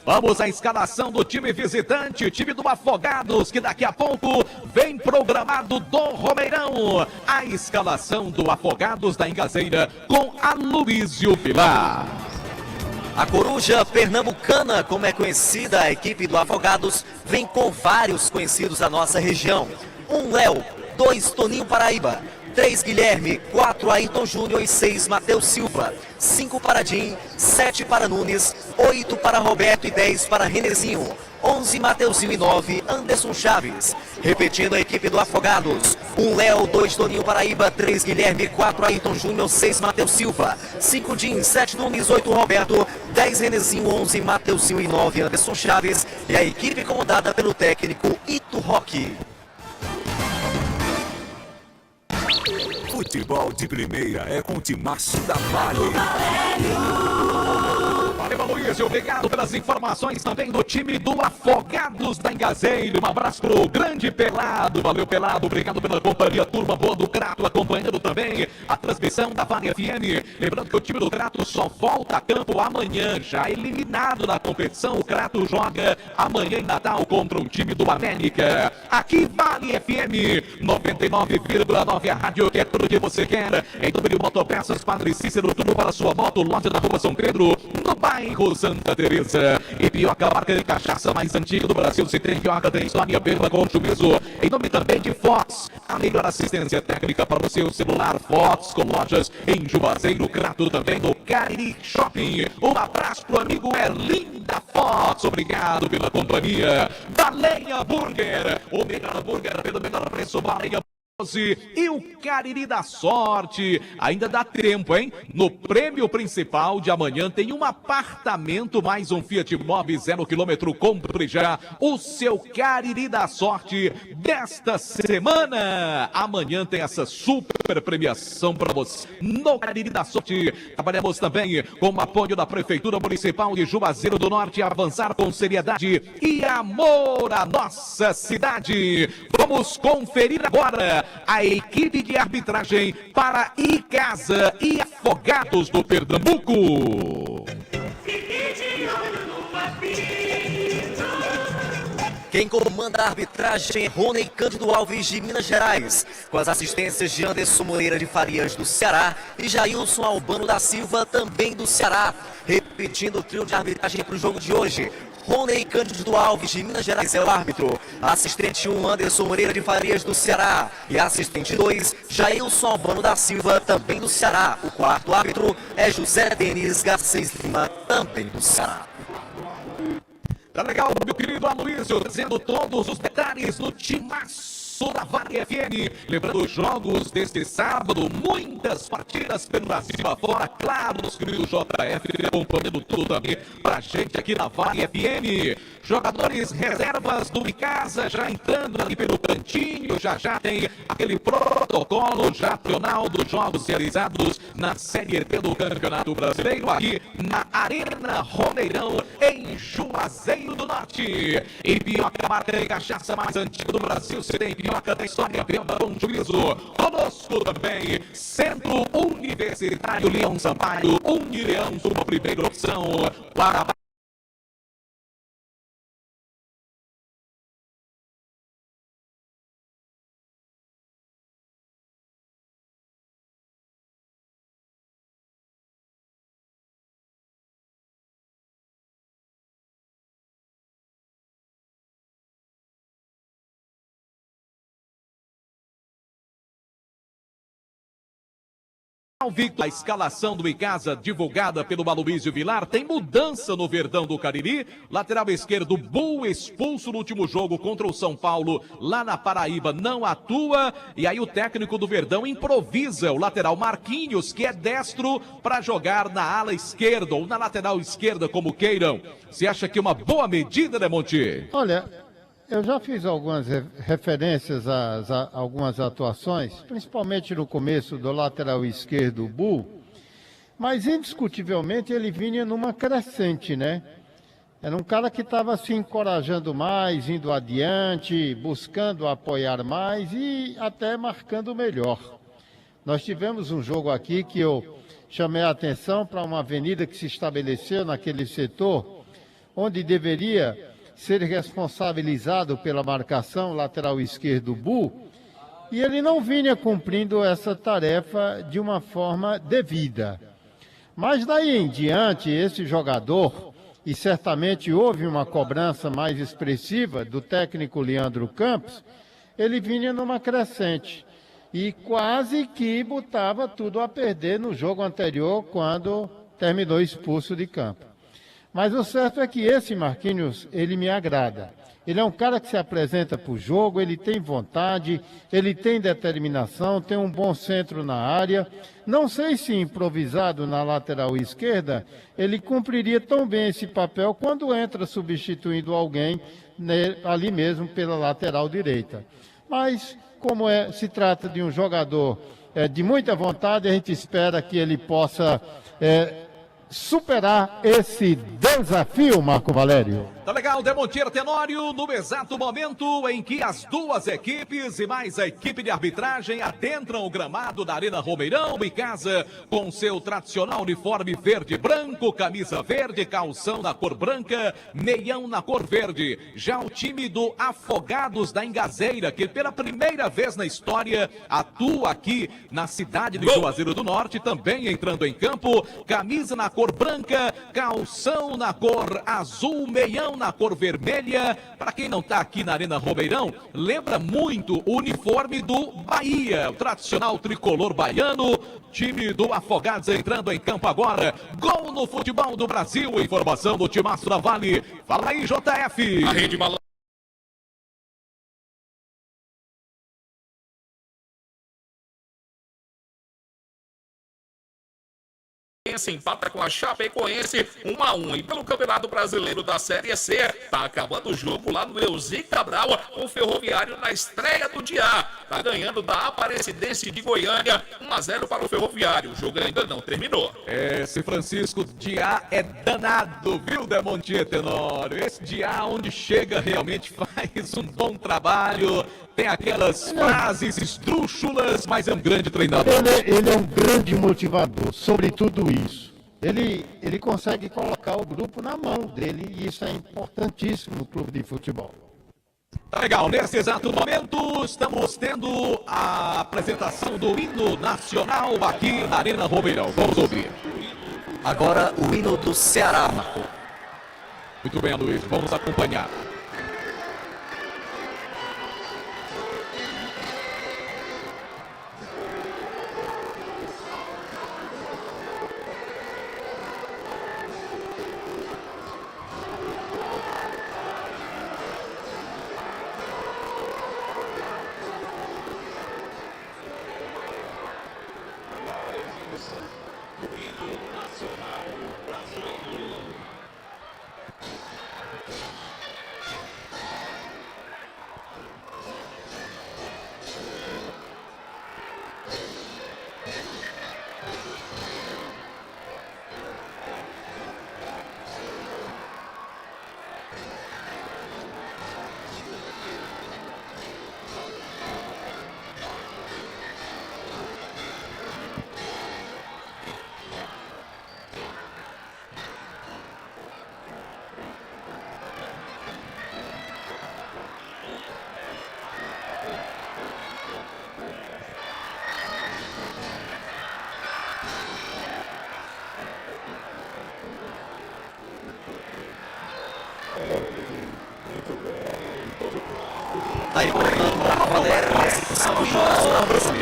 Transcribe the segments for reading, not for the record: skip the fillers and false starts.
Vamos à escalação do time visitante, time do Afogados, que daqui a pouco vem programado do Romeirão. A escalação do Afogados da Ingazeira com Aloísio Vilar. A Coruja Pernambucana, como é conhecida, a equipe do Afogados vem com vários conhecidos da nossa região. 1 Léo, 2 Toninho Paraíba, 3 Guilherme, 4 Ayrton Júnior e 6 Matheus Silva, 5 para Jim, 7 para Nunes, 8 para Roberto e 10 para Renezinho, 11 Mateuzinho e 9 Anderson Chaves. Repetindo a equipe do Afogados: 1 Léo, 2 Toninho Paraíba, 3 Guilherme, 4 Ayrton Júnior, 6 Matheus Silva, 5 Jim, 7 Nunes, 8 Roberto, 10 Renezinho, 11 Mateuzinho e 9 Anderson Chaves. E a equipe comandada pelo técnico Ito Roque. Futebol de primeira é com o Timaço da Vale. Valeu, Aloísio, obrigado pelas informações também do time do Afogados da Ingazeira. Um abraço pro grande Pelado. Valeu, Pelado, obrigado pela companhia. Turma boa do Crato acompanhando também a transmissão da Vale FM. Lembrando que o time do Crato só volta a campo amanhã, já eliminado da competição. O Crato joga amanhã em Natal contra o time do América. Aqui Vale FM 99,9, a rádio que é tudo que você quer. Em W Motopeças Padre Cícero, tudo para sua moto. Loja da Rua São Pedro, no bairro Santa Teresa. E Pioca, marca de cachaça mais antiga do Brasil. Se tem Pioca, tem história, beba com chumizo. Em nome também de Fox, a melhor assistência técnica para o seu celular. Fox, com lojas em Juazeiro, Crato, também no Cariri Shopping. Um abraço pro amigo Erlinda Fox. Obrigado pela companhia. Baleia Burger, o melhor hambúrguer pelo menor preço. Baleia e o Cariri da Sorte. Ainda dá tempo, hein? No prêmio principal de amanhã tem um apartamento mais um Fiat Mobi 0 km. Compre já o seu Cariri da Sorte desta semana. Amanhã tem essa super premiação para você no Cariri da Sorte. Trabalhamos também com o apoio da Prefeitura Municipal de Juazeiro do Norte. Avançar com seriedade e amor à nossa cidade. Vamos conferir agora a equipe de arbitragem para Icasa e Afogados do Pernambuco. Quem comanda a arbitragem é Rony Cândido Alves de Minas Gerais, com as assistências de Anderson Moreira de Farias do Ceará e Jailson Albano da Silva também do Ceará. Repetindo o trio de arbitragem para o jogo de hoje: Rony Cândido Alves de Minas Gerais é o árbitro, assistente 1 Anderson Moreira de Farias do Ceará e assistente 2 Jailson Albano da Silva também do Ceará. O quarto árbitro é José Denis Garcês Lima, também do Ceará. Tá legal, meu querido Aloísio, trazendo todos os detalhes no Timaço da Vale FM. Lembrando os jogos deste sábado, muitas partidas pelo Brasil afora, claro, nos queridos JF, acompanhando tudo também pra gente aqui na Vale FM. Jogadores reservas do Icasa já entrando ali pelo cantinho, já tem aquele protocolo nacional dos jogos realizados na Série D do Campeonato Brasileiro, aqui na Arena Romeirão, em Juazeiro do Norte. E Pioca, marca de cachaça mais antiga do Brasil. Você tem Pioca da história, beba com juízo. Conosco também, Centro Universitário Leão Sampaio, Unileão, sua primeira opção para a escalação do Icasa, divulgada pelo Aloísio Vilar, tem mudança no Verdão do Cariri. Lateral esquerdo, Bull, expulso no último jogo contra o São Paulo, lá na Paraíba, não atua. E aí o técnico do Verdão improvisa o lateral Marquinhos, que é destro, para jogar na ala esquerda ou na lateral esquerda, como queiram. Você acha que é uma boa medida, né, Monti? Olha, eu já fiz algumas referências a algumas atuações, principalmente no começo do lateral esquerdo, Bull, mas indiscutivelmente ele vinha numa crescente, né? Era um cara que estava se encorajando mais, indo adiante, buscando apoiar mais e até marcando melhor. Nós tivemos um jogo aqui que eu chamei a atenção para uma avenida que se estabeleceu naquele setor, onde deveria ser responsabilizado pela marcação lateral esquerdo Bull, e ele não vinha cumprindo essa tarefa de uma forma devida. Mas daí em diante, esse jogador, e certamente houve uma cobrança mais expressiva do técnico Leandro Campos, ele vinha numa crescente e quase que botava tudo a perder no jogo anterior, quando terminou expulso de campo. Mas o certo é que esse Marquinhos, ele me agrada. Ele é um cara que se apresenta para o jogo, ele tem vontade, ele tem determinação, tem um bom centro na área. Não sei se improvisado na lateral esquerda, ele cumpriria tão bem esse papel quando entra substituindo alguém ali mesmo pela lateral direita. Mas, como se trata de um jogador de muita vontade, a gente espera que ele possa superar esse desafio, Marco Valério. Tá legal, Demontier Tenório, no exato momento em que as duas equipes e mais a equipe de arbitragem adentram o gramado da Arena Romeirão em casa com seu tradicional uniforme verde e branco, camisa verde, calção na cor branca, meião na cor verde. Já o time do Afogados da Engazeira, que pela primeira vez na história atua aqui na cidade de Juazeiro do Norte, também entrando em campo, camisa na cor branca, calção na cor azul, meião na cor vermelha. Para quem não está aqui na Arena Romeirão, lembra muito o uniforme do Bahia, o tradicional tricolor baiano. Time do Afogados entrando em campo agora. Gol no futebol do Brasil. Informação do Timaço da Vale. Fala aí, JF. A rede malandra. Empata com a Chapecoense 1-1. E pelo Campeonato Brasileiro da Série C, tá acabando o jogo lá no Elzi Cabral, com o Ferroviário na estreia do dia. Tá ganhando da Aparecidense de Goiânia 1-0 para o Ferroviário. O jogo ainda não terminou. Esse Francisco Diá é danado, viu, Demontier Tenório? Esse Diá, onde chega, realmente faz um bom trabalho. Tem aquelas frases esdrúxulas, mas é um grande treinador. Ele é um grande motivador, sobre tudo isso. Ele consegue colocar o grupo na mão dele, e isso é importantíssimo no clube de futebol. Tá legal, nesse exato momento estamos tendo a apresentação do hino nacional aqui na Arena Romeirão. Vamos ouvir. Agora o hino do Ceará, Marco. Muito bem, Luiz, vamos acompanhar. Aí,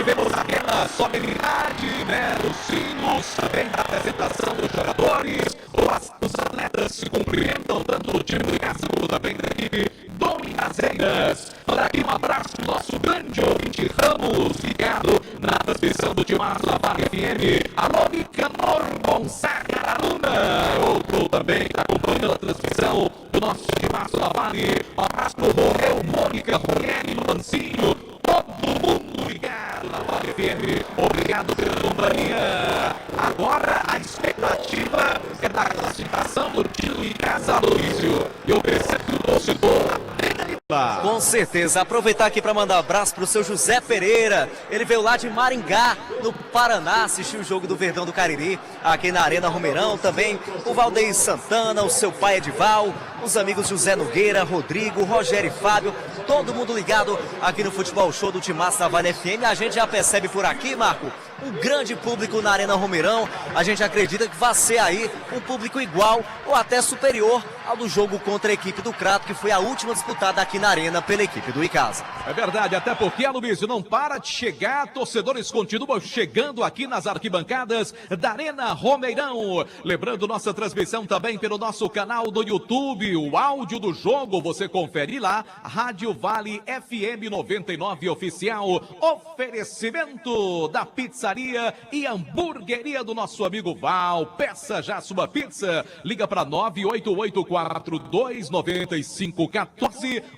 Tivemos aquela solenidade, né? Os sinos, também da apresentação dos jogadores. Os atletas se cumprimentam, tanto do time do Icasa como também da equipe do Ingazeiras. Olha aqui, um abraço pro nosso grande ouvinte Ramos, ligado na transmissão do Timaço da Vale FM. Alô, Nicanor Gonçaga Aruna, outro também que está acompanhando a transmissão do nosso Timaço da Vale. Um abraço pro Romeu, Mônica, Rogério, Luancinho, todo mundo ligado na Vale FM. Obrigado pela companhia. Agora a expectativa é da classificação do time do Icasa, Aloysio. Eu percebo que o torcedor Com certeza. Aproveitar aqui para mandar um abraço pro seu José Pereira. Ele veio lá de Maringá, no Paraná, assistir o jogo do Verdão do Cariri, aqui na Arena Romeirão. Também o Valdeir Santana, o seu pai Edival, os amigos José Nogueira, Rodrigo, Rogério e Fábio. Todo mundo ligado aqui no Futebol Show do Timaço da Vale FM. A gente já percebe por aqui, Marco, um grande público na Arena Romeirão. A gente acredita que vai ser aí um público igual ou até superior ao do jogo contra a equipe do Crato, que foi a última disputada aqui na Arena pela equipe do Icasa. É verdade, até porque, Aloysio, não para de chegar, torcedores continuam chegando aqui nas arquibancadas da Arena Romeirão. Lembrando nossa transmissão também pelo nosso canal do YouTube, o áudio do jogo, você confere lá, Rádio Vale FM 99 Oficial, oferecimento da pizzaria e hamburgueria do nosso amigo Val. Peça já sua pizza, liga para 988429514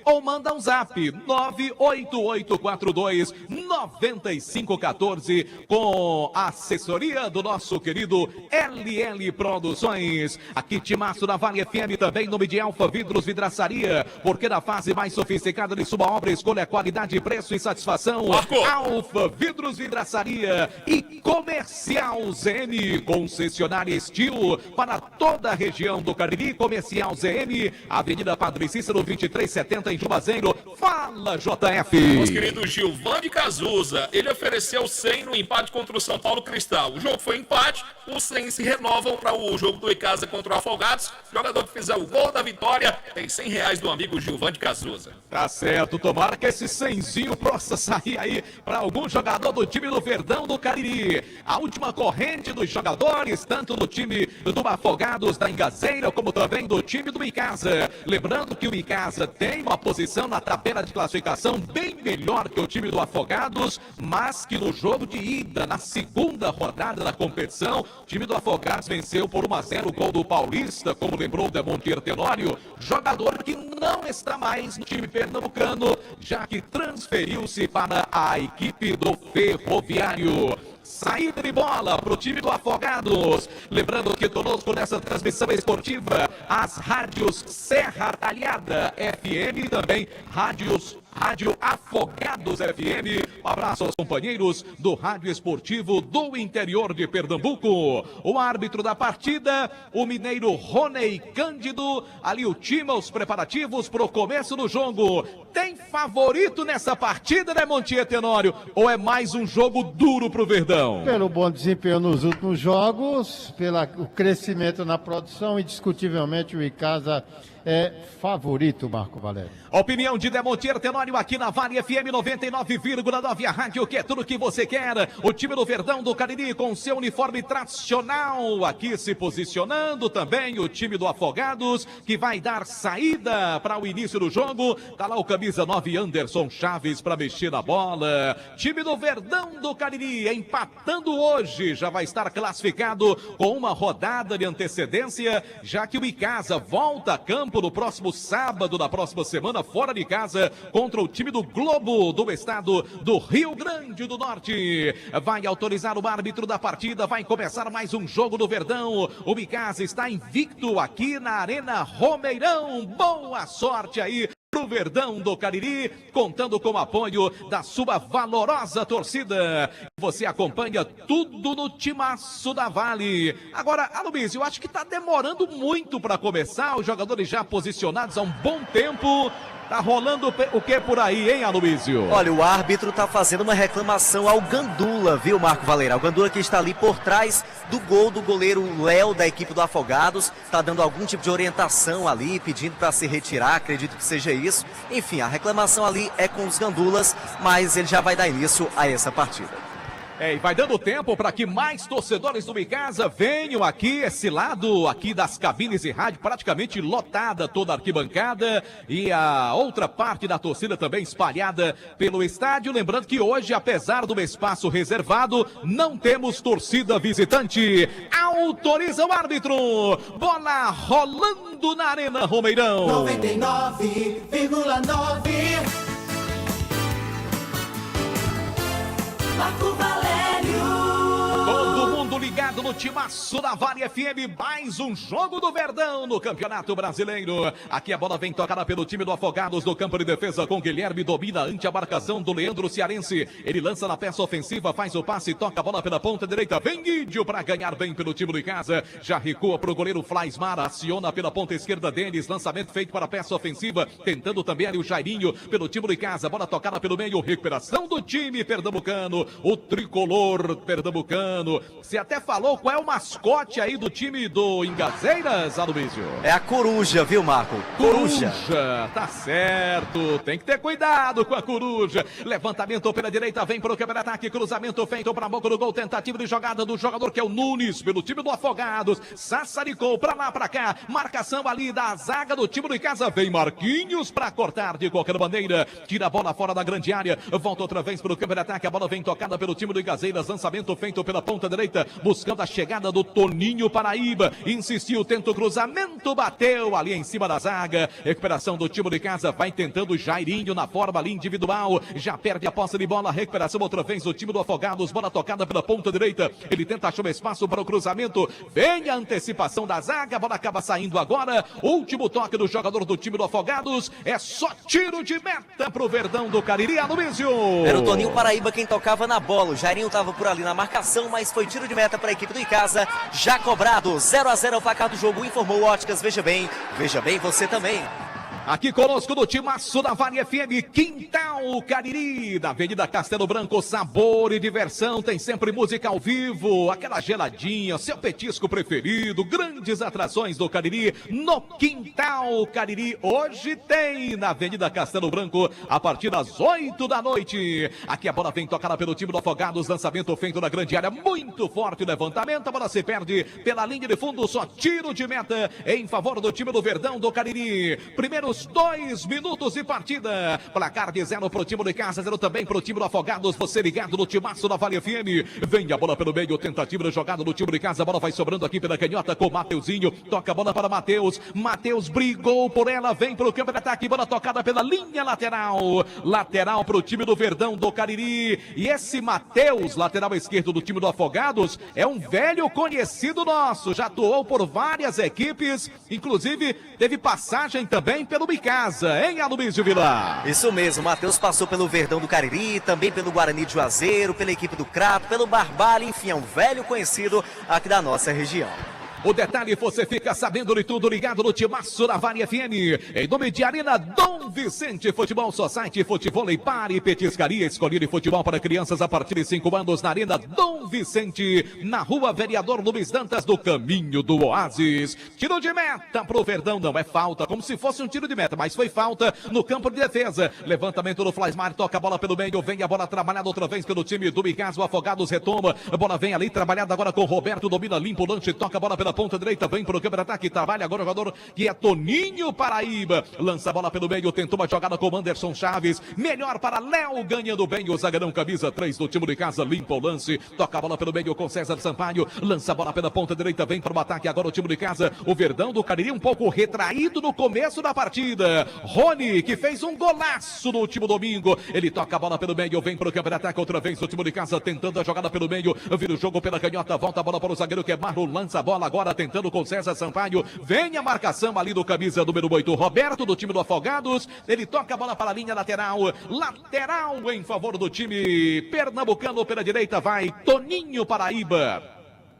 ou manda um zap 988429514 com a assessoria do nosso querido LL Produções. Aqui Timaço na Vale FM, também nome de Alfa Vidros Vidraçaria, porque na fase mais sofisticada de sua obra, escolha qualidade, preço e satisfação. Alfa Vidros Vidraçaria e Comercial ZM, concessionária Estil para toda a região do Cariri. Comercial ZM, Avenida Padre Cícero 2370 em Juazeiro. Fala, JF. Nosso querido Gilvan Cazuza, ele ofereceu 100 no empate contra o São Paulo Cristal. O jogo foi empate, os 100 se renovam para o jogo do Icasa contra o Afogados. O jogador que fizer o gol da vitória tem R$100 do amigo Gilvan Cazuza. Tá certo, tomara que esse 100zinho possa sair aí para algum jogador do time do Verdão do Cariri. A última corrente dos jogadores, tanto do time do Afogados da Ingazeira, como também do time do Icasa. Lembrando que o Icasa tem uma posição na tabela de classificação bem melhor que o time do Afogados, mas que no jogo de ida, na segunda rodada da competição, o time do Afogados venceu por 1-0 o gol do Paulista, como lembrou o Demontier Tenório, jogador que não está mais no time pernambucano, já que transferiu-se para a equipe do Ferroviário. Saída de bola para o time do Afogados. Lembrando que conosco nessa transmissão esportiva, as rádios Serra Talhada FM e também Rádio Afogados FM. Um abraço aos companheiros do Rádio Esportivo do interior de Pernambuco. O árbitro da partida, o mineiro Roney Cândido. Ali o time, os preparativos para o começo do jogo. Tem favorito nessa partida, né, Montier Tenório? Ou é mais um jogo duro pro Verdão? Pelo bom desempenho nos últimos jogos, pelo crescimento na produção, indiscutivelmente o Icasa é favorito, Marco Valério. Opinião de Demontier Tenório aqui na Vale FM 99,9, a rádio que é tudo que você quer. O time do Verdão do Cariri com seu uniforme tradicional aqui se posicionando. Também o time do Afogados que vai dar saída para o início do jogo. Tá lá o camisa 9 Anderson Chaves para mexer na bola. Time do Verdão do Cariri empatando hoje, já vai estar classificado com uma rodada de antecedência, já que o Icasa volta a campo no próximo sábado da próxima semana, fora de casa, contra o time do Globo do estado do Rio Grande do Norte. Vai autorizar o árbitro da partida, vai começar mais um jogo do Verdão. O Icasa está invicto aqui na Arena Romeirão. Boa sorte aí pro Verdão do Cariri, contando com o apoio da sua valorosa torcida. Você acompanha tudo no Timaço da Vale. Agora, Aloysio, eu acho que tá demorando muito para começar, os jogadores já posicionados há um bom tempo. Tá rolando o que por aí, hein, Aloysio? Olha, o árbitro tá fazendo uma reclamação ao Gandula, viu, Marco Valério? O Gandula que está ali por trás do gol do goleiro Léo da equipe do Afogados, tá dando algum tipo de orientação ali, pedindo para se retirar, acredito que seja isso. Enfim, a reclamação ali é com os Gandulas, mas ele já vai dar início a essa partida. E vai dando tempo para que mais torcedores do Icasa venham aqui, esse lado aqui das cabines de rádio, praticamente lotada toda a arquibancada e a outra parte da torcida também espalhada pelo estádio. Lembrando que hoje, apesar do espaço reservado, não temos torcida visitante. Autoriza o árbitro. Bola rolando na Arena Romeirão. 99,9 Marco Valério. Todo mundo ligado ligado no timaço da Vale FM, mais um jogo do Verdão no Campeonato Brasileiro. Aqui a bola vem tocada pelo time do Afogados no campo de defesa com Guilherme, domina ante a marcação do Leandro Cearense. Ele lança na peça ofensiva, faz o passe, toca a bola pela ponta direita, vem Guídio para ganhar bem pelo time de casa. Já recua para o goleiro Flaismar, aciona pela ponta esquerda deles, lançamento feito para a peça ofensiva, tentando também ali o Jairinho pelo time de casa, bola tocada pelo meio, recuperação do time pernambucano, o tricolor pernambucano. Você até falou qual é o mascote aí do time do Engazeiras, Aloysio? É a coruja, viu, Marco? Coruja, tá certo. Tem que ter cuidado com a coruja. Levantamento pela direita, vem para o contra-ataque, cruzamento feito para a boca do gol, tentativa de jogada do jogador que é o Nunes, pelo time do Afogados. Sassaricou para lá, para cá, marcação ali da zaga do time do casa. Vem Marquinhos para cortar de qualquer maneira, tira a bola fora da grande área, volta outra vez para o contra-ataque, a bola vem tocada pelo time do Engazeiras, lançamento feito pela ponta direita, buscando a chegada do Toninho Paraíba, insistiu, tenta o cruzamento, bateu ali em cima da zaga, recuperação do time de casa, vai tentando Jairinho na forma ali individual, já perde a posse de bola, recuperação outra vez do time do Afogados, bola tocada pela ponta direita, ele tenta achar um espaço para o cruzamento, vem a antecipação da zaga, a bola acaba saindo agora, último toque do jogador do time do Afogados, é só tiro de meta pro Verdão do Cariri, Aloysio. Era o Toninho Paraíba quem tocava na bola, o Jairinho estava por ali na marcação, mas foi tiro de meta para a equipe do Icasa, já cobrado, 0-0 o placar do jogo, informou Óticas, veja bem você também. Aqui conosco do timaço da Vale FM, Quintal Cariri, da Avenida Castelo Branco, sabor e diversão, tem sempre música ao vivo, aquela geladinha, seu petisco preferido, grandes atrações do Cariri no Quintal Cariri. Hoje tem na Avenida Castelo Branco, a partir das 8 da noite. Aqui a bola vem tocada pelo time do Afogados, lançamento feito na grande área, muito forte levantamento, a bola se perde pela linha de fundo, só tiro de meta em favor do time do Verdão do Cariri. Primeiros 2 minutos de partida, placar de 0 pro time de casa, 0 também pro time do Afogados, você ligado no timaço da Vale FM, vem a bola pelo meio, tentativa de jogada do time de casa, a bola vai sobrando aqui pela canhota com Mateuzinho, toca a bola para Mateus brigou por ela, vem pro campo de ataque, bola tocada pela linha lateral pro time do Verdão do Cariri, e esse Mateus, lateral esquerdo do time do Afogados, é um velho conhecido nosso, já atuou por várias equipes, inclusive teve passagem também pelo Icasa, hein, Aloysio Vilar? Isso mesmo, Matheus passou pelo Verdão do Cariri, também pelo Guarani de Juazeiro, pela equipe do Crato, pelo Barbalho, enfim, é um velho conhecido aqui da nossa região. O detalhe você fica sabendo de tudo ligado no timaço da Vale FM. Em nome de Arena Dom Vicente Futebol Society, futebol e par e petiscaria, escolhido futebol para crianças a partir de 5 anos na Arena Dom Vicente, na rua Vereador Luiz Dantas, do caminho do Oásis. Tiro de meta pro Verdão, não é falta, como se fosse um tiro de meta, mas foi falta no campo de defesa. Levantamento do Flaismar, toca a bola pelo meio, vem a bola trabalhada outra vez pelo time do Icasa, o Afogados retoma, a bola vem ali trabalhada agora com o Roberto, domina limpo o lanche, toca a bola pela ponta direita, vem pro contra-ataque, trabalha agora o jogador que é Toninho Paraíba, lança a bola pelo meio, tentou uma jogada com Anderson Chaves, melhor para Léo, ganhando bem o zagueirão, camisa 3 do time de casa, limpa o lance, toca a bola pelo meio com César Sampaio, lança a bola pela ponta direita, vem para o ataque agora o time de casa, o Verdão do Cariri um pouco retraído no começo da partida, Rony, que fez um golaço no último domingo, ele toca a bola pelo meio, vem pro contra-ataque outra vez, o time de casa tentando a jogada pelo meio, vira o jogo pela canhota, volta a bola para o zagueiro que é Marlon, lança a bola agora, tentando com César Sampaio, vem a marcação ali do camisa número 8, Roberto, do time do Afogados, ele toca a bola para a linha lateral em favor do time pernambucano, pela direita vai Toninho Paraíba.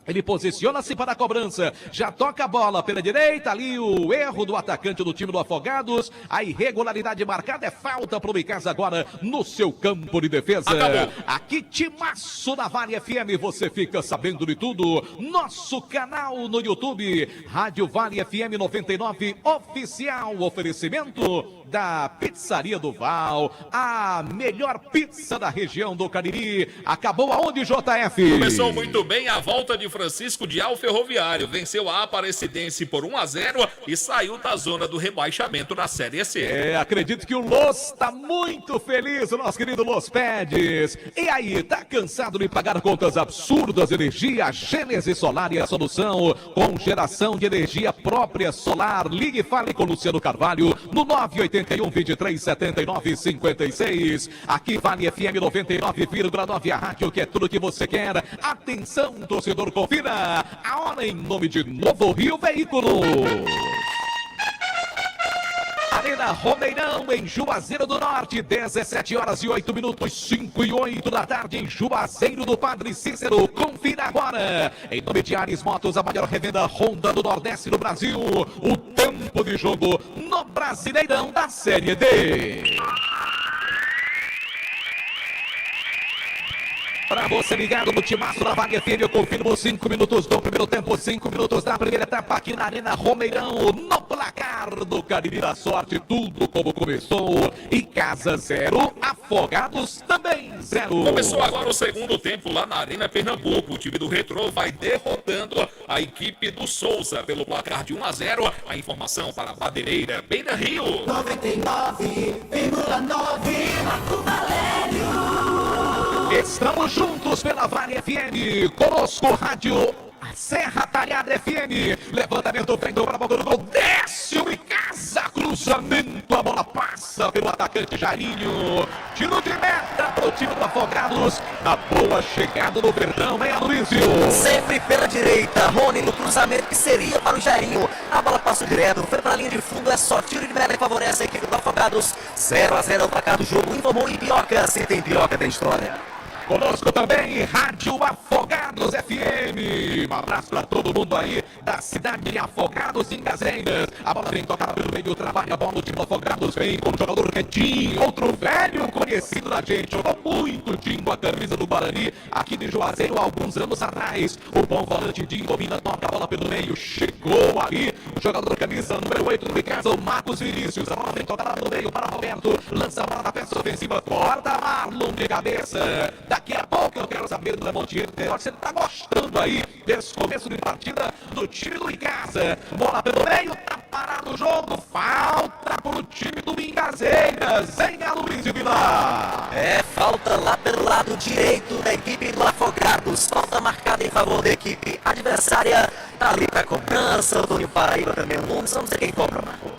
Ele posiciona-se para a cobrança, já toca a bola pela direita, ali o erro do atacante do time do Afogados, a irregularidade marcada, é falta para o Icasa agora no seu campo de defesa. Acabou. Aqui timaço da Vale FM, você fica sabendo de tudo, nosso canal no YouTube, Rádio Vale FM 99 Oficial, oferecimento da Pizzaria do Val, a melhor pizza da região do Cariri. Acabou aonde, JF? Começou muito bem a volta de Francisco de Ferroviário, venceu a Aparecidense por 1-0 e saiu da zona do rebaixamento na Série C. Acredito que o Los tá muito feliz, o nosso querido Los Pedes. E aí, tá cansado de pagar contas absurdas de energia? Gênesis Solar é a solução, com geração de energia própria solar. Ligue e fale com Luciano Carvalho no 981-23-79-56. Aqui Vale FM 99,9, a rádio que é tudo que você quer. Atenção, torcedor com confira a hora em nome de Novo Rio Veículos. Arena Romeirão, em Juazeiro do Norte, 17 horas e 8 minutos, 5 e 8 da tarde, em Juazeiro do Padre Cícero. Confira agora, em nome de Ares Motos, a maior revenda Honda do Nordeste do Brasil, o tempo de jogo no Brasileirão da Série D. Para você ligado no timaço da Vale FM, eu confirmo 5 minutos do primeiro tempo, 5 minutos da primeira etapa aqui na Arena Romeirão, no placar do Cariri da Sorte, tudo como começou. E Casa 0, Afogados também 0. Começou agora o segundo tempo lá na Arena Pernambuco. O time do Retrô vai derrotando a equipe do Souza pelo placar de 1-0. A informação para a Madeireira, Beira Rio. 99,9 Marco Valério. Estamos juntos pela Vale FM, conosco Rádio Serra Talhada FM, levantamento feito para a boca do gol, desce o Icasa, cruzamento, a bola passa pelo atacante Jairinho, tiro de meta para o time do Afogados, a boa chegada do Verdão, hein, Aloysio? Sempre pela direita, Rony no cruzamento que seria para o Jairinho. A bola passa direto, foi para a linha de fundo, é só tiro de meta que favorece a equipe do Afogados. 0-0 o placar do jogo, informou Ibioca, se tem Ibioca tem história. Conosco também, Rádio Afogados FM. Um abraço para todo mundo aí da cidade de Afogados em Gazeiras. A bola vem tocada pelo meio, trabalha a bola do time do Afogados. Vem com o jogador Quetinho, outro velho conhecido da gente. Jogou muito Dinho, a camisa do Guarani, aqui de Juazeiro, há alguns anos atrás. O bom volante Dinho domina, toca a bola pelo meio. Chegou ali o jogador camisa número 8 do Icasa, o Marcos Vinícius. A bola vem tocada no meio para Roberto. Lança a bola na peça ofensiva, corta Marlon de cabeça. Daqui a pouco eu quero saber do Monteiro, você tá gostando aí desse começo de partida do time do Icasa. Bola pelo meio, tá parado o jogo, falta pro time do Ingazeiras, hein, Aloysio Vilar? É, falta lá pelo lado direito da equipe do Afogados. Falta marcada em favor da equipe adversária. Tá ali pra cobrança, o Toninho Paraíba também, o Nunes, não sei quem cobra, Marco.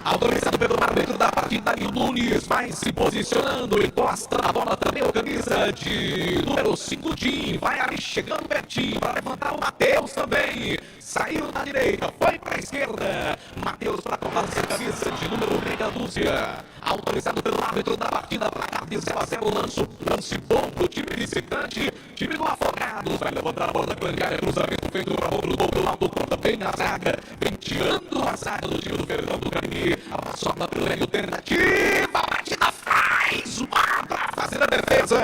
Autorizado pelo árbitro da partida, e o Nunes vai se posicionando, encosta na bola também o camisa de número 5, Tim, vai ali chegando pertinho para levantar o Matheus também, saiu na direita, foi para a esquerda, Matheus para tomar essa camisa de número meia dúzia, autorizado pelo árbitro da partida, placar de 0-0, lance bom pro time visitante, time do Afogados, vai levantar a bola da grande área, cruzamento feito para o gol do lado, conta bem a zaga, vem tirando a zaga do time do Fernando do Cariri. A sobra pelo meio, alternativa, a batida faz para fazer a defesa.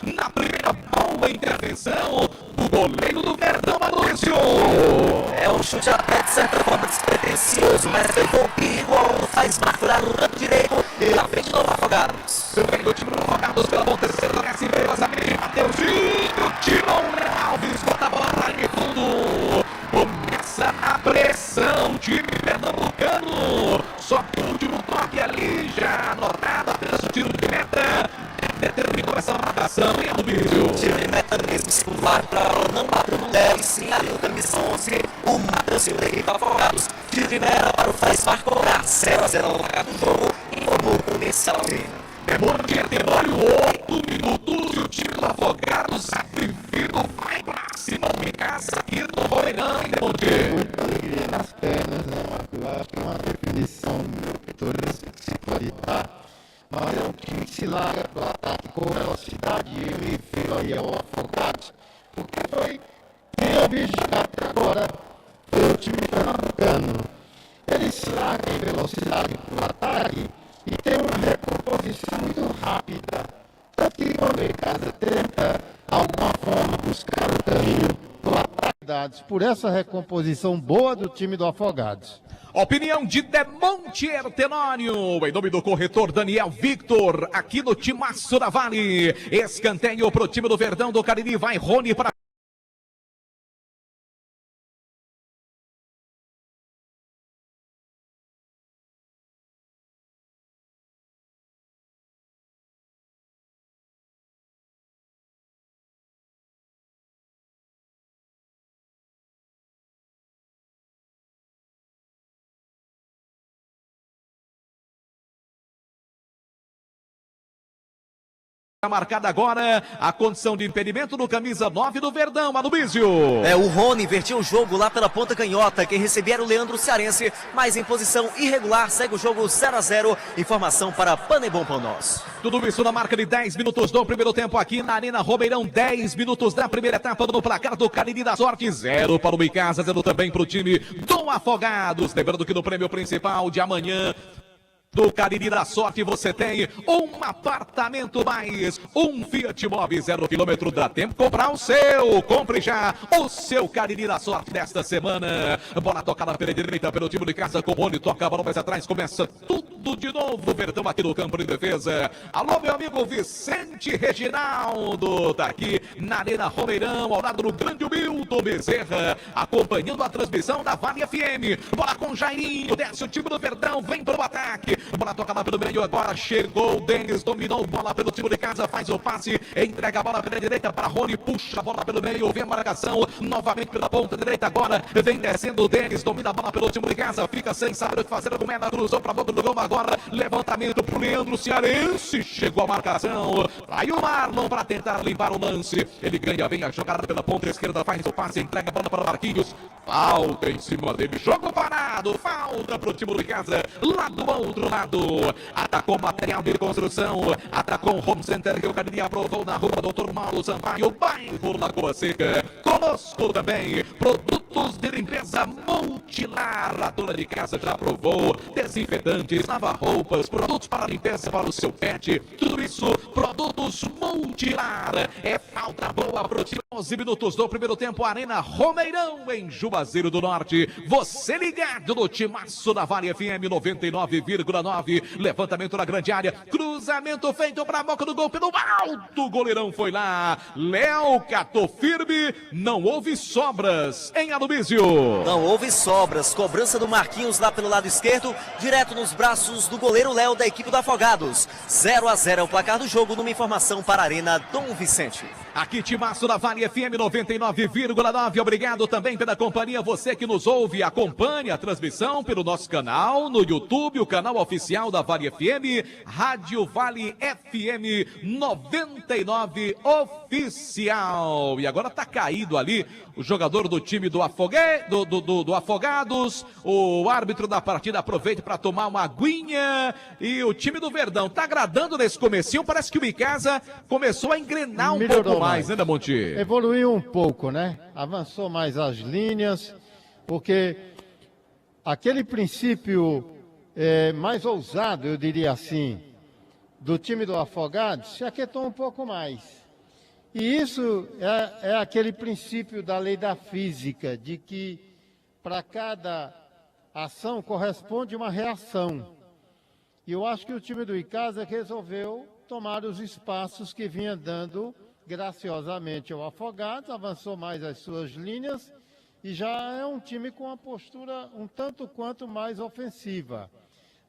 Na primeira boa intervenção, o goleiro do Verdão, Aloysio. É um chute até de certa forma despretensioso, mas levou o perigo, faz marcar no lado direito e na frente do Afogados. Vem do time do Afogados pela ponta esquerda, desce perigosamente, Mateuzinho, tirou o Alves, bota a bola lá em fundo. Começa a pressão, time pernambucano. Só que o último toque ali, já anotado, apenas o tiro de meta. Determinou essa marcação, hein, Aloysio? Tiro de meta mesmo, circular pra ela, não bateu no leve, sim, ali o camisa 11, o Matheus da equipe Afogados. Tiro de meta para o Faz marcar 0-0 no placar do jogo, informou o comercialzinho. Demora de Tenório, 8 minutos e o time do Afogados sacrifica, vai pra cima do Icasa aqui no Romeirão, hein, Monte? Muita alegria nas pernas, né, Marco? Eu acho que é uma definição que todos se pode dar. Mas é um time que se larga pro ataque com velocidade e ele veio aí ao Afogados. Porque foi, quem eu vi jogar até agora, foi o time pernambucano. Ele se larga em velocidade pro ataque e tem uma recomposição muito rápida. Tanto que quando o Icasa tenta, alguma forma, buscar o caminho do ataque. Por essa recomposição boa do time do Afogados. Opinião de Demontier Tenório, em nome do corretor Daniel Victor, aqui no Timaço da Vale. Escanteio pro time do Verdão do Cariri, vai Rony para Marcada agora a condição de impedimento no camisa 9 do Verdão, Aloysio. O Rony invertiu o jogo lá pela ponta canhota. Quem recebia era o Leandro Cearense, mas em posição irregular. Segue o jogo 0-0. Informação para Panebon Panos. Tudo isso na marca de 10 minutos do primeiro tempo aqui na Arena Romeirão. 10 minutos da primeira etapa no placar do Cariri da Sorte. 0 para o Icasa, 0 também para o time do Afogados. Lembrando que no prêmio principal de amanhã do Cariri da Sorte você tem um apartamento mais um Fiat Mobi 0 km. Dá tempo comprar o seu. Compre já o seu Cariri da Sorte desta semana. Bola tocada pela direita pelo time de casa com o Rony. Toca a bola mais atrás. Começa tudo de novo. Verdão aqui no campo de defesa. Alô, meu amigo Vicente Reginaldo. Tá aqui na Arena Romeirão, ao lado do grande Milton Bezerra, acompanhando a transmissão da Vale FM. Bola com Jairinho. Desce o time do Verdão. Vem pro ataque. Bola tocada pelo meio, agora chegou o Denis, dominou bola pelo time de casa, faz o passe, entrega a bola pela direita para Rony, puxa a bola pelo meio, vem a marcação, novamente pela ponta direita agora, vem descendo o Denis, domina a bola pelo time de casa, fica sem saber o que fazer, como ela cruzou para a boca do gol agora, levantamento pro Leandro Cearense, chegou a marcação, vai o Marlon para tentar limpar o lance, ele ganha bem a jogada pela ponta esquerda, faz o passe, entrega a bola para Marquinhos, falta em cima dele, jogo parado, falta pro time de casa, lá do outro lado, atacou material de construção, atacou o Home Center que o Cariri aprovou na rua Doutor Mauro Sampaio, bairro Lagoa Seca. Conosco também, produtos de limpeza Multilar, a dona de casa já aprovou, desinfetantes, lava-roupas, produtos para limpeza para o seu pet, tudo isso, produtos Multilar, é falta boa pro time. 11 minutos do primeiro tempo, Arena Romeirão em Juazeiro do Norte, você ligado no timaço da Vale FM 99,9, levantamento na grande área, cruzamento feito para a boca do gol pelo alto, o goleirão foi lá, Léo catou firme, não houve sobras em Aloysio. Não houve sobras, cobrança do Marquinhos lá pelo lado esquerdo, direto nos braços do goleiro Léo da equipe do Afogados. 0-0 é o placar do jogo, numa informação para a Arena Dom Vicente. Aqui timaço da Vale FM 99,9, obrigado também pela companhia, você que nos ouve, acompanhe a transmissão pelo nosso canal no YouTube, o canal oficial da Vale FM, Rádio Vale FM 99 Oficial. E agora tá caído ali o jogador do time do Afogados, o árbitro da partida aproveita para tomar uma aguinha e o time do Verdão tá agradando nesse comecinho, parece que o Icasa começou a engrenar um pouco mais, né, Monte? Evoluiu um pouco, né? Avançou mais as linhas, porque aquele princípio mais ousado, eu diria assim, do time do Afogados, se aquietou um pouco mais. E isso é aquele princípio da lei da física, de que para cada ação corresponde uma reação. E eu acho que o time do Icasa resolveu tomar os espaços que vinha dando graciosamente ao Afogados, avançou mais as suas linhas e já é um time com uma postura um tanto quanto mais ofensiva.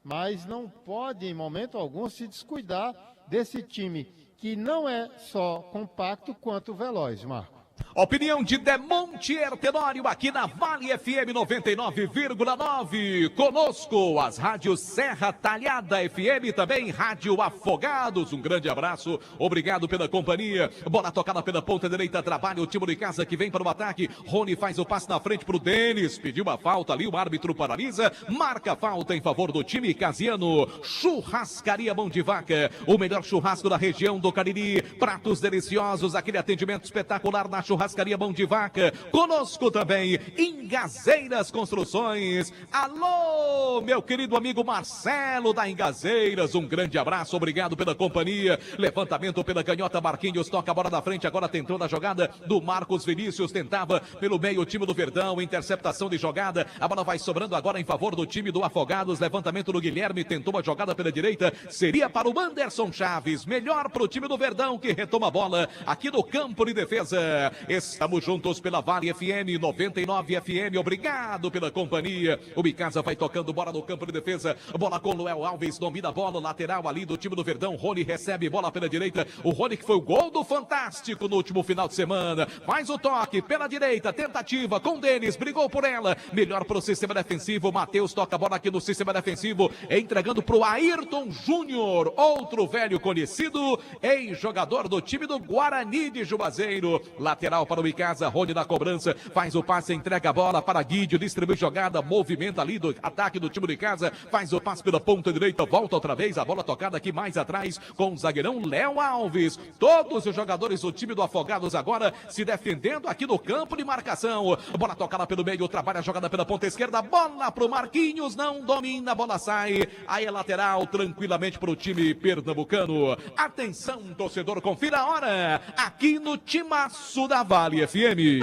Mas não pode, em momento algum, se descuidar desse time, que não é só compacto quanto veloz, Marco. Opinião de Demontier Tenório aqui na Vale FM 99,9. Conosco as rádios Serra Talhada FM, também Rádio Afogados. Um grande abraço, obrigado pela companhia. Bola tocada pela ponta direita, trabalha o time de casa que vem para o ataque. Rony faz o passe na frente para o Denis, pediu uma falta ali, o árbitro paralisa, marca falta em favor do time casiano. Churrascaria Mão de Vaca, o melhor churrasco da região do Cariri, pratos deliciosos, aquele atendimento espetacular na Churrascaria Mão de Vaca. Conosco também Engazeiras Construções. Alô, meu querido amigo Marcelo da Engazeiras, um grande abraço, obrigado pela companhia. Levantamento pela canhota, Marquinhos toca a bola na frente, agora tentou na jogada do Marcos Vinícius, tentava pelo meio o time do Verdão, interceptação de jogada, a bola vai sobrando agora em favor do time do Afogados, levantamento do Guilherme, tentou a jogada pela direita, seria para o Anderson Chaves, melhor para o time do Verdão que retoma a bola aqui no campo de defesa. Estamos juntos pela Vale FM 99 FM. Obrigado pela companhia. O Icasa vai tocando bola no campo de defesa. Bola com Noel Alves, domina a bola, lateral ali do time do Verdão. Rony recebe bola pela direita. O Rony que foi o gol do Fantástico no último final de semana. Faz o toque pela direita, tentativa com Denis, brigou por ela. Melhor pro sistema defensivo. Matheus toca a bola aqui no sistema defensivo, entregando pro Ayrton Júnior, outro velho conhecido, ex-jogador do time do Guarani de Juazeiro. Lateral para o Icasa, Rony na cobrança, faz o passe, entrega a bola para Guidio, distribui jogada, movimenta ali do ataque do time do Icasa, faz o passe pela ponta direita, volta outra vez, a bola tocada aqui mais atrás com o zagueirão Léo Alves. Todos os jogadores do time do Afogados agora se defendendo aqui no campo de marcação. Bola tocada pelo meio, trabalha a jogada pela ponta esquerda, bola pro Marquinhos, não domina, a bola sai. Aí é lateral tranquilamente pro time pernambucano. Atenção, torcedor, confira a hora aqui no Timaço da Vale FM.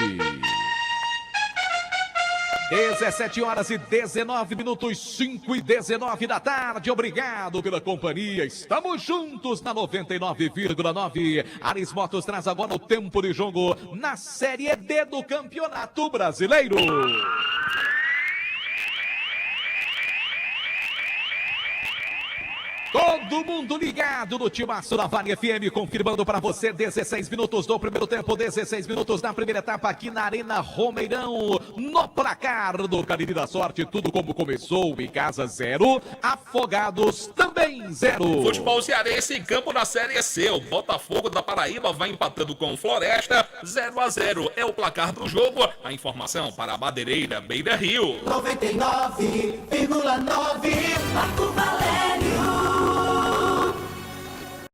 17 horas e 19 minutos, 5 e 19 da tarde. Obrigado pela companhia. Estamos juntos na 99,9. Ares Motos traz agora o tempo de jogo na Série D do Campeonato Brasileiro. Todo mundo ligado no Timaço da Vale FM, confirmando para você 16 minutos do primeiro tempo, 16 minutos da primeira etapa aqui na Arena Romeirão. No placar do Cariri da Sorte, tudo como começou, Icasa 0, Afogados também 0. Futebol cearense em campo na Série C. O Botafogo da Paraíba vai empatando com o Floresta, 0-0. É o placar do jogo. A informação para a Madeireira Beira Rio. 99,9 Marco Valério.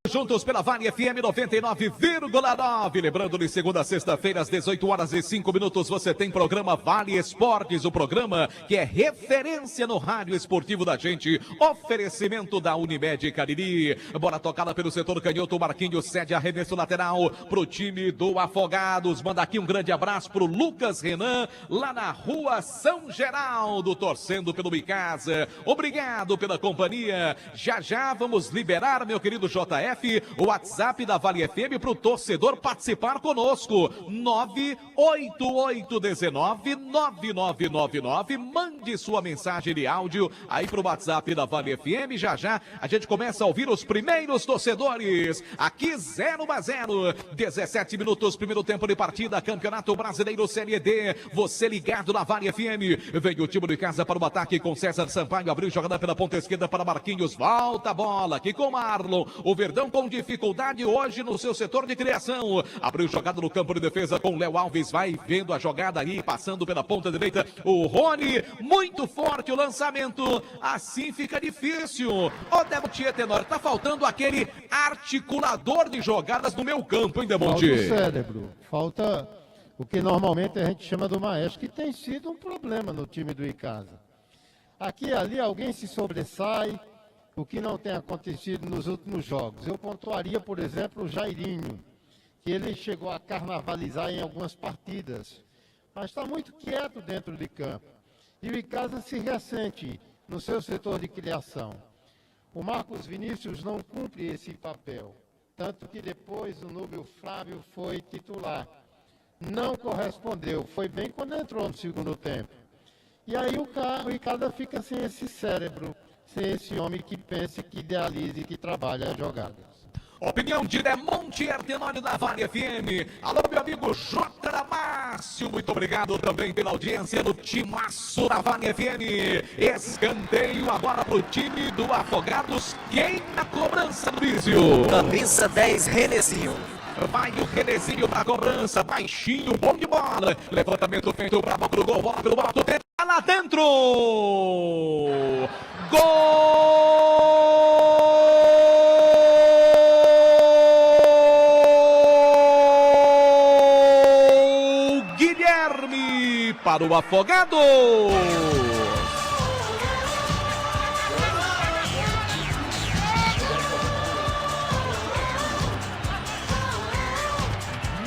Juntos pela Vale FM 99,9. Lembrando, de segunda a sexta-feira, às 18 horas e 5 minutos, você tem programa Vale Esportes, o programa que é referência no rádio esportivo da gente. Oferecimento da Unimed Cariri. Bola tocada pelo setor canhoto, Marquinhos cede arremesso lateral pro time do Afogados. Manda aqui um grande abraço pro Lucas Renan, lá na rua São Geraldo, torcendo pelo Icasa. Obrigado pela companhia. Já já vamos liberar, meu querido JF, o WhatsApp da Vale FM para o torcedor participar conosco. 988199999. Mande sua mensagem de áudio aí para o WhatsApp da Vale FM. Já já a gente começa a ouvir os primeiros torcedores. Aqui 0-0. 17 minutos, primeiro tempo de partida. Campeonato Brasileiro Série D. Você ligado na Vale FM. Vem o time de casa para o ataque com César Sampaio. Abriu jogada pela ponta esquerda para Marquinhos. Volta a bola aqui com Marlon. O Verdão com dificuldade hoje no seu setor de criação. Abriu jogada no campo de defesa com Léo Alves. Vai vendo a jogada aí, passando pela ponta direita. O Rony, muito forte o lançamento. Assim fica difícil. Ô, Demonte Tenor, tá faltando aquele articulador de jogadas no meu campo, hein, Demonte? Falta o cérebro. Falta o que normalmente a gente chama do maestro, que tem sido um problema no time do Icasa. Aqui e ali alguém se sobressai, o que não tem acontecido nos últimos jogos. Eu pontuaria, por exemplo, o Jairinho, que ele chegou a carnavalizar em algumas partidas, mas está muito quieto dentro de campo. E o Icasa se ressente no seu setor de criação. O Marcos Vinícius não cumpre esse papel, tanto que depois o Núbio Flávio foi titular. Não correspondeu, foi bem quando entrou no segundo tempo. E aí o Icasa fica sem esse cérebro, sem esse homem que pense, que idealize, que trabalha as jogadas. Opinião de Demonte Tenório da Vale FM. Alô, meu amigo J. Damácio, muito obrigado também pela audiência do Timaço da Vale FM. Escanteio agora pro time do Afogados. Quem na cobrança, Luizio? Camisa 10, Renezinho. Vai o Renezinho pra cobrança, baixinho, bom de bola. Levantamento feito pra boca do gol, bola pelo alto, tenta lá dentro. Gol! Guilherme para o Afogados.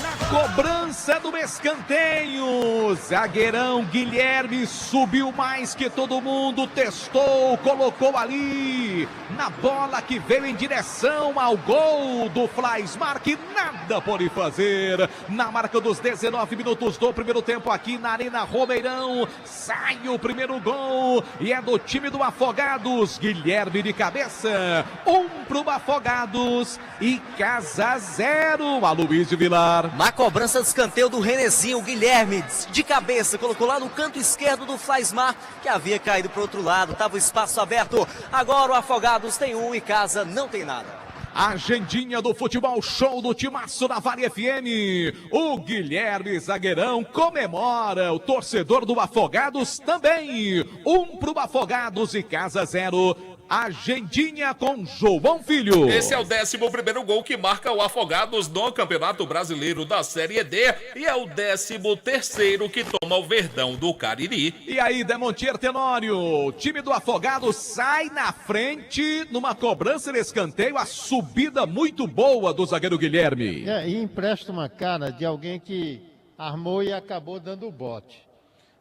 Na Cobrança do escanteio, zagueirão Guilherme subiu mais que todo mundo, testou, colocou ali, na bola que veio em direção ao gol do Flaismar, que nada pôde fazer, na marca dos 19 minutos do primeiro tempo aqui na Arena Romeirão, sai o primeiro gol, e é do time do Afogados, Guilherme de cabeça, 1 pro Afogados, e casa 0, Aloysio Vilar. Na cobrança de escanteio do Renezinho, o Guilherme de cabeça colocou lá no canto esquerdo do Flaismar, que havia caído para o outro lado, estava o espaço aberto. Agora o Afogados tem 1 e casa não tem nada. Agendinha do futebol show do timaço da Vale FM. O Guilherme Zagueirão comemora, o torcedor do Afogados também. 1 pro Afogados e casa 0. Agendinha com João Filho. Esse é o 11º gol que marca o Afogados no Campeonato Brasileiro da Série D e é o 13º que toma o Verdão do Cariri. E aí, Demontier Tenório, o time do Afogados sai na frente numa cobrança de escanteio, a subida muito boa do zagueiro Guilherme. E empresta uma cara de alguém que armou e acabou dando o bote.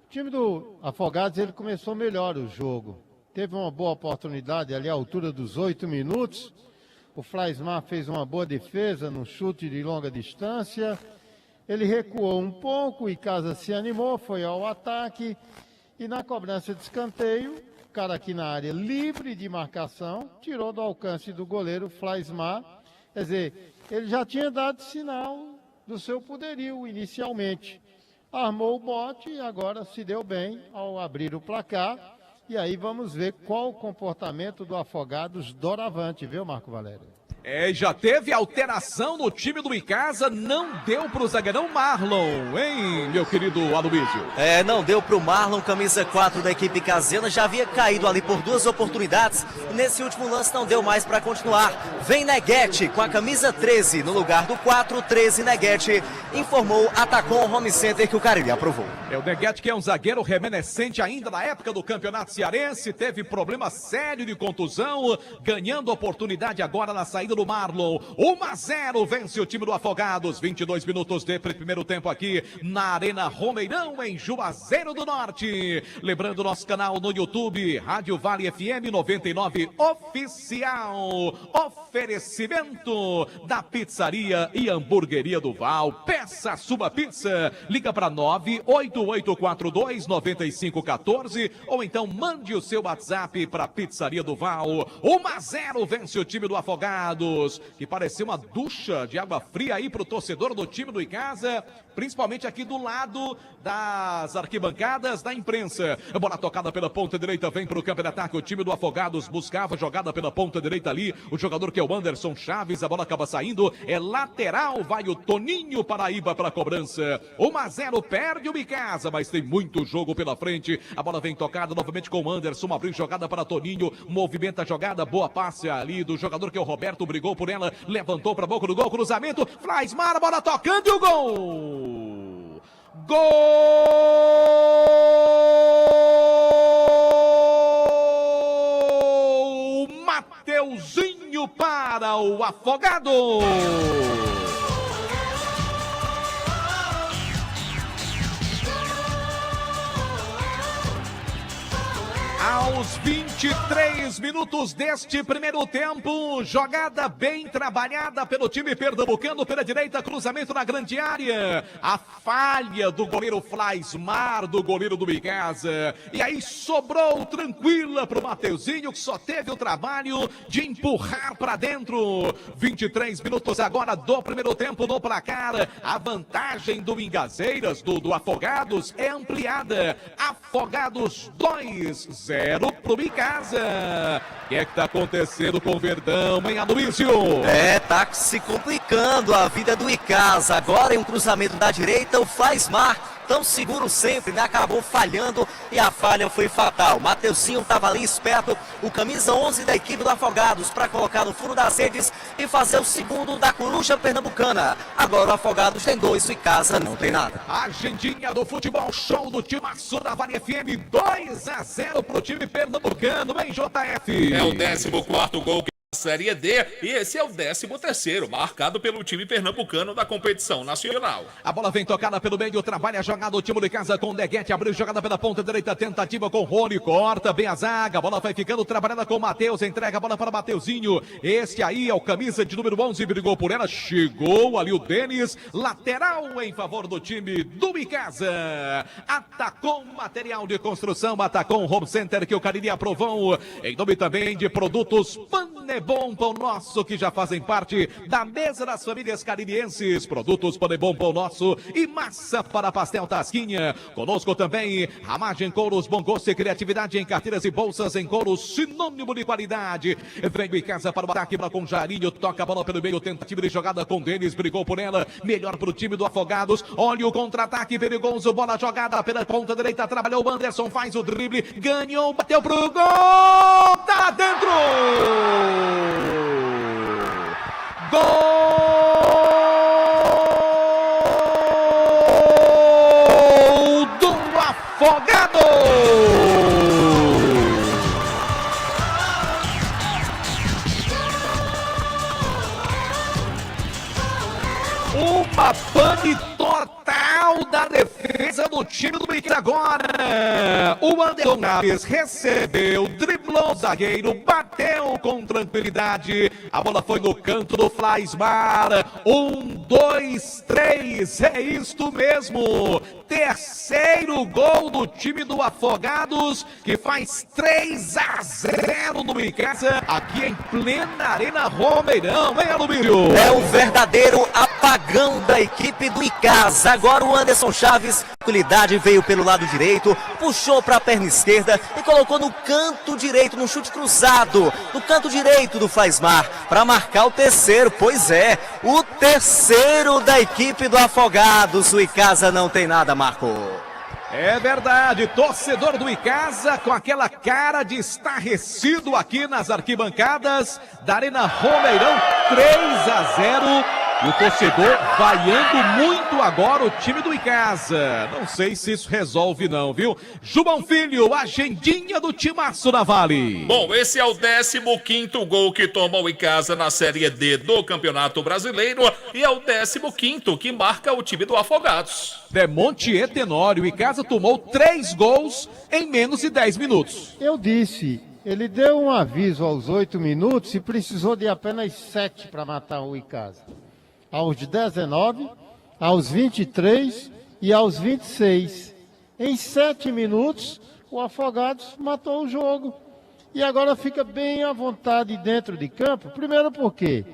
O time do Afogados, ele começou melhor o jogo. Teve uma boa oportunidade ali à altura dos 8 minutos. O Flaismar fez uma boa defesa no chute de longa distância. Ele recuou um pouco e Casa se animou, foi ao ataque. E na cobrança de escanteio, o cara aqui na área livre de marcação, tirou do alcance do goleiro Flaismar. Quer dizer, ele já tinha dado sinal do seu poderio inicialmente. Armou o bote e agora se deu bem ao abrir o placar. E aí vamos ver qual o comportamento do Afogados doravante, viu, Marco Valério? Já teve alteração no time do Icasa, não deu pro zagueirão Marlon, hein, meu querido Aloysio? Não deu pro Marlon, camisa 4 da equipe casena, já havia caído ali por 2 oportunidades, e nesse último lance não deu mais para continuar. Vem Neguete com a camisa 13 no lugar do 4, 13 Neguete, informou Atacom Home Center que o Cariri aprovou. O Neguete, que é um zagueiro remanescente ainda na época do Campeonato Cearense, teve problema sério de contusão, ganhando oportunidade agora na saída do Marlon. 1-0 vence o time do Afogados. 22 minutos de primeiro tempo aqui na Arena Romeirão, em Juazeiro do Norte. Lembrando nosso canal no YouTube, Rádio Vale FM 99 Oficial. Oferecimento da Pizzaria e Hamburgueria do Val. Peça a sua pizza. Liga para 98842-9514 ou então mande o seu WhatsApp para Pizzaria do Val. 1-0 vence o time do Afogados, que parecia uma ducha de água fria aí pro torcedor do time do Icasa, principalmente aqui do lado das arquibancadas da imprensa. A bola tocada pela ponta direita, vem pro campo de ataque, o time do Afogados buscava jogada pela ponta direita ali, o jogador que é o Anderson Chaves, a bola acaba saindo, é lateral, vai o Toninho Paraíba para a cobrança. 1-0, perde o Icasa, mas tem muito jogo pela frente, a bola vem tocada novamente com o Anderson, abriu jogada para Toninho, movimenta a jogada, boa passe ali do jogador que é o Roberto, brigou por ela, levantou para a boca do gol, cruzamento, Flaismar, a bola tocando e o gol! Gol! Mateuzinho para o Afogados! Aos 23 minutos deste primeiro tempo, jogada bem trabalhada pelo time pernambucano pela direita, cruzamento na grande área. A falha do goleiro Flaismar, do goleiro do Icasa. E aí sobrou tranquila pro Mateuzinho, que só teve o trabalho de empurrar para dentro. 23 minutos agora do primeiro tempo no placar. A vantagem do Ingazeiras, do Afogados, é ampliada. Afogados 2-0 pro Icasa. O que é que tá acontecendo com o Verdão, hein, Aloysio? Tá se complicando a vida do Icasa. Agora em um cruzamento da direita, o Flaismar, tão seguro sempre, né? Acabou falhando e a falha foi fatal. Mateuzinho estava ali esperto, o camisa 11 da equipe do Afogados, para colocar no fundo das redes e fazer o segundo da Coruja Pernambucana. Agora o Afogados tem 2 e o Icasa não tem nada. Agendinha do futebol show do timaço da Vale FM, 2-0 pro time pernambucano, em JF. É o 14º gol que Série D, e esse é o 13º, marcado pelo time pernambucano da competição nacional. A bola vem tocada pelo meio, trabalha a jogada o time de casa com Neguete, abriu jogada pela ponta direita, tentativa com Rony, corta bem a zaga, a bola vai ficando trabalhada com o Matheus, entrega a bola para o Mateuzinho, este aí é o camisa de número 11, brigou por ela, chegou ali o Denis, lateral em favor do time do Icasa. Atacou material de construção, atacou o Home Center que o Cariri aprovou, em nome também de produtos Panebom Pão Nosso, que já fazem parte da mesa das famílias caririenses. Produtos Panebom Pão Nosso e massa para pastel Tasquinha. Conosco também Ramagem Couros, bom gosto e criatividade em carteiras e bolsas em couros, sinônimo de qualidade. Vem em casa para o ataque para com Jarinho, toca a bola pelo meio, tentativa de jogada com Denis, brigou por ela, melhor para o time do Afogados. Olha o contra-ataque perigoso, bola jogada pela ponta direita, trabalhou o Anderson, faz o drible, ganhou, bateu pro gol, tá dentro! Gol do Afogado! Uma pane total da defesa do time do Icasa agora. O Anderson Naves recebeu, driblou o zagueiro, bateu com tranquilidade. A bola foi no canto do Flaismar. 1, 2, 3, é isto mesmo. Terceiro gol do time do Afogados, que faz 3-0 no Icasa, aqui em plena Arena Romeirão, hein, Alumínio? É o verdadeiro apagão da equipe do Icasa. Agora o Anderson Chaves, tranquilidade, veio pelo lado direito, puxou para a perna esquerda e colocou no canto direito, no chute cruzado, no canto direito do Flaismar, para marcar o terceiro. Pois é, o terceiro da equipe do Afogados. O Icasa não tem nada, Marco. É verdade, torcedor do Icasa com aquela cara de estarrecido aqui nas arquibancadas da Arena Romeirão, 3-0. E o torcedor vaiando muito agora o time do Icasa. Não sei se isso resolve não, viu? Jubão Filho, agendinha do timaço na Vale. Bom, esse é o 15º gol que toma o Icasa na Série D do Campeonato Brasileiro e é o 15º que marca o time do Afogados. Demonte Tenório, o Icasa tomou 3 gols em menos de 10 minutos. Eu disse, ele deu um aviso aos 8 minutos e precisou de apenas 7 para matar o Icasa. Aos 19, aos 23 e aos 26. Em 7 minutos, o Afogados matou o jogo. E agora fica bem à vontade dentro de campo. Primeiro porque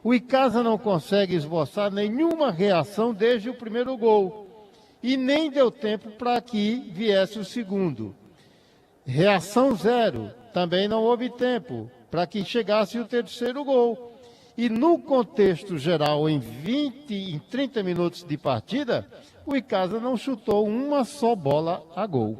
o Icasa não consegue esboçar nenhuma reação desde o primeiro gol. E nem deu tempo para que viesse o segundo. Reação zero. Também não houve tempo para que chegasse o terceiro gol. E no contexto geral, em 30 minutos de partida, o Icasa não chutou uma só bola a gol.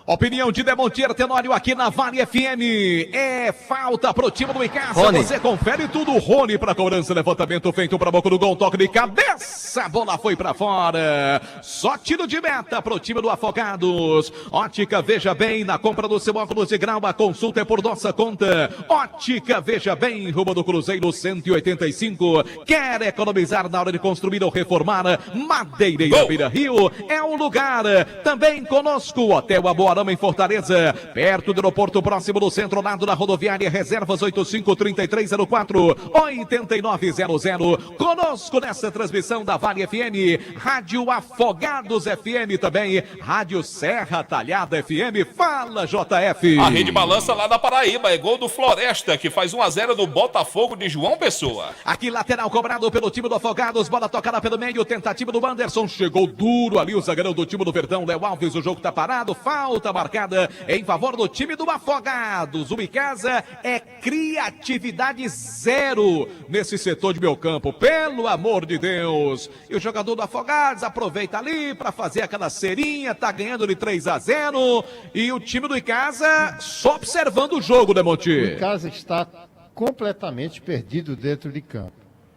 Opinião de Demontier Tenório aqui na Vale FM. É falta pro time do Icasa. Rony. Você confere tudo. Rony para cobrança, levantamento feito para boca do gol, toque de cabeça. A bola foi para fora. Só tiro de meta pro time do Afogados. Ótica Veja Bem, na compra do seu óculos de grau, a consulta é por nossa conta. Ótica Veja Bem, Rua do Cruzeiro 185. Quer economizar na hora de construir ou reformar? Madeireira Beira Rio é o lugar. Também conosco, Hotel Aboarama em Fortaleza, perto do aeroporto, próximo do centro, lado da rodoviária, reservas 85-3304-8900. Conosco nessa transmissão da Vale FM, Rádio Afogados FM também, Rádio Serra Talhada FM. Fala, JF. A rede balança lá da Paraíba, é gol do Floresta, que faz 1-0 no Botafogo de João Pessoa. Aqui lateral cobrado pelo time do Afogados, bola tocada pelo meio, tentativa do Anderson, chegou duro ali o zagueirão do time do Verdão, Léo Alves, o jogo tá parado, falta marcada em favor do time do Afogados. O Icasa é criatividade zero nesse setor de meio campo, pelo amor de Deus. E o jogador do Afogados aproveita ali para fazer aquela cerinha, tá ganhando de 3-0. E o time do Icasa só observando o jogo, Demonte. O Icasa está completamente perdido dentro de campo.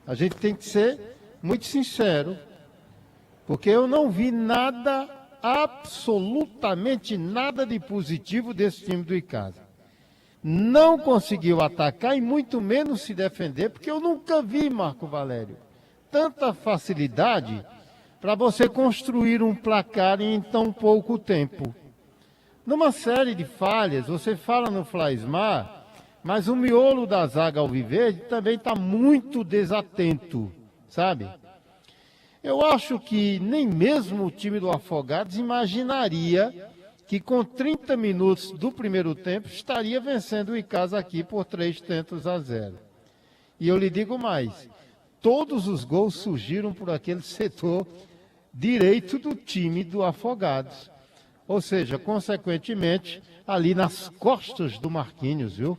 A gente tem que ser muito sincero, porque eu não vi absolutamente nada de positivo desse time do Icasa. não conseguiu atacar e muito menos se defender, porque eu nunca vi, Marco Valério, tanta facilidade para você construir um placar em tão pouco tempo. Numa série de falhas, você fala no Flaismar, mas o miolo da zaga alviverde também está muito desatento, sabe? Eu acho que nem mesmo o time do Afogados imaginaria que com 30 minutos do primeiro tempo estaria vencendo o Icasa aqui por 3-0. E eu lhe digo mais, todos os gols surgiram por aquele setor direito do time do Afogados. Ou seja, consequentemente, ali nas costas do Marquinhos, viu?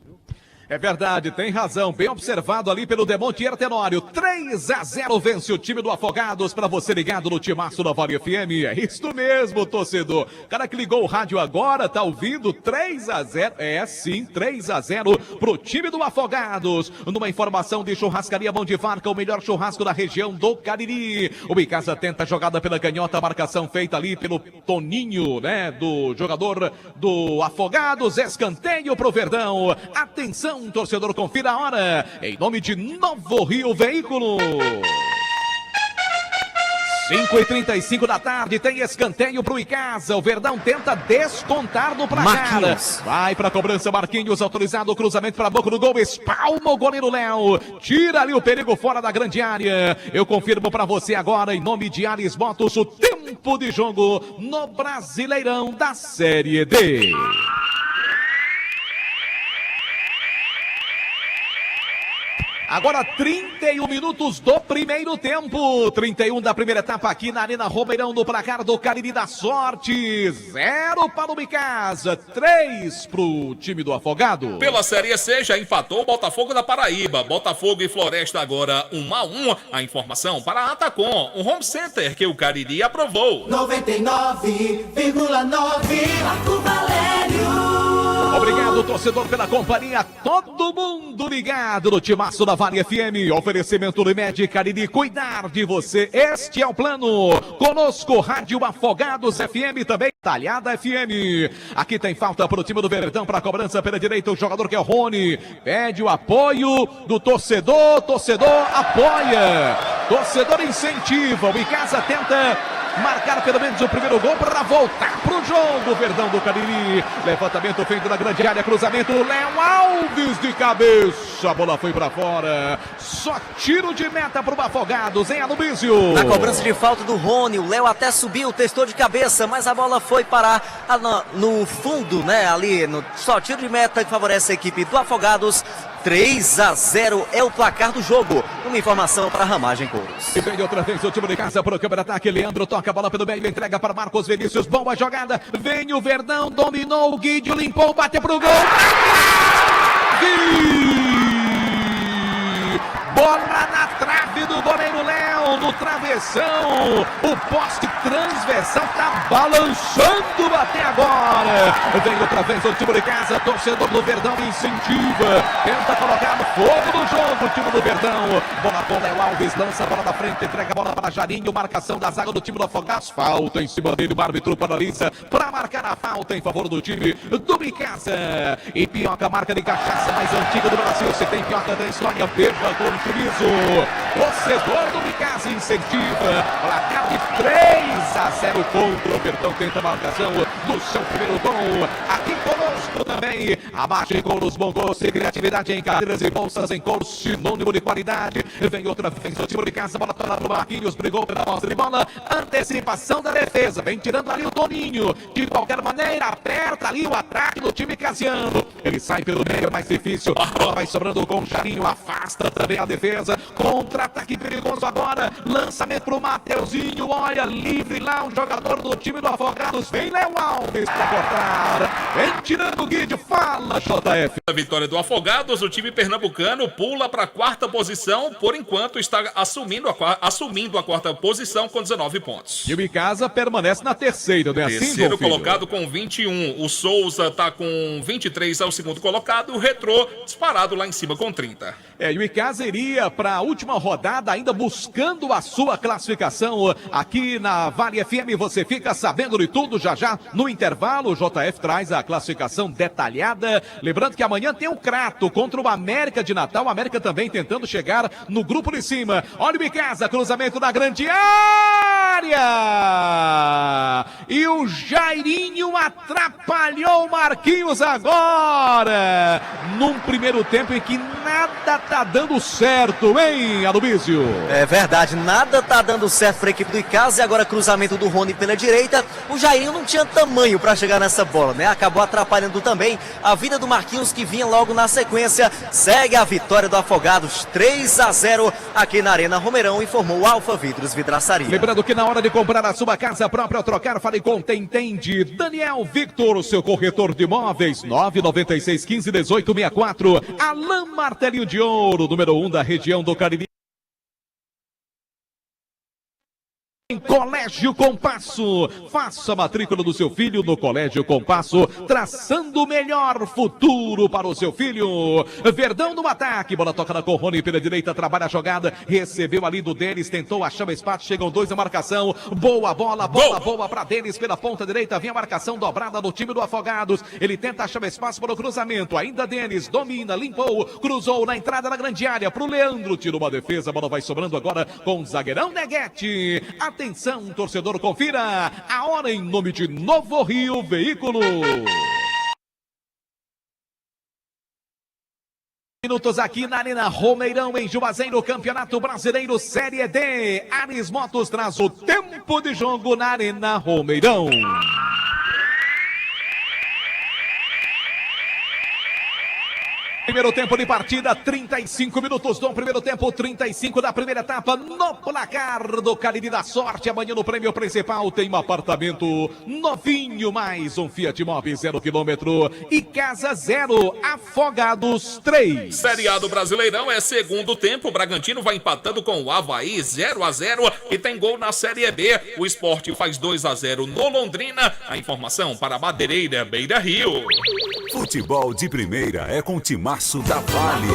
É verdade, tem razão, bem observado ali pelo Demonte Tenório. 3-0 vence o time do Afogados, para você ligado no timaço da Vale FM. É isso mesmo, torcedor. Cara que ligou o rádio agora, tá ouvindo? 3-0, é sim, 3-0 pro time do Afogados. Numa informação de Churrascaria Mão de Vaca, o melhor churrasco da região do Cariri. O Icasa tenta a jogada pela canhota, marcação feita ali pelo Toninho, né, do jogador do Afogados. Escanteio pro Verdão. Atenção, torcedor, confira a hora, em nome de Novo Rio Veículos. 5h35 da tarde, tem escanteio pro Icasa. O Verdão tenta descontar no placar. Marquinhos. Vai pra cobrança, Marquinhos, autorizado o cruzamento pra boca do gol, espalma o goleiro Léo. Tira ali o perigo fora da grande área. Eu confirmo pra você agora, em nome de Ares Motos, o tempo de jogo no Brasileirão da Série D. Agora 31 minutos do primeiro tempo, 31 da primeira etapa aqui na Arena Romeirão, no placar do Cariri da Sorte. 0 para o Icasa, 3 para o time do Afogado. Pela Série C já empatou o Botafogo da Paraíba. Botafogo e Floresta agora 1-1. A informação para a Atacom, um home center que o Cariri aprovou. 99,9 Marco Valério. Obrigado, torcedor, pela companhia. Todo mundo ligado no timaço da Vale FM. Oferecimento Unimed Cariri, cuidar de você. Este é o plano. Conosco, Rádio Afogados FM, também Talhada FM. Aqui tem falta para o time do Verdão, para a cobrança pela direita. O jogador que é o Rony. Pede o apoio do torcedor. Torcedor apoia. Torcedor incentiva. O Icasa tenta marcar pelo menos o primeiro gol para voltar pro jogo. Verdão do Cariri. Levantamento feito na grande área. Cruzamento. Léo Alves de cabeça. A bola foi para fora. Só tiro de meta pro Afogados, hein, Anubísio? Na cobrança de falta do Rony, o Léo até subiu, testou de cabeça, mas a bola foi parar no fundo, né? Ali, só tiro de meta que favorece a equipe do Afogados. 3-0 é o placar do jogo. Uma informação para a Ramagem Couros. E vem outra vez o time de casa para o câmera ataque. Leandro toca a bola pelo meio, entrega para Marcos Vinícius. Boa jogada. Vem o Verdão, dominou o Guidio, limpou, bateu pro gol. Bola na trave do goleiro Léo, no travessão. O poste transversal tá balançando até agora. Vem outra vez o time de casa, torcedor do Verdão incentiva. Tenta colocar no fogo do jogo o time do Verdão. Bola com Léo Alves, lança a bola da frente, entrega a bola para Jarinho. Marcação da zaga do time do Afogados. Falta em cima dele, o árbitro paralisa para marcar a falta em favor do time do Icasa. E Pioca, marca de cachaça mais antiga do Brasil. Se tem Pioca da história, veja com juízo. Torcedor do Icasa incentiva. Placar de 3-0 contra o Verdão. Tenta a marcação do seu primeiro gol. Aqui conosco também. Abaixo em couros, bom gosto e criatividade em cadeiras e bolsas em couros, sinônimo de qualidade. Vem outra vez o time de casa. Bola para o Marquinhos. Brigou pela posse de bola. Antecipação da defesa. Vem tirando ali o Toninho. De qualquer maneira, aperta ali o ataque do time casiano. Ele sai pelo meio, é mais difícil. A bola vai sobrando com o Jarinho. Afasta também a defesa. Contra-ataque perigoso agora. Lançamento pro Mateuzinho. Olha, livre lá o jogador do time do Afogados. Vem Léo Alves para cortar. Vem tirando o Guidio. Fala, JF. A vitória do Afogados, o time pernambucano pula para a quarta posição. Por enquanto está assumindo a quarta posição com 19 pontos. E o Icasa permanece na terceira, não é assim, Terceiro colocado com 21. O Souza está com 23 ao segundo colocado. O Retrô disparado lá em cima com 30. E o Icasa iria para a última rodada ainda buscando a sua classificação aqui na Vale FM. Você fica sabendo de tudo já já no intervalo. O JF traz a classificação classificação detalhada. Lembrando que amanhã tem o Crato contra o América de Natal. O América também tentando chegar no grupo de cima. Olha o Icasa, cruzamento da grande área. E o Jairinho atrapalhou o Marquinhos agora. Num primeiro tempo em que nada tá dando certo, hein, Alubísio? É verdade, nada tá dando certo para a equipe do Icasa. E agora cruzamento do Rony pela direita. O Jairinho não tinha tamanho para chegar nessa bola, né? Acabou atrapalhando também a vida do Marquinhos, que vinha logo na sequência. Segue a vitória do Afogados, 3-0 aqui na Arena Romeirão, informou Alfa Vidros Vidraçaria. Lembrando que na hora de comprar a sua casa própria ou trocar, fale com Entende. Daniel Victor, seu corretor de imóveis, 996 15 18 64. Alain Martelinho de Ouro, número 1 da região do Cariri. Em Colégio Compasso, faça a matrícula do seu filho no Colégio Compasso, traçando o melhor futuro para o seu filho. Verdão no ataque, bola tocada com o Rony pela direita, trabalha a jogada, recebeu ali do Denis, tentou achar o espaço, chegam dois na marcação, boa bola boa para Denis pela ponta direita, vem a marcação dobrada do time do Afogados, ele tenta achar o espaço para o cruzamento, ainda Denis, domina, limpou, cruzou na entrada da grande área pro Leandro, tirou uma defesa, a bola vai sobrando agora com o zagueirão Neguete. Atenção, torcedor, confira a hora em nome de Novo Rio Veículos. Minutos aqui na Arena Romeirão, em Juazeiro, Campeonato Brasileiro Série D. Ares Motos traz o tempo de jogo na Arena Romeirão. Primeiro tempo de partida, 35 minutos do primeiro tempo, 35 da primeira etapa, no placar do Cariri da Sorte. Amanhã no prêmio principal tem um apartamento novinho, mais um Fiat Mobi 0 km e Casa 0, Afogados 3. Série A do Brasileirão é segundo tempo, o Bragantino vai empatando com o Avaí 0-0 e tem gol na Série B. O Sport faz 2-0 no Londrina. A informação para a Madeireira Beira Rio. Futebol de primeira é com o Timaço da Vale.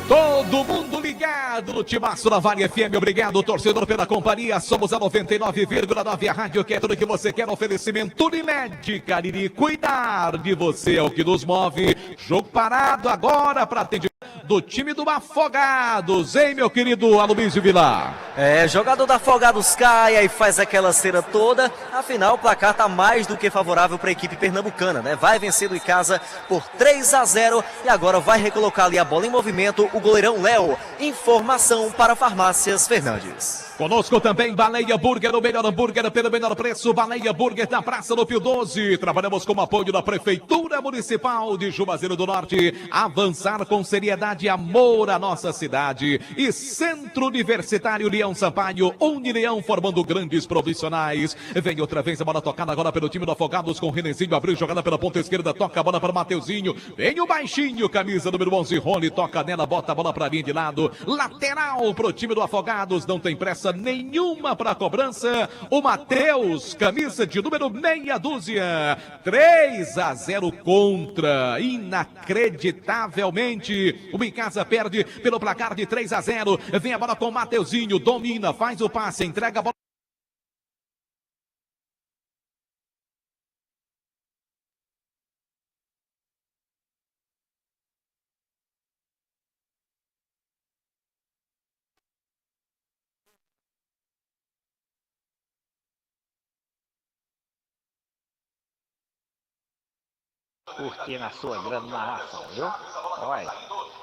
Todo mundo ligado no Timaço da Vale FM. Obrigado, torcedor, pela companhia. Somos a 99,9, a rádio que é tudo que você quer. Oferecimento Unimed Cariri. Cuidar de você é o que nos move. Jogo parado agora para atendimento do time do Afogados, hein, meu querido Aloysio Vilar? É, jogador do Afogados cai e faz aquela cera toda. Afinal, o placar tá mais do que favorável para a equipe pernambucana, né? Vai vencer o Icasa por 3-0 e agora vai recolocar ali a bola em movimento o goleirão Léo. Informação para Farmácias Fernandes. Conosco também Baleia Burger, o melhor hambúrguer pelo menor preço. Baleia Burger na Praça do Pio 12. Trabalhamos com o apoio da Prefeitura Municipal de Juazeiro do Norte. Avançar com seriedade e amor à nossa cidade. E Centro Universitário Leão Sampaio, Unileão, formando grandes profissionais. Vem outra vez a bola tocada agora pelo time do Afogados com o Renezinho. Abriu jogada pela ponta esquerda, toca a bola para o Mateuzinho. Vem o baixinho, camisa número 11, Rony, toca nela, bota a bola para a linha de lado. Lateral pro time do Afogados, não tem pressa nenhuma para a cobrança. O Matheus, camisa de número meia dúzia. 3-0 contra. Inacreditavelmente. O Icasa perde pelo placar de 3-0. Vem a bola com o Mateuzinho, domina, faz o passe, entrega a bola. Curtindo a sua grande narração, viu? Olha,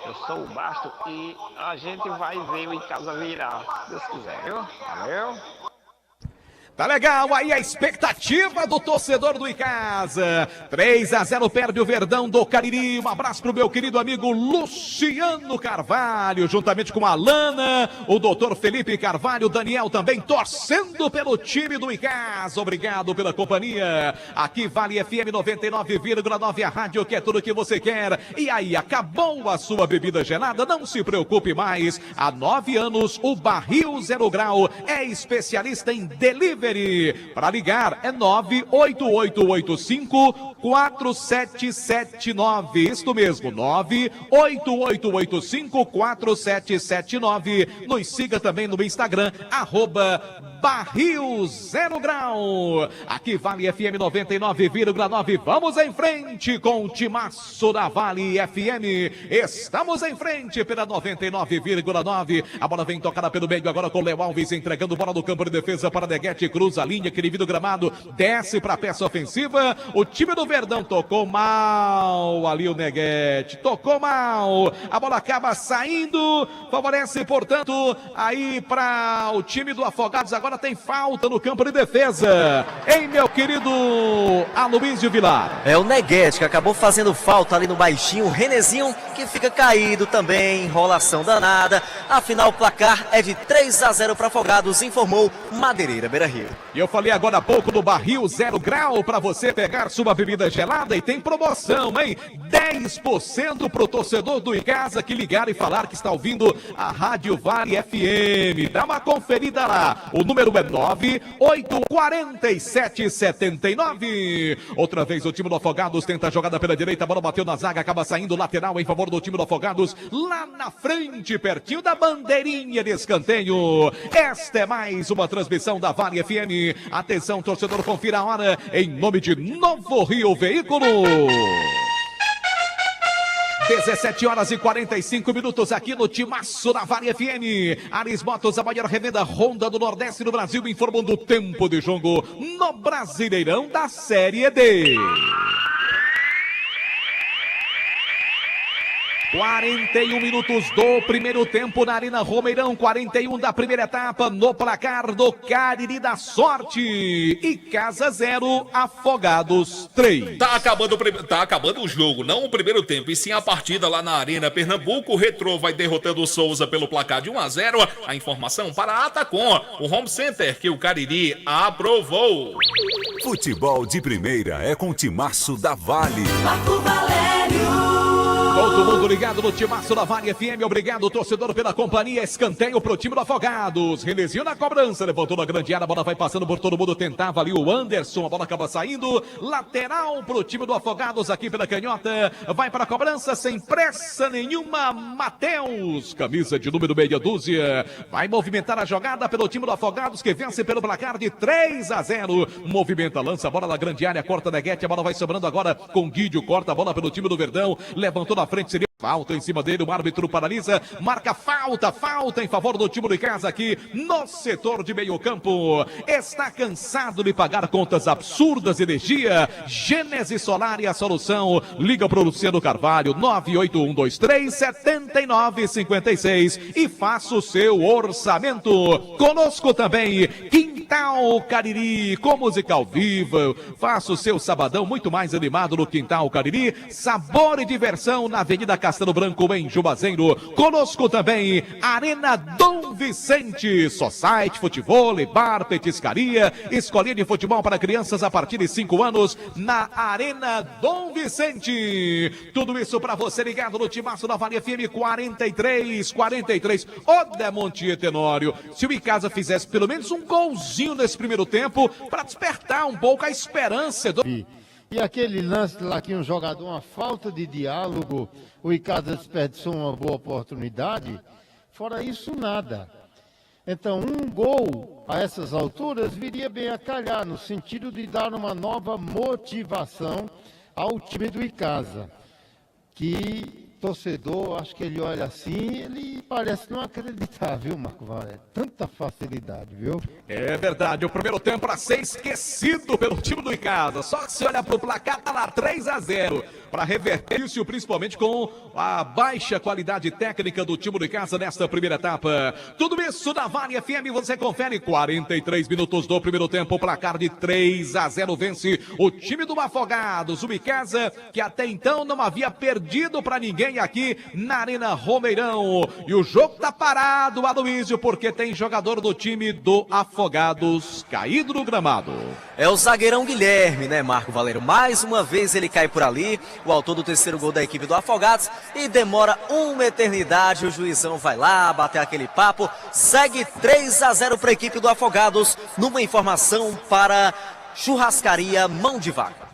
eu sou o Basto e a gente vai ver o Icasa virar, se Deus quiser, viu? Valeu! Tá legal aí a expectativa do torcedor do Icasa. 3-0 perde o Verdão do Cariri. Um abraço pro meu querido amigo Luciano Carvalho, juntamente com a Alana, o doutor Felipe Carvalho, Daniel também torcendo pelo time do Icasa. Obrigado pela companhia. Aqui Vale FM 99,9, a rádio que é tudo que você quer. E aí, acabou a sua bebida gelada? Não se preocupe mais. Há 9 anos, o Barril Zero Grau é especialista em delivery. Para ligar é 98885 4779. Isto mesmo, 988854779. Nos siga também no Instagram, @Barril 0 Grau. Aqui Vale FM 99,9. Vamos em frente com o timaço da Vale FM. Estamos em frente pela 99,9. A bola vem tocada pelo meio agora com o Léo Alves entregando bola do campo de defesa para Neguete. Cruza a linha, que divide o gramado. Desce para a peça ofensiva. O time do Verdão tocou mal. Ali o Neguete tocou mal. A bola acaba saindo. Favorece, portanto, aí para o time do Afogados. Agora tem falta no campo de defesa. Hein, meu querido Aloysio Vilar? É o Neguete que acabou fazendo falta ali no baixinho. O Renezinho que fica caído também. Enrolação danada. Afinal, o placar é de 3-0 para Afogados, informou Madeireira Beira-Rio. E eu falei agora há pouco do Barril 0 Grau para você pegar sua bebida gelada e tem promoção, hein? 10% pro torcedor do Icasa que ligar e falar que está ouvindo a Rádio Vale FM. Dá uma conferida lá. O número é 984779. Outra vez o time do Afogados tenta a jogada pela direita, a bola bateu na zaga, acaba saindo lateral em favor do time do Afogados, lá na frente, pertinho da bandeirinha de escanteio. Esta é mais uma transmissão da Vale FM. Atenção, torcedor, confira a hora em nome de Novo Rio Veículo. 17h45 aqui no timaço da Vale FM. Ares Motos, a maior revenda Honda do Nordeste do Brasil, informando o tempo de jogo no Brasileirão da Série D. 41 minutos do primeiro tempo na Arena Romeirão, 41 da primeira etapa no placar do Cariri da Sorte. Icasa 0, Afogados 3. Tá acabando o jogo, não o primeiro tempo, e sim a partida lá na Arena Pernambuco. O Retrô vai derrotando o Souza pelo placar de 1-0. A informação para a Atacom, o home center que o Cariri aprovou. Futebol de primeira é com o timaço da Vale. Marco Valério. Todo mundo ligado no timaço da Vale FM. Obrigado, torcedor, pela companhia. Escanteio pro time do Afogados. Renezinho na cobrança, levantou na grande área. A bola vai passando por todo mundo. Tentava ali o Anderson. A bola acaba saindo. Lateral pro time do Afogados aqui pela canhota. Vai para a cobrança sem pressa nenhuma. Matheus, camisa de número meia dúzia. Vai movimentar a jogada pelo time do Afogados, que vence pelo placar de 3-0. Movimenta, lança a bola na grande área. Corta Neguete. A bola vai sobrando agora com Guidio. Corta a bola pelo time do Verdão. Levantou na frente, seria falta em cima dele, o árbitro paralisa, marca falta em favor do time do Icasa aqui no setor de meio campo. Está cansado de pagar contas absurdas de energia? Gênesis Solar e a solução. Liga para o Luciano Carvalho, 981237956 e faça o seu orçamento. Conosco também, Quintal Cariri, com música ao vivo. Faça o seu sabadão muito mais animado no Quintal Cariri. Sabor e diversão na Avenida Castelo Branco, em Juazeiro. Conosco também, Arena Dom Vicente, Society, futebol, bar, petiscaria, escolinha de futebol para crianças a partir de 5 anos, na Arena Dom Vicente. Tudo isso para você ligado no timaço da Vale FM 43. Ô Demontier Tenório, se o Icasa fizesse pelo menos um golzinho nesse primeiro tempo, para despertar um pouco a esperança do... E aquele lance lá que um jogador, uma falta de diálogo, o Icasa desperdiçou uma boa oportunidade, fora isso nada. Então um gol a essas alturas viria bem a calhar, no sentido de dar uma nova motivação ao time do Icasa, que torcedor, acho que ele olha assim, ele parece não acreditar, viu, Marco Valério? Tanta facilidade, viu? É verdade, o primeiro tempo para ser esquecido pelo time do Icasa. Só que se olhar pro placar, tá lá 3-0. Para reverter isso, principalmente com a baixa qualidade técnica do time do Icasa nesta primeira etapa. Tudo isso da Vale FM, você confere. 43 minutos do primeiro tempo, placar de 3-0 vence o time do Afogados. O Icasa, que até então não havia perdido para ninguém aqui na Arena Romeirão. E o jogo tá parado, Aloysio, porque tem jogador do time do Afogados caído no gramado. É o zagueirão Guilherme, né, Marco Valério? Mais uma vez ele cai por ali, o autor do terceiro gol da equipe do Afogados, e demora uma eternidade. O juizão vai lá, bater aquele papo, segue 3-0 para a equipe do Afogados, numa informação para Churrascaria Mão de Vaca.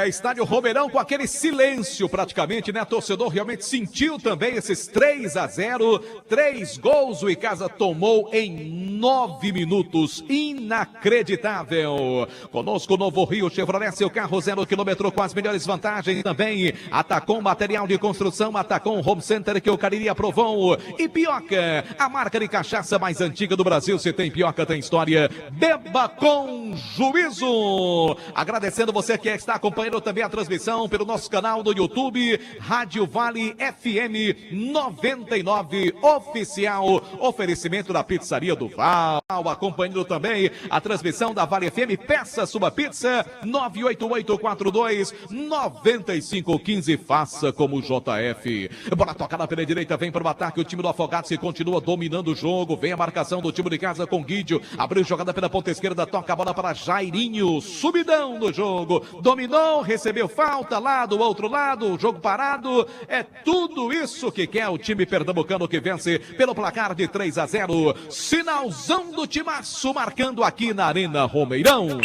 Estádio Romeirão com aquele silêncio praticamente, né? Torcedor realmente sentiu também esses 3-0, 3 gols o Icasa tomou em 9 minutos, inacreditável. Conosco o Novo Rio Chevrolet, seu carro 0 km com as melhores vantagens também. Atacom Material de Construção, Atacom Home Center que o Cariri aprovou. E Pioca, a marca de cachaça mais antiga do Brasil, se tem Pioca tem história, beba com juízo. Agradecendo você que está acompanhando também a transmissão pelo nosso canal no YouTube, Rádio Vale FM 99 Oficial, oferecimento da Pizzaria do Val, acompanhando também a transmissão da Vale FM, peça sua pizza, 98842-9515, faça como o JF. Bola tocada pela direita, vem para o ataque, o time do Afogados que continua dominando o jogo, vem a marcação do time de casa com Guidio, abriu jogada pela ponta esquerda, toca a bola para Jairinho, subidão do jogo, dominou, recebeu falta lá do outro lado, jogo parado, é tudo isso que quer o time pernambucano que vence pelo placar de 3-0, sinalzão do timaço marcando aqui na Arena Romeirão.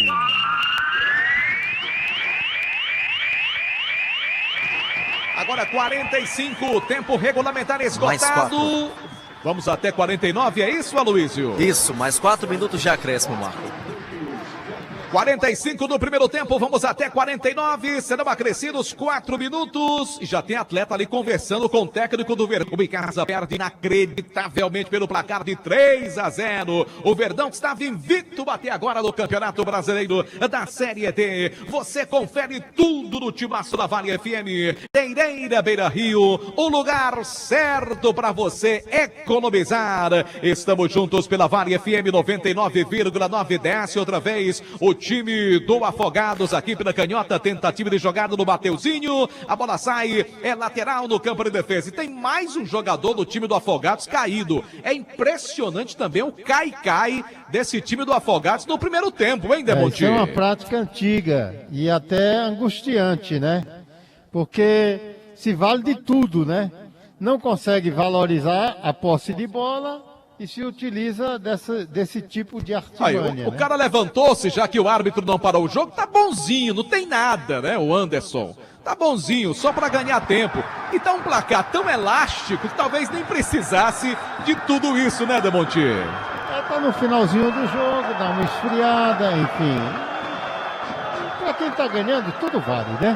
Agora 45, tempo regulamentar esgotado. Vamos até 49, é isso, Aloysio? Isso, mais 4 minutos de acréscimo, Marco. 45 do primeiro tempo, vamos até 49, serão acrescidos 4 minutos. E já tem atleta ali conversando com o técnico do Verdão. O Icasa perde inacreditavelmente pelo placar de 3-0. O Verdão estava invicto até agora no Campeonato Brasileiro da Série D. Você confere tudo no timaço da Vale FM. Teireira Beira Rio, o lugar certo para você economizar. Estamos juntos pela Vale FM 99,9. Desce outra vez o time do Afogados aqui pela canhota, tentativa de jogada no Mateuzinho, a bola sai, é lateral no campo de defesa. E tem mais um jogador do time do Afogados caído. É impressionante também o cai-cai desse time do Afogados no primeiro tempo, hein, Demonte? Isso é uma prática antiga e até angustiante, né? Porque se vale de tudo, né? Não consegue valorizar a posse de bola e se utiliza desse tipo de artimanha. O cara levantou-se, já que o árbitro não parou o jogo, tá bonzinho, não tem nada, né, o Anderson? Tá bonzinho, só para ganhar tempo. E tá um placar tão elástico que talvez nem precisasse de tudo isso, né, Demonte? Tá no finalzinho do jogo, dá uma esfriada, enfim. Pra quem tá ganhando, tudo vale, né?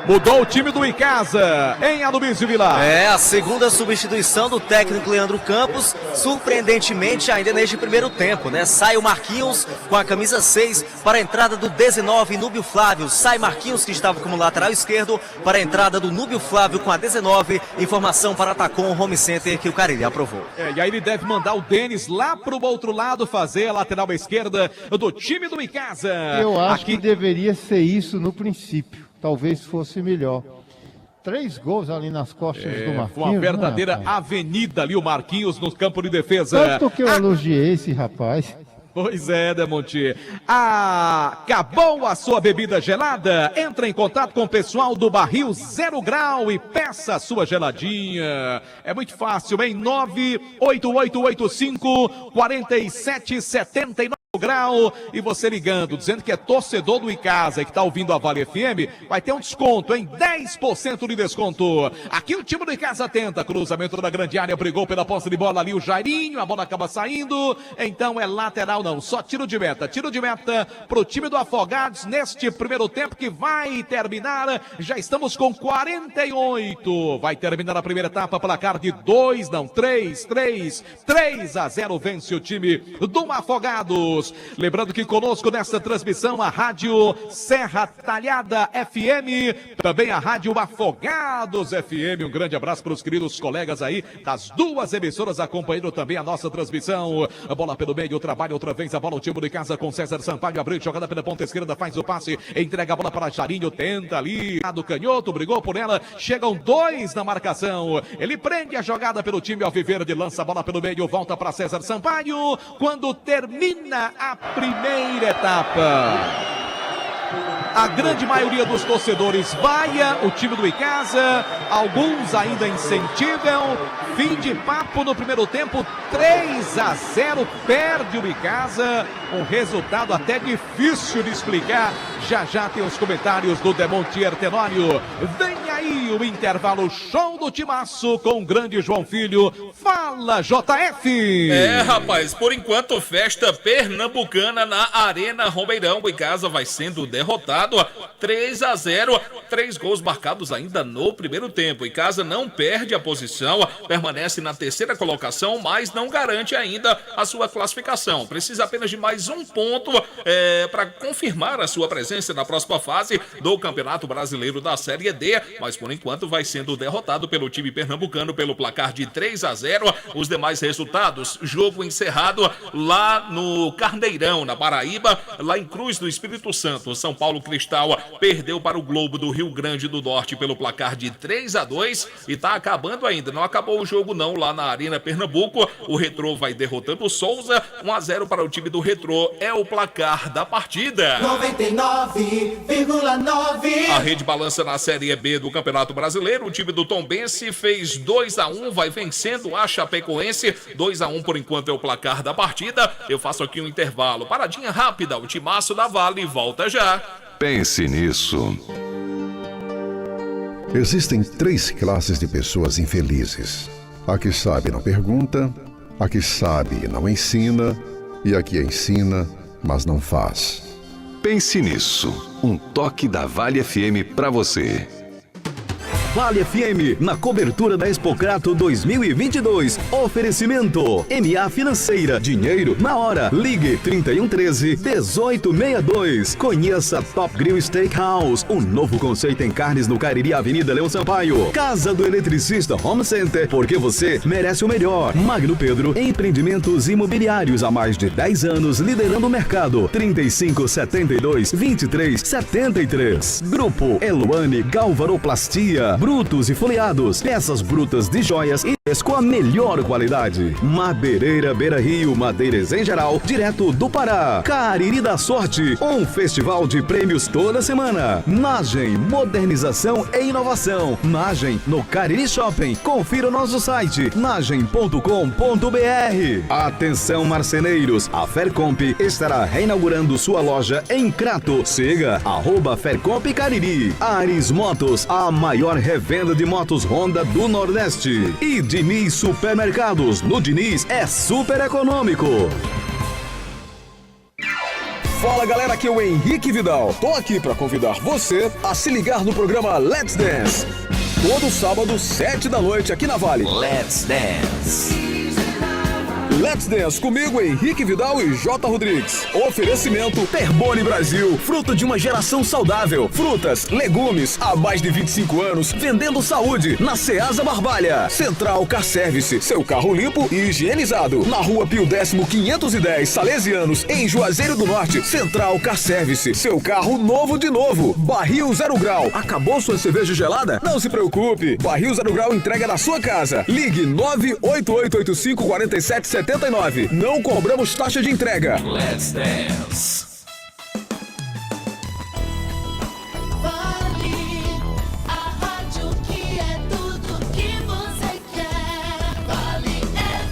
Mudou o time do Icasa, em Aloysio Vilar. É a segunda substituição do técnico Leandro Campos, surpreendentemente ainda neste primeiro tempo, né? Sai o Marquinhos com a camisa 6 para a entrada do 19, Núbio Flávio. Sai Marquinhos, que estava como lateral esquerdo, para a entrada do Núbio Flávio com a 19. Informação para Atacom Home Center que o Cariri aprovou. E aí ele deve mandar o Denis lá pro outro lado fazer a lateral esquerda do time do Icasa. Eu acho que deveria ser isso no princípio. Talvez fosse melhor. 3 gols ali nas costas do Marquinhos. Foi uma verdadeira avenida ali o Marquinhos no campo de defesa. Tanto que eu elogiei esse rapaz. Pois é, Demonte. Acabou a sua bebida gelada? Entra em contato com o pessoal do Barril 0 Grau e peça a sua geladinha. É muito fácil, hein? 98885-4779. Grau, e você ligando, dizendo que é torcedor do Icasa e que tá ouvindo a Vale FM, vai ter um desconto, hein? 10% de desconto. Aqui o time do Icasa tenta, cruzamento da grande área, brigou pela posse de bola ali o Jairinho, a bola acaba saindo, então é lateral não, só tiro de meta pro time do Afogados neste primeiro tempo que vai terminar, já estamos com 48, vai terminar a primeira etapa, placar de 3-0 vence o time do Afogados. Lembrando que conosco nesta transmissão a Rádio Serra Talhada FM, também a Rádio Afogados FM. Um grande abraço para os queridos colegas aí das duas emissoras acompanhando também a nossa transmissão. A bola pelo meio, trabalha outra vez a bola, o time de casa com César Sampaio, abriu jogada pela ponta esquerda, faz o passe, entrega a bola para Jarinho, tenta ali, do canhoto, brigou por ela, chegam 2 na marcação, ele prende a jogada pelo time alviverde, lança a bola pelo meio, volta para César Sampaio, quando termina a primeira etapa. A grande maioria dos torcedores vaia o time do Icasa, alguns ainda incentivam. Fim de papo no primeiro tempo, 3-0, perde o Icasa, um resultado até difícil de explicar. Já já tem os comentários do Demontier Tenório. Vem aí o intervalo show do Timaço com o grande João Filho. Fala, JF! Rapaz, por enquanto festa pernambucana na Arena Romeirão. O Icasa vai sendo derrotado 3-0. 3 gols marcados ainda no primeiro tempo. O Icasa não perde a posição, permanece na terceira colocação, mas não garante ainda a sua classificação. Precisa apenas de mais um ponto para confirmar a sua presença na próxima fase do Campeonato Brasileiro da Série D, mas por enquanto vai sendo derrotado pelo time pernambucano pelo placar de 3-0. Os demais resultados: jogo encerrado lá no Carneirão, na Paraíba, lá em Cruz do Espírito Santo. São Paulo Cristal perdeu para o Globo do Rio Grande do Norte pelo placar de 3-2 e tá acabando ainda. Não acabou o jogo não lá na Arena Pernambuco. O Retrô vai derrotando o Souza. 1-0 para o time do Retrô é o placar da partida. 99,9. A Rede balança na Série B do Campeonato Brasileiro. O time do Tombense fez 2-1, vai vencendo a Chapecoense. 2-1 por enquanto é o placar da partida. Eu faço aqui um intervalo. Paradinha rápida, o Timaço da Vale volta já. Pense nisso. Existem 3 classes de pessoas infelizes: a que sabe e não pergunta, a que sabe e não ensina, e a que ensina, mas não faz. Pense nisso. Um toque da Vale FM pra você. Vale FM, na cobertura da Expocrato 2022. Oferecimento MA Financeira, dinheiro na hora. Ligue 3113-1862. Conheça Top Grill Steakhouse, um novo conceito em carnes no Cariri, Avenida Leão Sampaio. Casa do Eletricista Home Center, porque você merece o melhor. Magno Pedro, empreendimentos imobiliários há mais de 10 anos, liderando o mercado. 3572-2373. Grupo Eluane Galvaroplastia, brutos e folheados, peças brutas de joias e com a melhor qualidade. Madeireira Beira Rio, madeiras em geral, direto do Pará. Cariri da Sorte, um festival de prêmios toda semana. Nagem, modernização e inovação. Nagem no Cariri Shopping. Confira o nosso site, nagem.com.br. Atenção marceneiros, a Fercomp estará reinaugurando sua loja em Crato. Siga @Fercomp Cariri. Ares Motos, a maior revenda de motos Honda do Nordeste. E Diniz Supermercados. No Diniz é super econômico. Fala galera, aqui é o Henrique Vidal. Tô aqui para convidar você a se ligar no programa Let's Dance. Todo sábado, 7 da noite, aqui na Vale. Let's Dance. Let's Dance comigo, Henrique Vidal e J. Rodrigues. Oferecimento Perboni Brasil, fruto de uma geração saudável. Frutas, legumes, há mais de 25 anos, vendendo saúde. Na Ceasa Barbalha. Central Car Service, seu carro limpo e higienizado. Na Rua Pio Décimo 510, Salesianos, em Juazeiro do Norte. Central Car Service, seu carro novo de novo. Barril 0 Grau, acabou sua cerveja gelada? Não se preocupe, Barril 0 Grau entrega na sua casa. Ligue 98885-4779. Não cobramos taxa de entrega. Let's Dance. Vale, a rádio que é tudo que você quer. Vale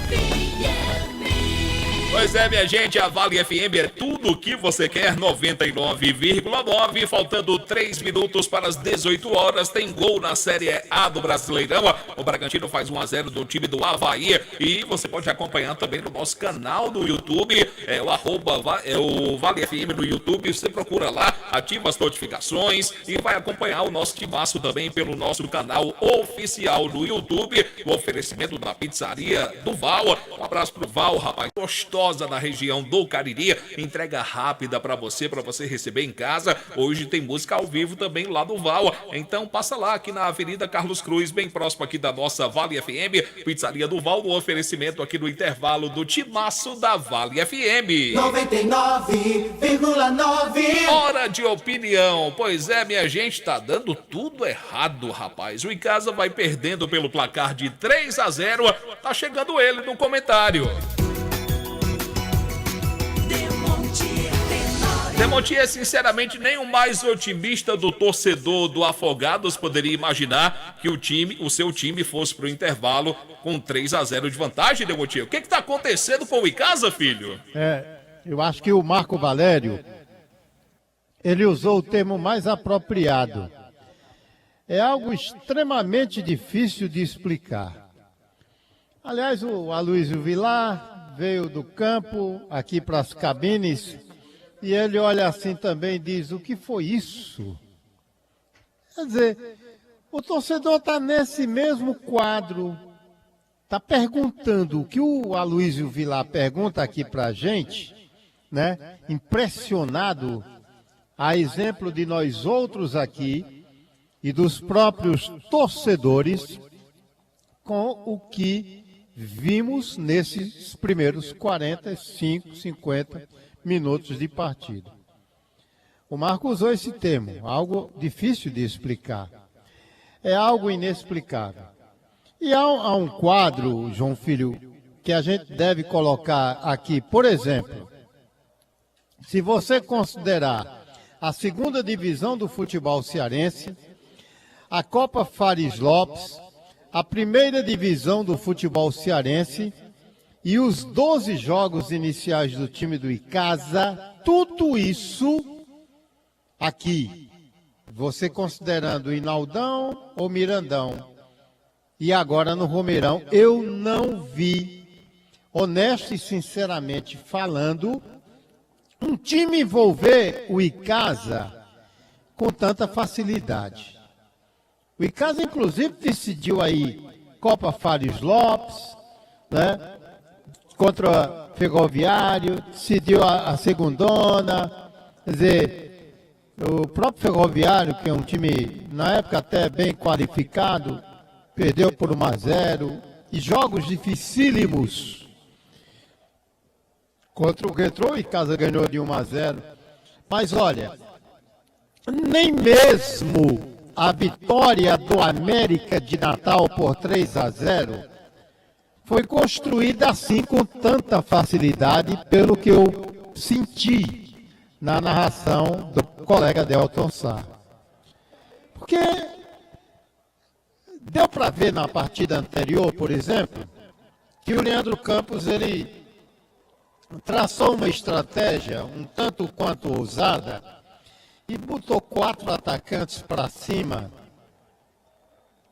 FM. Pois é, minha gente, a Vale FM é tudo o que você quer, 99,9. Faltando 3 minutos para as 18 horas, tem gol na Série A do Brasileirão. O Bragantino faz 1-0 do time do Avaí. E você pode acompanhar também no nosso canal do YouTube, o Vale FM no YouTube. Você procura lá, ativa as notificações e vai acompanhar o nosso timaço também pelo nosso canal oficial no YouTube. O oferecimento da pizzaria do Val. Um abraço pro Val, rapaz, gostosa na região do Cariri. Entrega rápida para você receber em casa. Hoje tem música ao vivo também lá do Val. Então passa lá aqui na Avenida Carlos Cruz, bem próximo aqui da nossa Vale FM, pizzaria do Val, no oferecimento aqui no intervalo do timaço da Vale FM. 99,9. Hora de opinião. Pois é, minha gente, tá dando tudo errado, rapaz. O Icasa vai perdendo pelo placar de 3-0. Tá chegando ele no comentário. Demontier, sinceramente, nem o mais otimista do torcedor do Afogados poderia imaginar que o seu time fosse pro intervalo com 3-0 de vantagem, Demontier. O que tá acontecendo com o Icasa, filho? Eu acho que o Marco Valério, ele usou o termo mais apropriado. É algo extremamente difícil de explicar. Aliás, o Aloysio Vilar veio do campo aqui para as cabines e ele olha assim também e diz: o que foi isso? Quer dizer, o torcedor está nesse mesmo quadro, está perguntando o que o Aloysio Vilar pergunta aqui para a gente, né? Impressionado, a exemplo de nós outros aqui e dos próprios torcedores, com o que vimos nesses primeiros 45, 50 minutos de partida. O Marco usou esse termo, algo difícil de explicar. É algo inexplicável. E há um quadro, João Filho, que a gente deve colocar aqui, por exemplo, se você considerar a segunda divisão do futebol cearense, a Copa Fares Lopes, a primeira divisão do futebol cearense e os 12 jogos iniciais do time do Icasa, tudo isso aqui, você considerando o Inaldão ou Mirandão, e agora no Romeirão, eu não vi, honesto e sinceramente falando, um time envolver o Icasa com tanta facilidade. O Icasa, inclusive, decidiu aí Copa Fares Lopes, né, contra o Ferroviário, decidiu a segundona, quer dizer, o próprio Ferroviário, que é um time, na época até bem qualificado, perdeu por 1-0, e jogos dificílimos. Contra o Retrô, e Casa ganhou de 1-0. Mas olha, nem mesmo a vitória do América de Natal por 3-0 foi construída assim com tanta facilidade, pelo que eu senti na narração do colega Delton Sá. Porque deu para ver na partida anterior, por exemplo, que o Leandro Campos, ele traçou uma estratégia um tanto quanto ousada e botou 4 atacantes para cima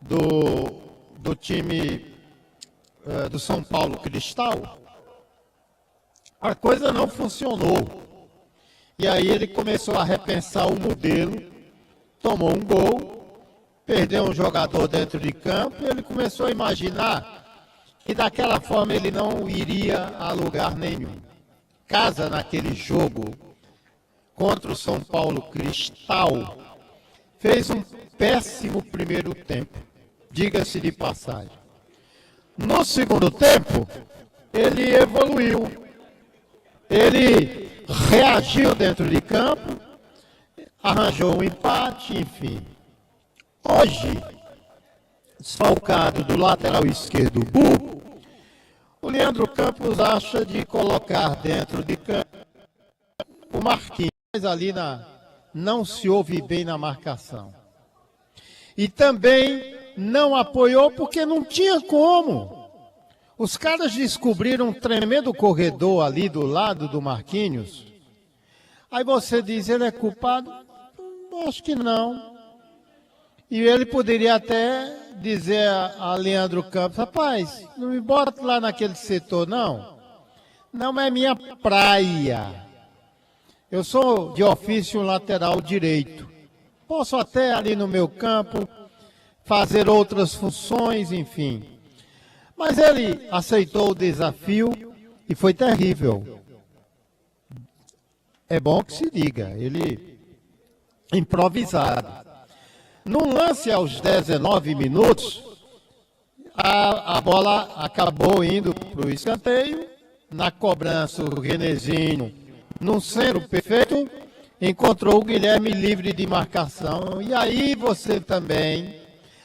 do time do São Paulo Cristal. A coisa não funcionou. E aí ele começou a repensar o modelo, tomou um gol, perdeu um jogador dentro de campo, e ele começou a imaginar que daquela forma ele não iria a lugar nenhum. Casa naquele jogo contra o São Paulo Cristal fez um péssimo primeiro tempo, diga-se de passagem. No segundo tempo, ele evoluiu, ele reagiu dentro de campo, arranjou um empate, enfim. Hoje, desfalcado do lateral esquerdo, o Leandro Campos acha de colocar dentro de campo o Marquinhos, mas ali não se ouve bem na marcação. E também não apoiou porque não tinha como. Os caras descobriram um tremendo corredor ali do lado do Marquinhos. Aí você diz, ele é culpado? Acho que não. E ele poderia até dizer a Leandro Campos, rapaz, não me bota lá naquele setor, não. Não é minha praia. Eu sou de ofício lateral direito. Posso até ali no meu campo fazer outras funções, enfim. Mas ele aceitou o desafio e foi terrível. É bom que se diga, ele improvisado. Num lance aos 19 minutos, a bola acabou indo para o escanteio. Na cobrança, o Renezinho, num centro perfeito, encontrou o Guilherme livre de marcação. E aí você também,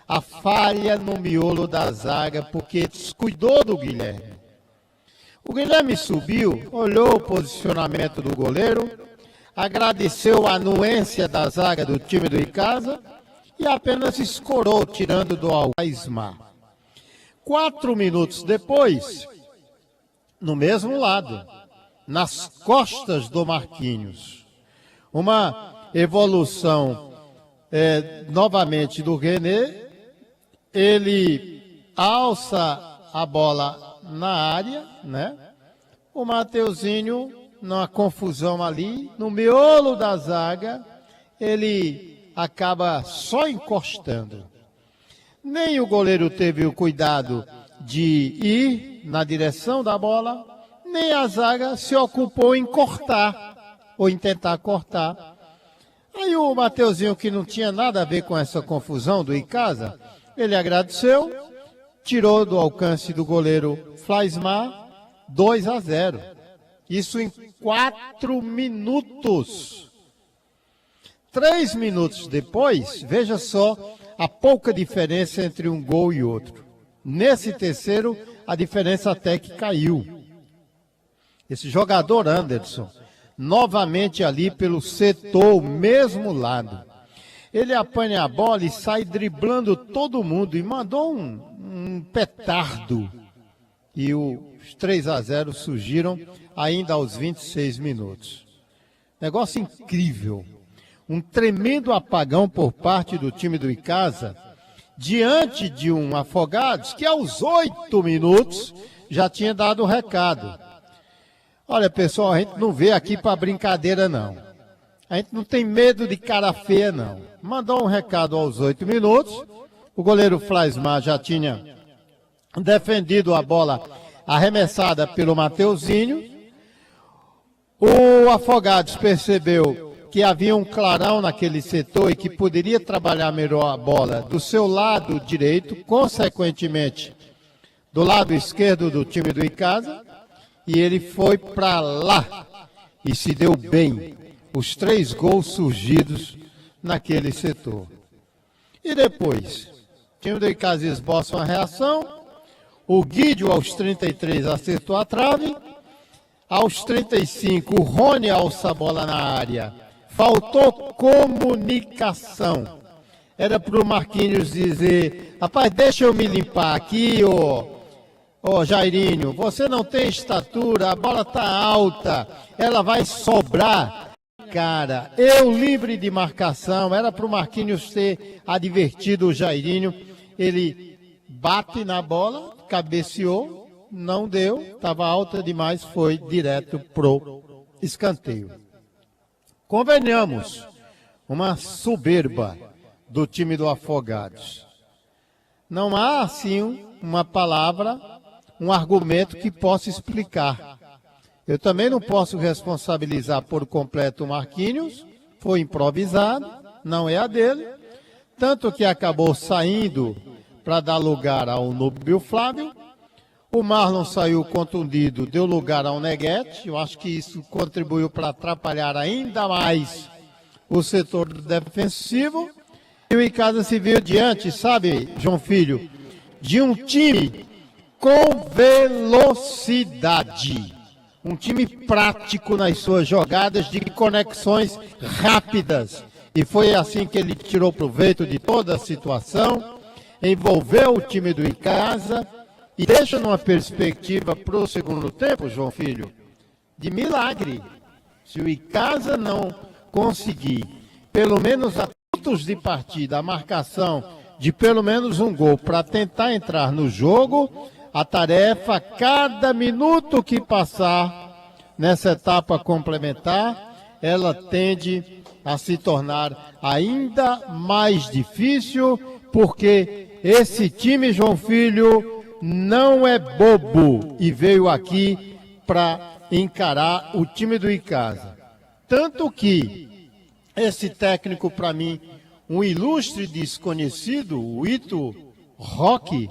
a falha no miolo da zaga, porque descuidou do Guilherme. O Guilherme subiu, olhou o posicionamento do goleiro, agradeceu a anuência da zaga do time do Icasa e apenas escorou, tirando do Al-Ismar. 4 minutos depois, no mesmo lado, nas costas do Marquinhos, uma evolução novamente do René. Ele alça a bola na área, né? O Mateuzinho, numa confusão ali, no miolo da zaga, ele acaba só encostando. Nem o goleiro teve o cuidado de ir na direção da bola, nem a zaga se ocupou em cortar, ou em tentar cortar. Aí o Mateuzinho, que não tinha nada a ver com essa confusão do Icasa, ele agradeceu, tirou do alcance do goleiro Flaismar 2-0. Isso em 4 minutos. 3 minutos depois, veja só a pouca diferença entre um gol e outro. Nesse terceiro, a diferença até que caiu. Esse jogador Anderson, novamente ali pelo setor, mesmo lado. Ele apanha a bola e sai driblando todo mundo e mandou um petardo. E os 3-0 surgiram ainda aos 26 minutos. Negócio incrível. Um tremendo apagão por parte do time do Icasa, diante de um Afogados que aos 8 minutos já tinha dado o recado. Olha, pessoal, a gente não veio aqui para brincadeira, não. A gente não tem medo de cara feia, não. Mandou um recado aos 8 minutos. O goleiro Flaismar já tinha defendido a bola arremessada pelo Mateuzinho. O Afogados percebeu que havia um clarão naquele setor e que poderia trabalhar melhor a bola do seu lado direito, consequentemente do lado esquerdo do time do Icasa, e ele foi para lá e se deu bem. Os 3 gols surgidos naquele setor. E depois, o time do Icasa esboça uma reação, o Guídio aos 33 acertou a trave, aos 35 o Rony alça a bola na área. Faltou comunicação. Era para o Marquinhos dizer, rapaz, deixa eu me limpar aqui, ô Jairinho, você não tem estatura, a bola está alta, ela vai sobrar. Cara, eu livre de marcação, era para o Marquinhos ter advertido o Jairinho, ele bate na bola, cabeceou, não deu, estava alta demais, foi direto pro escanteio. Convenhamos, uma soberba do time do Afogados. Não há, assim, uma palavra, um argumento que possa explicar. Eu também não posso responsabilizar por completo o Marquinhos, foi improvisado, não é a dele, tanto que acabou saindo para dar lugar ao Núbio Flávio. O Marlon saiu contundido, deu lugar ao Neguete. Eu acho que isso contribuiu para atrapalhar ainda mais o setor defensivo. E o Icasa se viu diante, sabe, João Filho, de um time com velocidade. Um time prático nas suas jogadas de conexões rápidas. E foi assim que ele tirou proveito de toda a situação, envolveu o time do Icasa e deixa numa perspectiva para o segundo tempo, João Filho, de milagre. Se o Icasa não conseguir, pelo menos a minutos de partida, a marcação de pelo menos um gol para tentar entrar no jogo, a tarefa, cada minuto que passar nessa etapa complementar, ela tende a se tornar ainda mais difícil, porque esse time, João Filho, não é bobo e veio aqui para encarar o time do Icasa. Tanto que esse técnico, para mim, um ilustre desconhecido, o Ito Roque,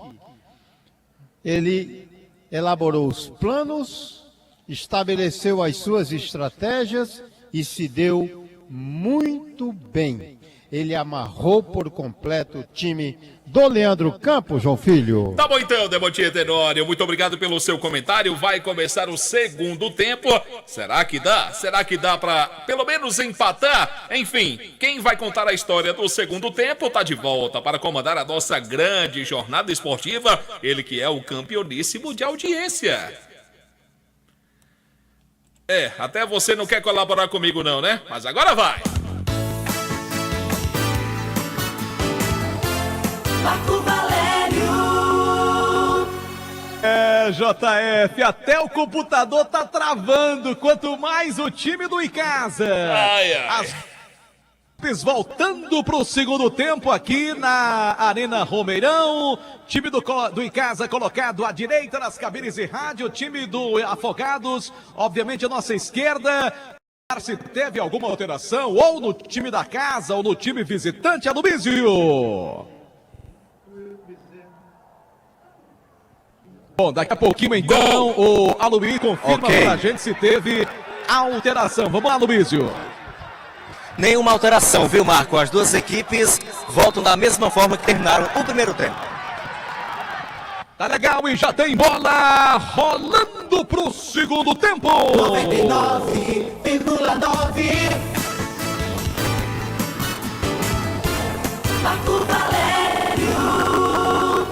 ele elaborou os planos, estabeleceu as suas estratégias e se deu muito bem. Ele amarrou por completo o time do Leandro Campos, João Filho. Tá bom então, Demotinho Tenório, muito obrigado pelo seu comentário. Vai começar o segundo tempo. Será que dá? Será que dá pra pelo menos empatar? Enfim, quem vai contar a história do segundo tempo tá de volta para comandar a nossa grande jornada esportiva. Ele que é o campeoníssimo de audiência. Até você não quer colaborar comigo não, né? Mas agora vai! Marco Valério. JF, até o computador tá travando, quanto mais o time do Icasa. As voltando para o segundo tempo aqui na Arena Romeirão. Time do Icasa colocado à direita nas cabines de rádio. Time do Afogados, obviamente, à nossa esquerda. Se teve alguma alteração, ou no time da casa, ou no time visitante, Aloysio. Bom, daqui a pouquinho, então, o Aloysio confirma pra gente se teve alteração. Vamos lá, Aloysio. Nenhuma alteração, viu, Marco? As duas equipes voltam da mesma forma que terminaram o primeiro tempo. Tá legal e já tem bola rolando pro segundo tempo. 99,9. Marco Valério.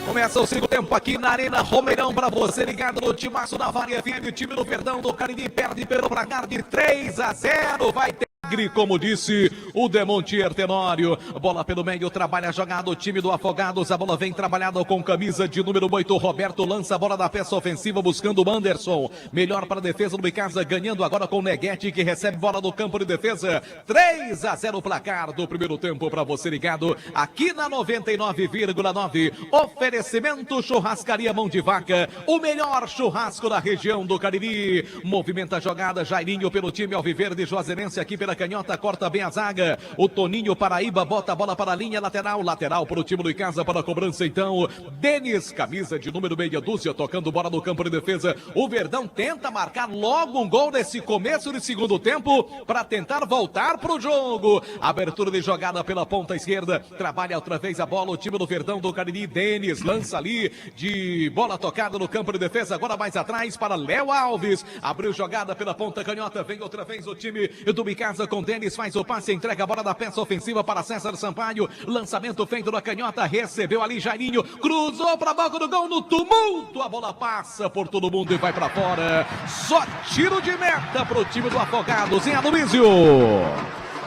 Começa o segundo tempo aqui na Arena Romeirão para você ligado no timaço da Vale FM. O time do Verdão do Cariri perde pelo placar de 3-0. Vai ter, como disse o Demontier Tenório. Bola pelo meio, trabalha a jogada o time do Afogados. A bola vem trabalhada com camisa de número 8. Roberto lança a bola da peça ofensiva buscando o Anderson. Melhor para a defesa do Icasa, ganhando agora com o Neguete, que recebe bola no campo de defesa. 3-0 o placar do primeiro tempo para você ligado aqui na 99,9. Oferecimento Churrascaria Mão de Vaca, o melhor churrasco da região do Cariri. Movimenta a jogada, Jairinho pelo time Alviverde Juazeirense aqui pela canhota, corta bem a zaga. O Toninho Paraíba bota a bola para a linha lateral. Lateral para o time do Icasa para a cobrança então. Denis, camisa de número meia dúzia, tocando bola no campo de defesa. O Verdão tenta marcar logo um gol nesse começo de segundo tempo para tentar voltar para o jogo. Abertura de jogada pela ponta esquerda. Trabalha outra vez a bola o time do Verdão do Cariri. Denis lança ali de bola tocada no campo de defesa. Agora mais atrás para Léo Alves. Abriu jogada pela ponta canhota. Vem outra vez o time do Icasa com Denis, faz o passe, entrega a bola da peça ofensiva para César Sampaio, lançamento feito na canhota, recebeu ali Jairinho, cruzou para a boca do gol no tumulto, a bola passa por todo mundo e vai para fora, só tiro de meta para o time do Afogados, em Aloysio.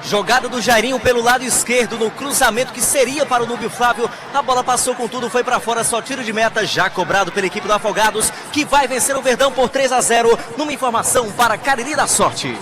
Jogada do Jairinho pelo lado esquerdo no cruzamento que seria para o Núbio Flávio. A bola passou com tudo, foi para fora, só tiro de meta já cobrado pela equipe do Afogados, que vai vencer o Verdão por 3-0, numa informação para Cariri da Sorte.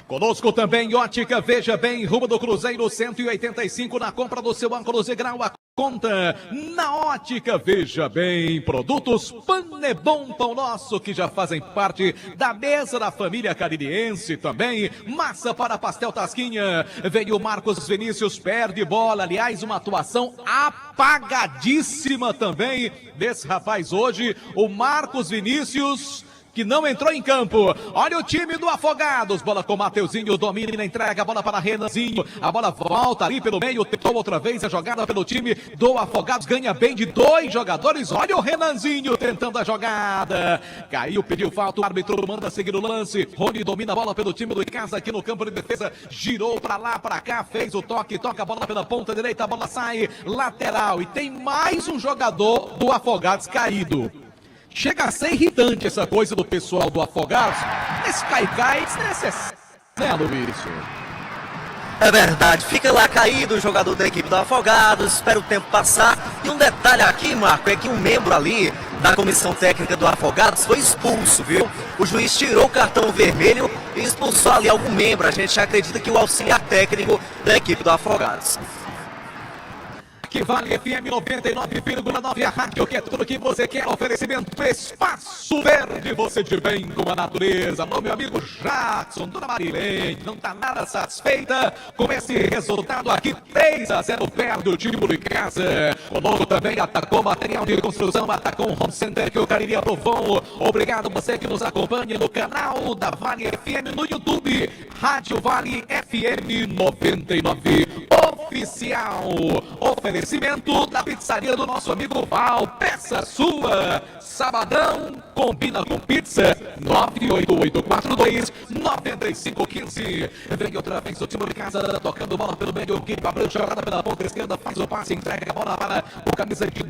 Conosco também, Ótica Veja Bem, rumo do Cruzeiro 185 na compra do seu óculos de grau. A conta na Ótica Veja Bem. Produtos Panebon Pão Nosso, que já fazem parte da mesa da família caririense também. Massa para pastel Tasquinha. Veio o Marcos Vinícius, perde bola. Aliás, uma atuação apagadíssima também desse rapaz hoje. O Marcos Vinícius, que não entrou em campo. Olha o time do Afogados. Bola com Mateuzinho, domina e entrega a bola para Renanzinho. A bola volta ali pelo meio, tentou outra vez a jogada pelo time do Afogados. Ganha bem de 2 jogadores. Olha o Renanzinho tentando a jogada. Caiu, pediu falta. O árbitro manda seguir o lance. Rony domina a bola pelo time do Icasa aqui no campo de defesa. Girou para lá, para cá, fez o toque. Toca a bola pela ponta direita. A bola sai lateral. E tem mais um jogador do Afogados caído. Chega a ser irritante essa coisa do pessoal do Afogados. Esse cai desnecessário, né, Aloysio? É verdade, fica lá caído o jogador da equipe do Afogados, espera o tempo passar. E um detalhe aqui, Marco, é que um membro ali da comissão técnica do Afogados foi expulso, viu? O juiz tirou o cartão vermelho e expulsou ali algum membro. A gente acredita que o auxiliar técnico da equipe do Afogados. Que Vale FM 99,9, a rádio que é tudo que você quer. Oferecimento Espaço Verde, você de bem com a natureza. Alô, meu amigo Jackson, dona Marilene, não tá nada satisfeita com esse resultado aqui. 3-0 perde o time do Icasa. Conosco também atacou material de construção, atacou o Home Center que o Cariri aprovou. Obrigado você que nos acompanha no canal da Vale FM no YouTube. Rádio Vale FM 99 Oficial. Oferecimento da pizzaria do nosso amigo Val. Peça sua. Sabadão combina com pizza. 98842-9515. Vem outra vez o time de casa tocando bola pelo meio. Guilherme abriu jogada pela ponta esquerda. Faz o passe, entrega a bola para o camisa de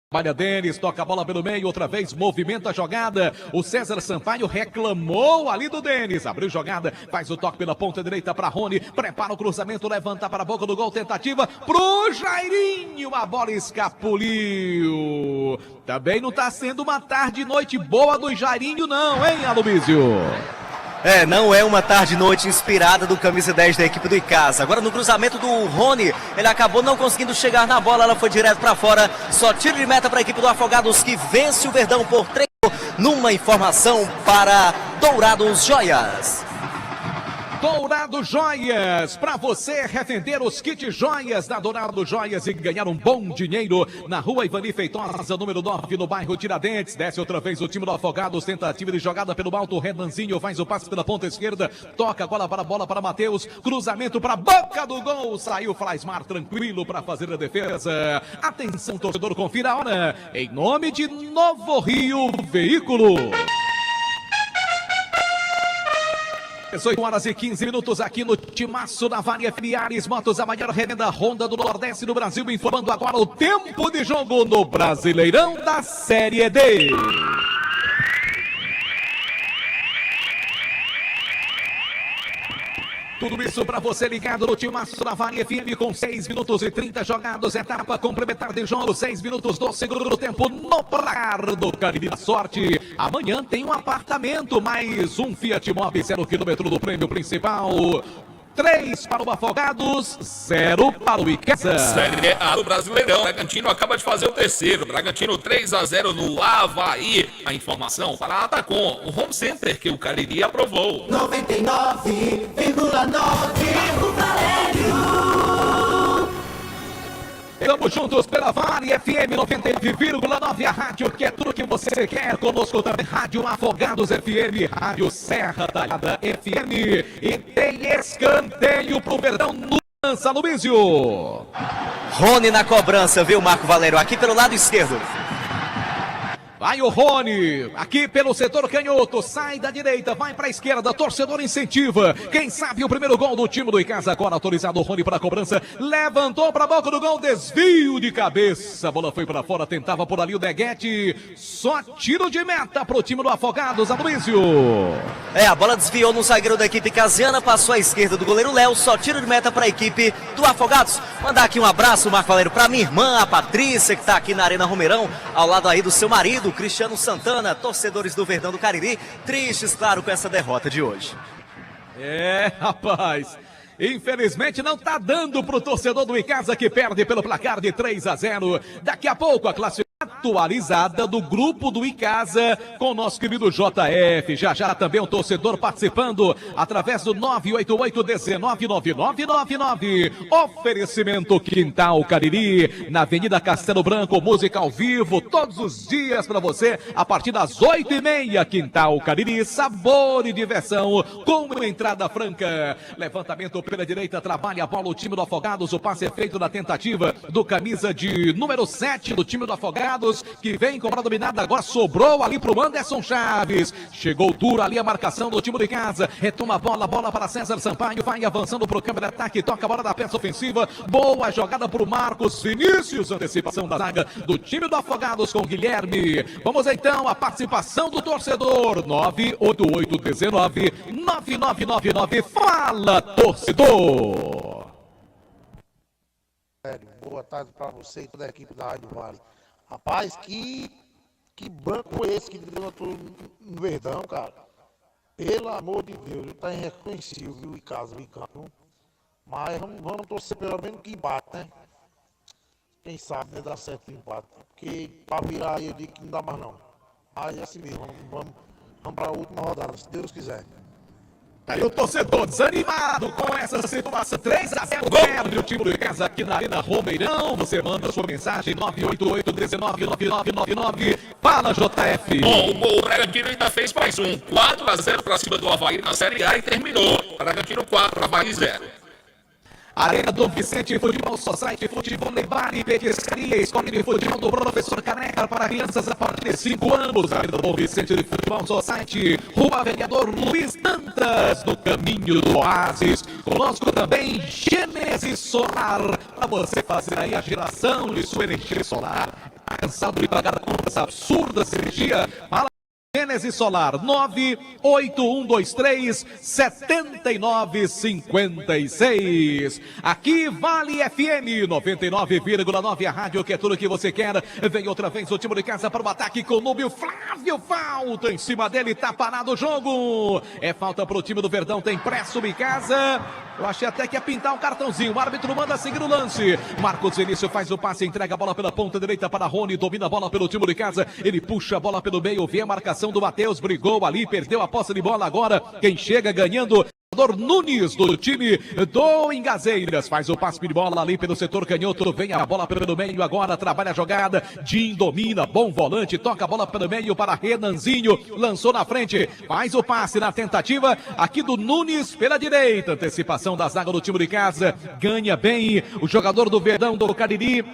Trabalha Denis, toca a bola pelo meio, outra vez movimenta a jogada. O César Sampaio reclamou ali do Denis. Abriu jogada, faz o toque pela ponta direita para Rony. Prepara o cruzamento, levanta para a boca do gol. Tentativa pro Jairinho. A bola escapuliu. Também não tá sendo uma tarde e noite boa do Jairinho, não, hein, Aloísio? Não é uma tarde e noite inspirada do camisa 10 da equipe do Icasa. Agora no cruzamento do Rony, ele acabou não conseguindo chegar na bola, ela foi direto para fora. Só tiro de meta para a equipe do Afogados, que vence o Verdão por 3. Numa informação para Dourados Joias. Dourado Joias, para você revender os kits joias da Dourado Joias e ganhar um bom dinheiro na rua Ivani Feitosa, número 9, no bairro Tiradentes. Desce outra vez o time do Afogados, tentativa de jogada pelo alto, Renanzinho faz o passe pela ponta esquerda, toca a bola para Matheus, cruzamento para a boca do gol, saiu Flaismar tranquilo para fazer a defesa. Atenção, torcedor, confira a hora, em nome de Novo Rio Veículo. 18 horas e 15 minutos aqui no Timaço da Vale Ares Motos, a maior revenda Honda do Nordeste do Brasil, informando agora o tempo de jogo no Brasileirão da Série D. Tudo isso para você ligado no Timaço da Vale FM com 6 minutos e 30 jogados, etapa complementar de jogo, 6 minutos do segundo tempo no placar do Caribe da Sorte. Amanhã tem um apartamento, mais um Fiat Mobi 0 km do prêmio principal. 3 para o Afogados, 0 para o Icasa. Série A do Brasileirão, Bragantino acaba de fazer o terceiro. Bragantino 3-0 no Avaí. A informação para a Atacom, o home center que o Cariri aprovou. 99,9 Valério. Estamos juntos pela Vale FM 99,9, a rádio que é tudo que você quer. Conosco também Rádio Afogados FM, Rádio Serra Talhada FM. E tem escanteio pro Verdão no lança, Luísio. Rony na cobrança, viu, Marco Valério, aqui pelo lado esquerdo. Vai o Rony, aqui pelo setor canhoto, sai da direita, vai para a esquerda, torcedor incentiva. Quem sabe o primeiro gol do time do Icasa, agora autorizado o Rony para a cobrança, levantou para a boca do gol, desvio de cabeça, a bola foi para fora, tentava por ali o Deguete, só tiro de meta pro time do Afogados, Aloísio. A bola desviou no zagueiro da equipe casiana, passou à esquerda do goleiro Léo, só tiro de meta para a equipe do Afogados. Mandar aqui um abraço, Marco Valério, para minha irmã, a Patrícia, que está aqui na Arena Romeirão, ao lado aí do seu marido, Cristiano Santana, torcedores do Verdão do Cariri, tristes, claro, com essa derrota de hoje. Rapaz, infelizmente não tá dando pro torcedor do Icasa, que perde pelo placar de 3-0. Daqui a pouco a classificação atualizada do grupo do Icasa com o nosso querido JF. Já também um torcedor participando através do 988-199999. Oferecimento Quintal Cariri, na Avenida Castelo Branco, música ao vivo todos os dias para você a partir das 8h30. Quintal Cariri, sabor e diversão com entrada franca. Levantamento pela direita, trabalha a bola o time do Afogados, o passe é feito na tentativa do camisa de número 7 do time do Afogados, que vem com a dominada, agora sobrou ali pro Anderson Chaves, chegou duro ali a marcação do time de casa, retoma a bola para César Sampaio, vai avançando pro campo de ataque, toca a bola da peça ofensiva, boa jogada pro Marcos Vinícius, antecipação da zaga do time do Afogados com Guilherme. Vamos então à participação do torcedor, 988-19-9999, fala torcedor. Boa tarde para você e toda a equipe da Rádio Vale. Rapaz, que banco é esse que deu no Verdão, cara? Pelo amor de Deus, tá irreconhecível, viu, em casa, em campo. Mas vamos torcer pelo menos que empate, né? Quem sabe, né, dá certo o empate. Porque pra virar aí eu digo que não dá mais não. Mas é assim mesmo, vamos pra última rodada, se Deus quiser. Aí o torcedor desanimado com essa situação, 3-0, perde o time do Icasa aqui na Arena Romeirão. Você manda sua mensagem 988-199999. Fala, JF. Bom, o Bragantino ainda fez mais um 4-0 para cima do Avaí na Série A e terminou. Bragantino 4, Avaí 0. Arena do Vicente Futebol Society, futebol levar e petiscaria, escola de futebol do professor Caneca para crianças a partir de 5 anos. Arena do Vicente de Futebol Society, Rua Vereador Luiz Dantas, no caminho do Oasis. Conosco também Gênesis Solar, para você fazer aí a geração de sua energia solar. cansado de pagar a conta essa absurda cirurgia? Fala Gênesis Solar, 98123-7956. Aqui Vale FM 99,9, a rádio que é tudo que você quer. Vem outra vez o time de casa para o ataque com o Núbio. Flávio, falta em cima dele, tá parado o jogo. É falta pro time do Verdão, tem pressa em casa. Eu achei até que ia pintar um cartãozinho. O árbitro manda seguir o lance. Marcos Vinícius faz o passe, entrega a bola pela ponta direita para Rony. Domina a bola pelo time de casa. Ele puxa a bola pelo meio. Vê a marcação do Matheus. Brigou ali, perdeu a posse de bola agora. Quem chega ganhando... Nunes do time do Engazeiras faz o passe de bola ali pelo setor canhoto, vem a bola pelo meio agora, trabalha a jogada, Jim domina, bom volante, toca a bola pelo meio para Renanzinho, lançou na frente, faz o passe na tentativa aqui do Nunes pela direita, antecipação da zaga do time de casa, ganha bem o jogador do Verdão do Cariri.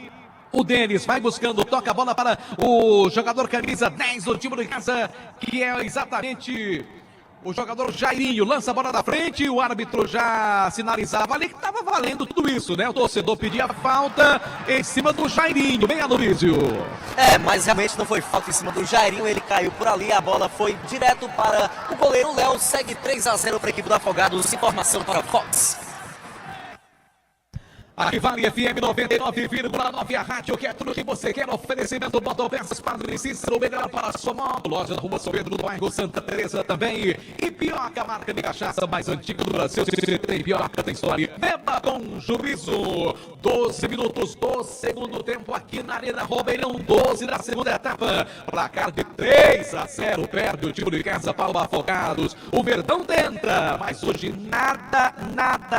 O Denis vai buscando, toca a bola para o jogador camisa 10 do time de casa, que é exatamente... O jogador Jairinho lança a bola da frente, o árbitro já sinalizava ali que estava valendo tudo isso, né? O torcedor pedia falta em cima do Jairinho, bem Aloysio. Mas realmente não foi falta em cima do Jairinho, ele caiu por ali, a bola foi direto para o goleiro Léo, segue 3-0 para a equipe do Afogados, informação para Fox. Aqui Vale FM 99,9, a rádio que é tudo que você quer. Oferecimento Motopeças Padre Cícero, melhor para a sua moto. Loja da Rua São Pedro, do bairro Santa Teresa também. E Pioca, marca de cachaça mais antiga do Brasil. Se tem Pioca, tem história. Beba com juízo. 12 minutos do segundo tempo aqui na Arena Romeirão, 12 da segunda etapa. Placar de 3-0, perde o time de casa para o Afogados. O Verdão tenta, mas hoje nada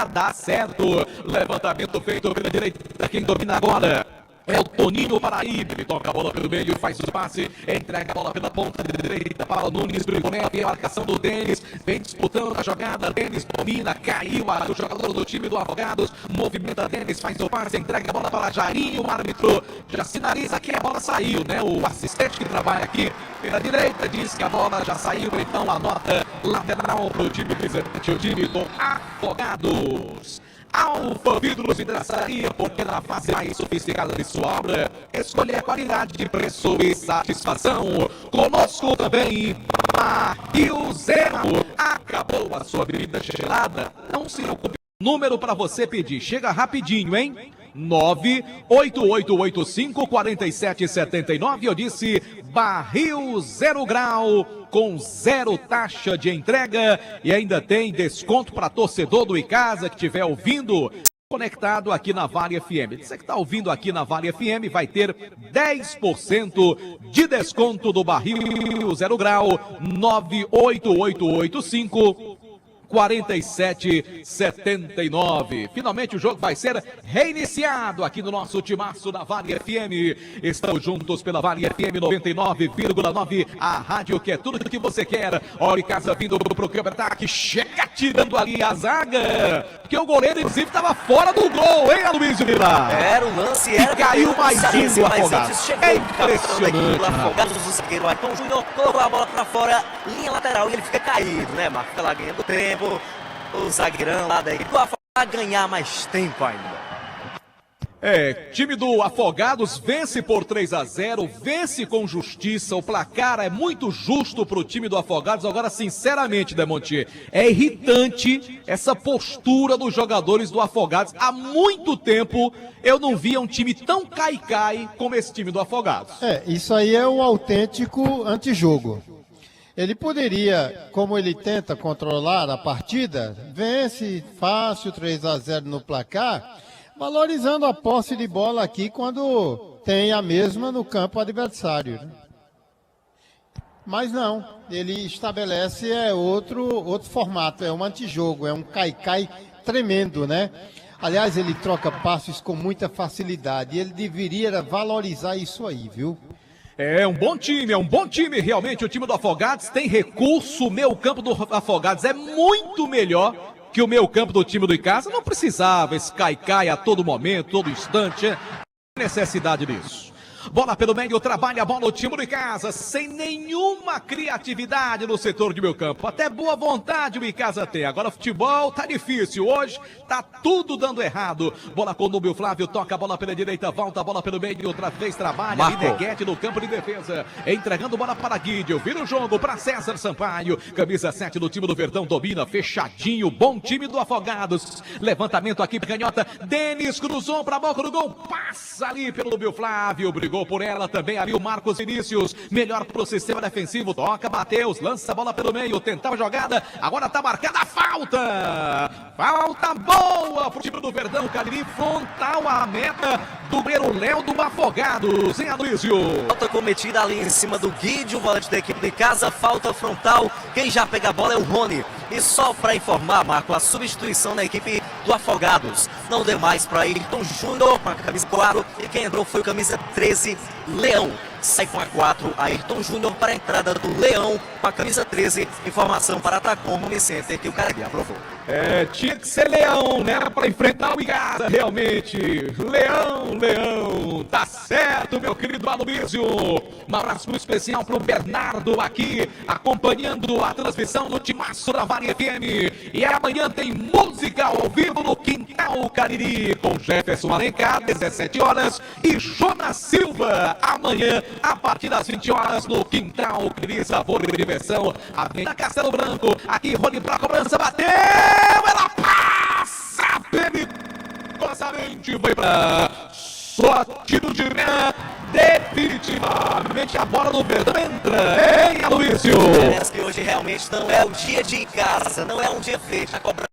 dá certo. Levantamento feito pela direita, quem domina agora é o Toninho Paraíba, ele toca a bola pelo meio, faz o passe, entrega a bola pela ponta direita para o Nunes, Brigonel, a marcação do Denis, vem disputando a jogada, Denis domina, caiu o jogador do time do Afogados, movimenta Denis, faz o passe, entrega a bola para Jairinho, o árbitro já sinaliza que a bola saiu, né? O assistente que trabalha aqui pela direita diz que a bola já saiu, então a nota lateral para o time visitante, o time do Afogados. Alfa Vidros e Traçaria, porque na fase mais sofisticada de sua obra, escolher qualidade de preço e satisfação. Conosco também, Barril Zero. Acabou a sua bebida gelada? Não se preocupe. Número para você pedir, chega rapidinho, hein? 98885-4779, eu disse Barril 0 grau, com 0 taxa de entrega e ainda tem desconto para torcedor do Icasa que estiver ouvindo conectado aqui na Vale FM. Você que está ouvindo aqui na Vale FM vai ter 10% de desconto do Barril 0 grau, 98885-4779. Finalmente o jogo vai ser reiniciado aqui no nosso timaço da Vale FM. Estamos juntos pela Vale FM 99,9, a rádio que é tudo que você quer. Olha o Casa vindo pro contra-ataque, chega tirando ali a zaga, porque o goleiro inclusive estava fora do gol, hein, Aloysio Vilar? Era o lance, era e caiu mais um do Afogados. É impressionante. O Afogados do zagueiro Ayrton Júnior colocou a bola pra fora, linha lateral, e ele fica caído, né, Marco? Fica lá ganhando tempo. O zagueirão lá da equipe do Afogados vai ganhar mais tempo ainda. Time do Afogados vence por 3-0, vence com justiça, o placar é muito justo pro time do Afogados. Agora, sinceramente, Demontier, é irritante essa postura dos jogadores do Afogados. Há muito tempo eu não via um time tão cai-cai como esse time do Afogados. Isso aí é o autêntico antijogo. Ele poderia, como ele tenta controlar a partida, vence fácil 3-0 no placar, valorizando a posse de bola aqui quando tem a mesma no campo adversário. Né? Mas não, ele estabelece outro formato, é um antijogo, é um cai-cai tremendo, né? Aliás, ele troca passes com muita facilidade e ele deveria valorizar isso aí, viu? É um bom time realmente. O time do Afogados tem recurso. O meio campo do Afogados é muito melhor que o meio campo do time do Icasa. Não precisava esse cai-cai a todo momento, todo instante. Necessidade disso. Bola pelo meio, trabalha a bola o time de casa, sem nenhuma criatividade no setor de meio campo. Até boa vontade o Icasa tem. Agora o futebol tá difícil. Hoje tá tudo dando errado. Bola com o Núbio Flávio, toca a bola pela direita, volta a bola pelo meio, outra vez trabalha. Videguete no campo de defesa, entregando bola para Guidio. Vira o jogo para César Sampaio. Camisa 7 do time do Verdão, domina, fechadinho. Bom time do Afogados. Levantamento aqui, canhota. Denis cruzou para a boca do gol. Passa ali pelo Núbio Flávio. Brigou por ela também ali o Marcos Vinícius. Melhor pro sistema defensivo. Toca, Matheus. Lança a bola pelo meio. Tentava a jogada. Agora tá marcada a falta. Falta boa pro time do Verdão. Cariri frontal à meta do goleiro Léo do Afogados. Hein, Aloysio? Falta cometida ali em cima do Guidio, volante da equipe de casa. Falta frontal. Quem já pega a bola é o Rony. E só para informar, Marco, a substituição na equipe do Afogados. Não deu mais para Ayrton Júnior com a camisa 4. E quem entrou foi o camisa 13, Leão. Sai com a 4, Ayrton Júnior para a entrada do Leão com a camisa 13. Informação para Tacoma Vicente, que o Cariri aprovou. Tinha que ser Leão, né? Para enfrentar o Icasa, realmente. Leão. Tá certo, meu querido Aloysio. Um abraço especial pro Bernardo aqui, acompanhando a transmissão do Timaço da Vale FM. E amanhã tem música ao vivo no Quintal Cariri, com Jefferson Alencar, 17 horas, e Jonas Silva, amanhã, a partir das 20 horas, no Quintal Cariri, sabor e diversão. Avenida Castelo Branco, aqui, Rony pra cobrança, bateu! Ela passa perigosamente, foi pra só tiro de meta. Definitivamente a bola do Verdão entra, hein, Aloysio? Parece que hoje realmente não é o dia de Icasa, não é um dia feito. A cobrança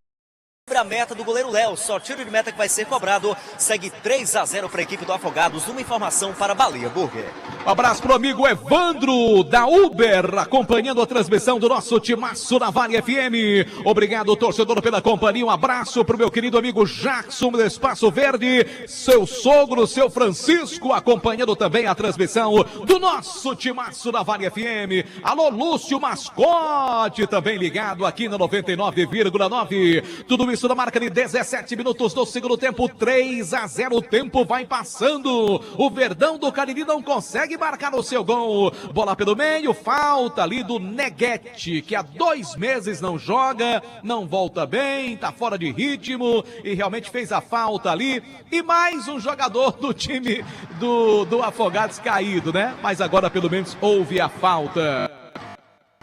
a meta do goleiro Léo, só tiro de meta que vai ser cobrado. Segue 3-0 para a equipe do Afogados. Uma informação para Baleia Burger. Um abraço pro amigo Evandro da Uber, acompanhando a transmissão do nosso Timaço na Vale FM. Obrigado, torcedor, pela companhia. Um abraço pro meu querido amigo Jackson do Espaço Verde, seu sogro, seu Francisco, acompanhando também a transmissão do nosso Timaço na Vale FM. Alô, Lúcio Mascote, também ligado aqui na 99,9. Tudo isso na marca de 17 minutos do segundo tempo, 3-0. O tempo vai passando. O Verdão do Cariri não consegue marcar o seu gol. Bola pelo meio, falta ali do Neguete, que há 2 meses não joga, não volta bem, tá fora de ritmo e realmente fez a falta ali. E mais um jogador do time do Afogados caído, né? Mas agora pelo menos houve a falta.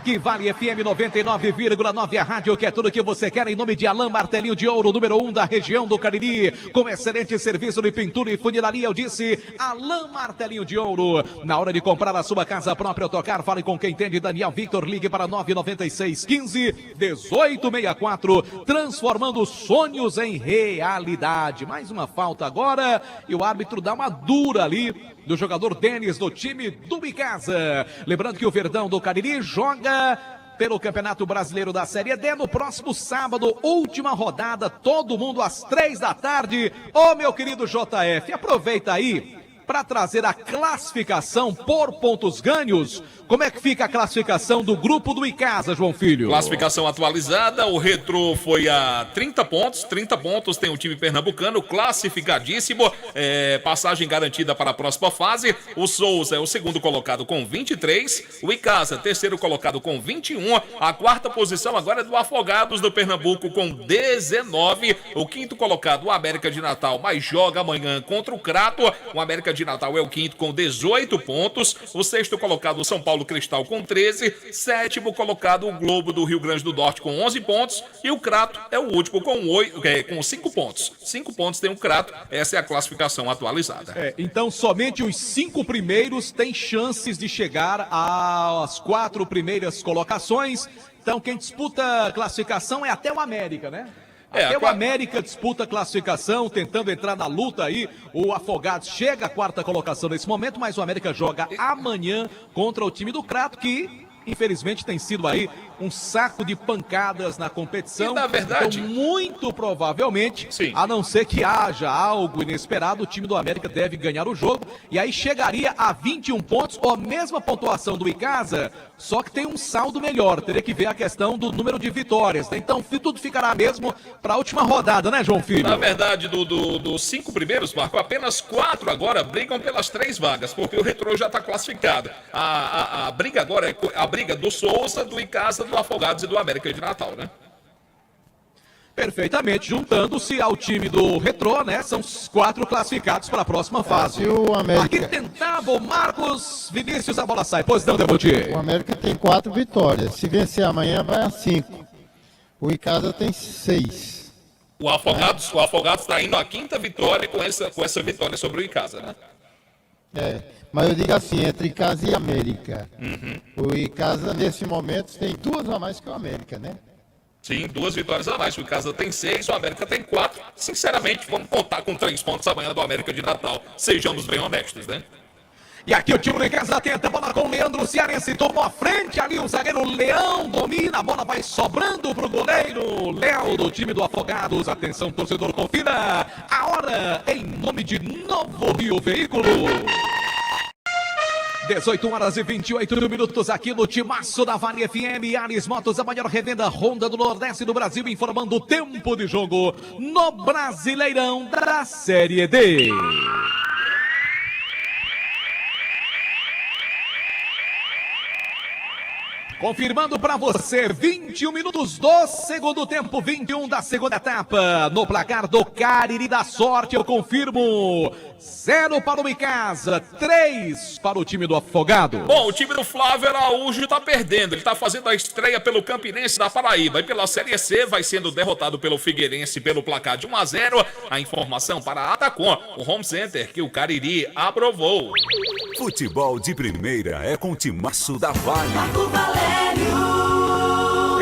Que Vale FM 99,9, a rádio que é tudo que você quer, em nome de Alain Martelinho de Ouro, número 1 da região do Cariri, com excelente serviço de pintura e funilaria. Eu disse Alain Martelinho de Ouro. Na hora de comprar a sua casa própria ou tocar, fale com quem entende. Daniel Victor, ligue para 996 15 1864, transformando sonhos em realidade. Mais uma falta agora e o árbitro dá uma dura ali do jogador Denis do time do Icasa. Lembrando que o Verdão do Cariri joga pelo Campeonato Brasileiro da Série D no próximo sábado, última rodada, todo mundo às 3 da tarde. Ô, meu querido JF, aproveita aí para trazer a classificação por pontos ganhos. Como é que fica a classificação do grupo do Icasa, João Filho? Classificação atualizada, o Retrô foi a 30 pontos. 30 pontos tem o time pernambucano, classificadíssimo. Passagem garantida para a próxima fase. O Souza é o segundo colocado com 23. O Icasa, terceiro colocado com 21. A quarta posição agora é do Afogados do Pernambuco com 19. O quinto colocado, o América de Natal, mas joga amanhã contra o Crato. O América de Natal é o quinto com 18 pontos. O sexto colocado, o São Paulo Cristal com 13, sétimo colocado o Globo do Rio Grande do Norte com 11 pontos e o Crato é o último com 5 pontos. 5 pontos tem o Crato, essa é a classificação atualizada. Então somente os 5 primeiros têm chances de chegar às 4 primeiras colocações. Então quem disputa a classificação é até o América, né? Até o América disputa a classificação, tentando entrar na luta aí. O Afogados chega à 4ª colocação nesse momento, mas o América joga amanhã contra o time do Crato, que infelizmente tem sido aí um saco de pancadas na competição. E, na verdade... Então, muito provavelmente, sim, a não ser que haja algo inesperado, o time do América deve ganhar o jogo. E aí chegaria a 21 pontos, ou a mesma pontuação do Icasa, só que tem um saldo melhor. Teria que ver a questão do número de vitórias. Então, tudo ficará mesmo para a última rodada, né, João Filho? Na verdade, dos 5 primeiros, Marco, apenas 4 agora brigam pelas 3 vagas, porque o Retrô já está classificado. A briga agora é a briga do Souza, do Icasa, do Afogados e do América de Natal, né? Perfeitamente, juntando-se ao time do Retrô, né? São os 4 classificados para a próxima fase. O América... Aqui tentava o Marcos Vinícius, a bola sai. Pois não, Debuti. O América tem 4 vitórias. Se vencer amanhã, vai a 5. O Icasa tem 6. O Afogados está indo à 5ª vitória com essa vitória sobre o Icasa, né? Mas eu digo assim, entre Icasa e América. O Icasa, nesse momento, tem 2 a mais que o América, né? Sim, 2 vitórias a mais. O Icasa tem 6, o América tem 4. Sinceramente, vamos contar com 3 pontos amanhã do América de Natal. Sejamos bem honestos, né? E aqui o time do Icasa tenta a bola com o Leandro Cearense, tomou a frente ali, o zagueiro Leão domina, a bola vai sobrando pro goleiro Léo do time do Afogados. Atenção, torcedor, confira a hora em nome de Novo Rio Veículo. 18 horas e 28 minutos aqui no Timaço da Vale FM. Ares Motos, a maior revenda Honda do Nordeste do Brasil, informando o tempo de jogo no Brasileirão da Série D. Confirmando para você, 21 minutos do segundo tempo, 21 da segunda etapa. No placar do Cariri da Sorte, eu confirmo. 0 para o Icasa, 3 para o time do Afogado. Bom, o time do Flávio Araújo está perdendo. Ele está fazendo a estreia pelo Campinense da Paraíba. E pela Série C vai sendo derrotado pelo Figueirense pelo placar de 1-0. A informação para a Atacom, o Home Center, que o Cariri aprovou. Futebol de primeira é com o Timaço da Vale.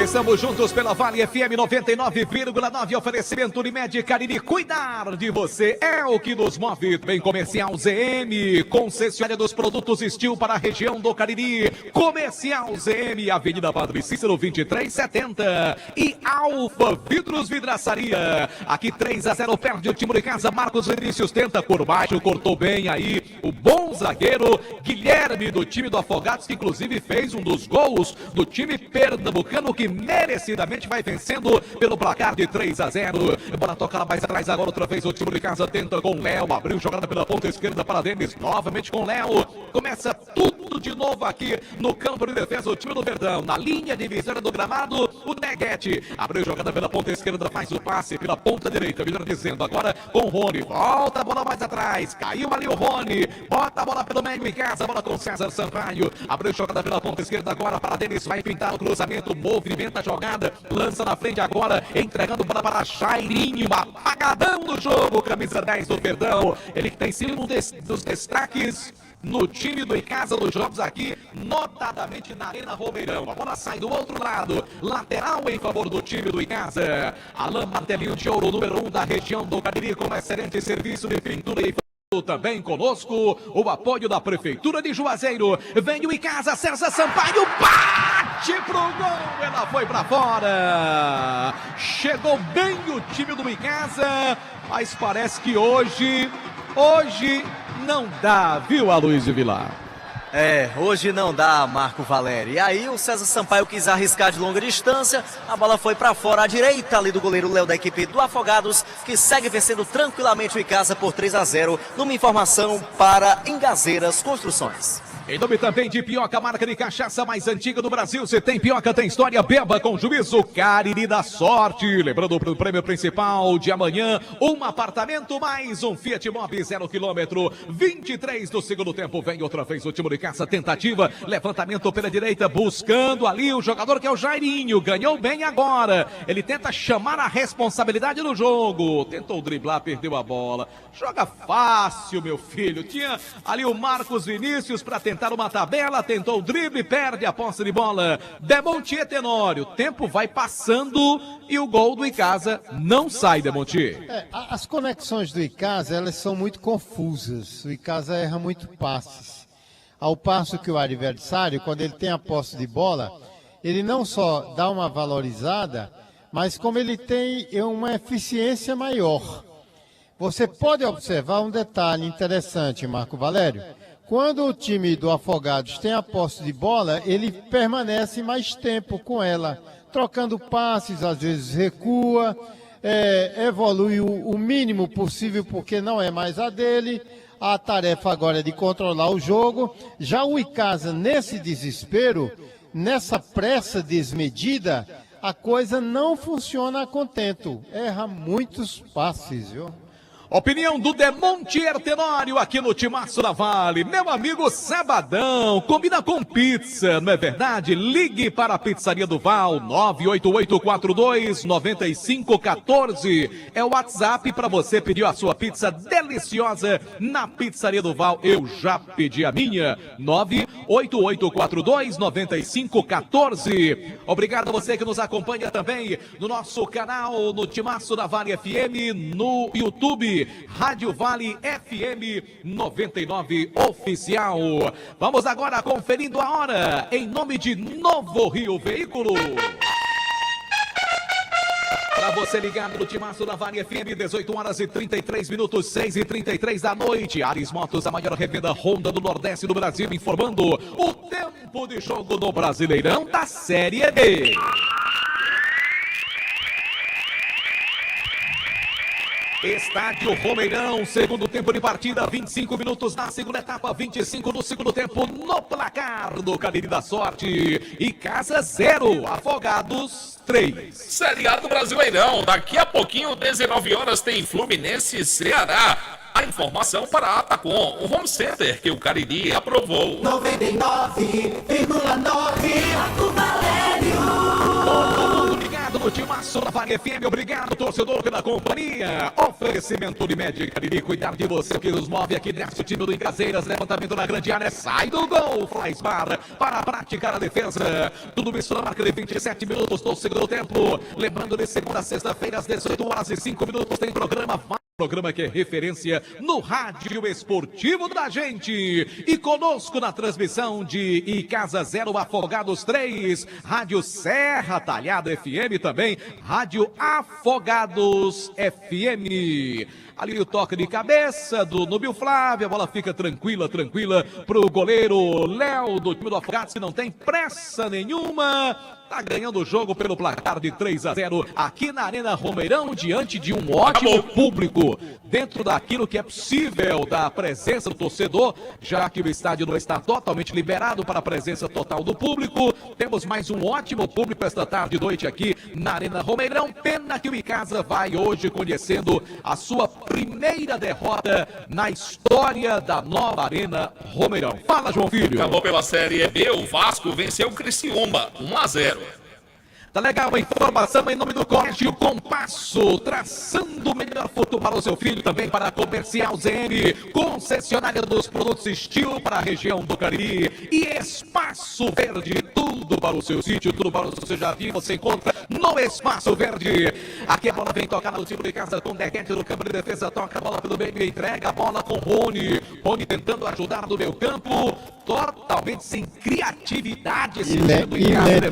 Estamos juntos pela Vale FM 99,9. Oferecimento Unimed Cariri. Cuidar de você é o que nos move. Bem, Comercial ZM, concessionária dos produtos Steel para a região do Cariri. Comercial ZM, Avenida Padre Cícero 2370. E Alfa Vidros Vidraçaria. Aqui 3-0, perde o time de casa. Marcos Vinícius tenta por baixo, cortou bem aí o bom zagueiro Guilherme do time do Afogados, que inclusive fez um dos gols do time pernambucano, que merecidamente vai vencendo pelo placar de 3-0. Bola toca lá mais atrás agora, outra vez o time de casa tenta com o Léo, abriu jogada pela ponta esquerda para Denis, novamente com o Léo. Começa tudo de novo aqui no campo de defesa, o time do Verdão, na linha divisória do gramado, o Neguete, abriu jogada pela ponta esquerda, faz o passe pela ponta direita, melhor dizendo, agora com o Rony, volta a bola mais atrás, caiu ali o Rony, bota a bola pelo meio em casa, a bola com César Sampaio, abriu jogada pela ponta esquerda agora para Denis, vai pintar o cruzamento, movimenta a jogada, lança na frente agora, entregando bola para Chairinho, apagadão do jogo, camisa 10 do Verdão, ele que tem sido um dos destaques no time do Icasa dos jogos aqui, notadamente na Arena Romeirão. A bola sai do outro lado, lateral em favor do time do Icasa. Alain Martelinho de Ouro, número 1 da região do Cariri, com excelente serviço de pintura e também conosco o apoio da Prefeitura de Juazeiro. Vem o Icasa, César Sampaio, bate pro gol, ela foi pra fora. Chegou bem o time do Icasa, mas parece que hoje não dá, viu, Aloysio Vilar? Hoje não dá, Marco Valério. E aí o César Sampaio quis arriscar de longa distância, a bola foi para fora, à direita ali do goleiro Léo da equipe do Afogados, que segue vencendo tranquilamente o Icasa por 3-0, numa informação para Engazeiras Construções. Em nome também de Pioca, marca de cachaça mais antiga do Brasil. Se tem Pioca, tem história, beba com juízo. Cariri da Sorte. Lembrando o prêmio principal de amanhã, um apartamento mais um Fiat Mobi 0 km. 23 do segundo tempo. Vem outra vez o time de caça, tentativa, levantamento pela direita, buscando ali o jogador que é o Jairinho. Ganhou bem agora. Ele tenta chamar a responsabilidade no jogo. Tentou driblar, perdeu a bola. Joga fácil, meu filho. Tinha ali o Marcos Vinícius para tentar uma tabela, tentou o drible, perde a posse de bola. Demontier Tenório, o tempo vai passando e o gol do Icasa não sai, Demontier. As conexões do Icasa, elas são muito confusas. O Icasa erra muito passes. Ao passo que o adversário, quando ele tem a posse de bola, ele não só dá uma valorizada, mas como ele tem uma eficiência maior. Você pode observar um detalhe interessante, Marco Valério. Quando o time do Afogados tem a posse de bola, ele permanece mais tempo com ela, trocando passes, às vezes recua, evolui o mínimo possível porque não é mais a dele. A tarefa agora é de controlar o jogo. Já o Icasa, nesse desespero, nessa pressa desmedida, a coisa não funciona a contento. Erra muitos passes, viu? Opinião do Demontier Tenório aqui no Timaço da Vale. Meu amigo Sabadão, combina com pizza, não é verdade? Ligue para a Pizzaria do Val, 98842-9514. É o WhatsApp para você pedir a sua pizza deliciosa na Pizzaria do Val. Eu já pedi a minha, 98842-9514. Obrigado a você que nos acompanha também no nosso canal, no Timaço da Vale FM, no YouTube. Rádio Vale FM 99 Oficial. Vamos agora conferindo a hora em nome de Novo Rio Veículo. Para você ligado no Timaço da Vale FM, 18h33, 6h33 da noite. Ares Motos, a maior revenda Honda do Nordeste do Brasil, informando o tempo de jogo do Brasileirão da Série B. Estádio Romeirão, segundo tempo de partida, 25 minutos na segunda etapa, 25 no segundo tempo, no placar do Cariri da Sorte. Icasa 0, Afogados 3. Série A do Brasileirão, daqui a pouquinho, 19 horas, tem Fluminense e Ceará. A informação para a Atacom, o home center que o Cariri aprovou. 99,9 Marco Valério. Todo mundo ligado no Timaço da Vale FM. Obrigado, torcedor, pela companhia. Oferecimento de Médica Cariri, cuidar de você que nos move aqui neste time do Encaseiras. Levantamento na grande área, sai do gol. Faz bar para praticar a defesa. Tudo isso na marca de 27 minutos do segundo tempo. Lembrando, de segunda a sexta-feira, às 18h05, tem programa que é referência no rádio esportivo da gente. E conosco na transmissão de Icasa 0, Afogados 3, Rádio Serra Talhada FM também, Rádio Afogados FM. Ali o toque de cabeça do Núbio Flávio, a bola fica tranquila pro goleiro Léo do time do Afogados, que não tem pressa nenhuma. Tá ganhando o jogo pelo placar de 3-0 aqui na Arena Romeirão, diante de um ótimo público, dentro daquilo que é possível da presença do torcedor, já que o estádio não está totalmente liberado para a presença total do público. Temos mais um ótimo público esta tarde e noite aqui na Arena Romeirão. Pena que o Icasa vai hoje conhecendo a sua primeira derrota na história da nova Arena Romeirão. Fala, João Filho. Acabou pela Série B, o Vasco venceu o Criciúma, 1-0. Tá legal a informação em nome do Colégio Compasso, traçando o melhor futuro para o seu filho, também para a Comercial ZN, concessionária dos produtos Steel para a região do Cariri, e Espaço Verde, tudo para o seu sítio, tudo para o seu jardim, você encontra no Espaço Verde. Aqui a bola vem tocar no time de casa com Dequete no campo de defesa, toca a bola pelo meio e entrega a bola com Rony tentando ajudar no meio campo, totalmente sem criatividade esse time do Icasa,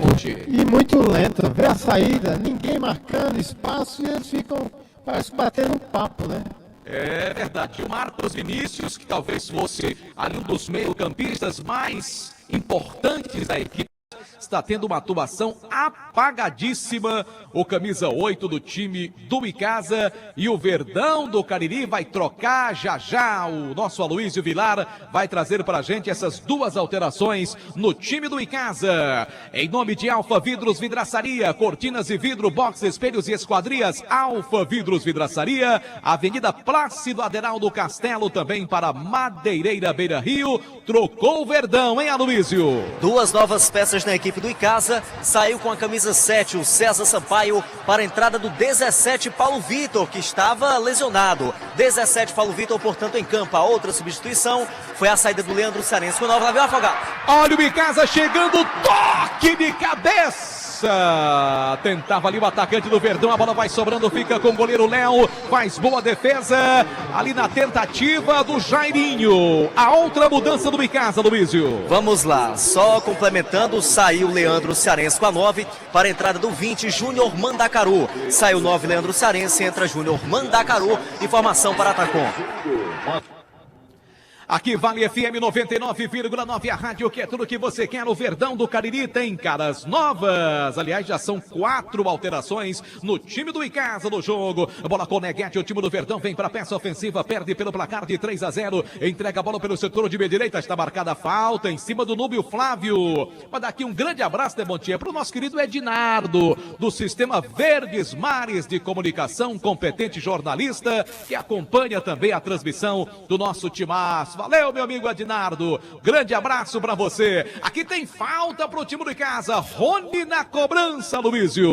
e muito lento. Vê a saída, ninguém marcando espaço e eles ficam, parece, batendo um papo, né? É verdade. O Marcos Vinícius, que talvez fosse ali um dos meio-campistas mais importantes da equipe, está tendo uma atuação apagadíssima. O camisa 8 do time do Icasa, e o Verdão do Cariri vai trocar já. O nosso Aloysio Vilar vai trazer para a gente essas duas alterações no time do Icasa. Em nome de Alfa Vidros Vidraçaria, cortinas e vidro, box, espelhos e esquadrias, Alfa Vidros Vidraçaria, Avenida Plácido Aderaldo Castelo, também para Madeireira Beira Rio. Trocou o Verdão, hein, Aloysio? Duas novas peças na equipe do Icasa. Saiu com a camisa 7 o César Sampaio para a entrada do 17 Paulo Vitor, que estava lesionado. 17 Paulo Vitor, portanto, em campo. A outra substituição foi a saída do Leandro Sarense. Com o novo, lá veio o Afogado. Olha o Icasa chegando, toque de cabeça Icasa. Tentava ali o atacante do Verdão, a bola vai sobrando, fica com o goleiro Léo, faz boa defesa ali na tentativa do Jairinho. A outra mudança do Icasa, Luísio. Vamos lá, só complementando, saiu Leandro Cearense com a 9 para a entrada do 20, Júnior Mandacaru. Saiu 9, Leandro Cearense, entra Júnior Mandacaru. Informação para Atacom. Aqui Vale FM 99,9, a rádio que é tudo que você quer. O Verdão do Cariri tem caras novas. Aliás, já são 4 alterações no time do Icasa no jogo. Bola com Neguete, o time do Verdão vem para a peça ofensiva, perde pelo placar de 3-0. Entrega a bola pelo setor de meia direita, está marcada a falta em cima do Núbio Flávio. Mas daqui um grande abraço, né, Montinha, para o nosso querido Ednardo, do Sistema Verdes Mares de Comunicação, competente jornalista, que acompanha também a transmissão do nosso timaço. Valeu, meu amigo Ednardo. Grande abraço pra você. Aqui tem falta pro time do Icasa. Rony na cobrança, Luísio.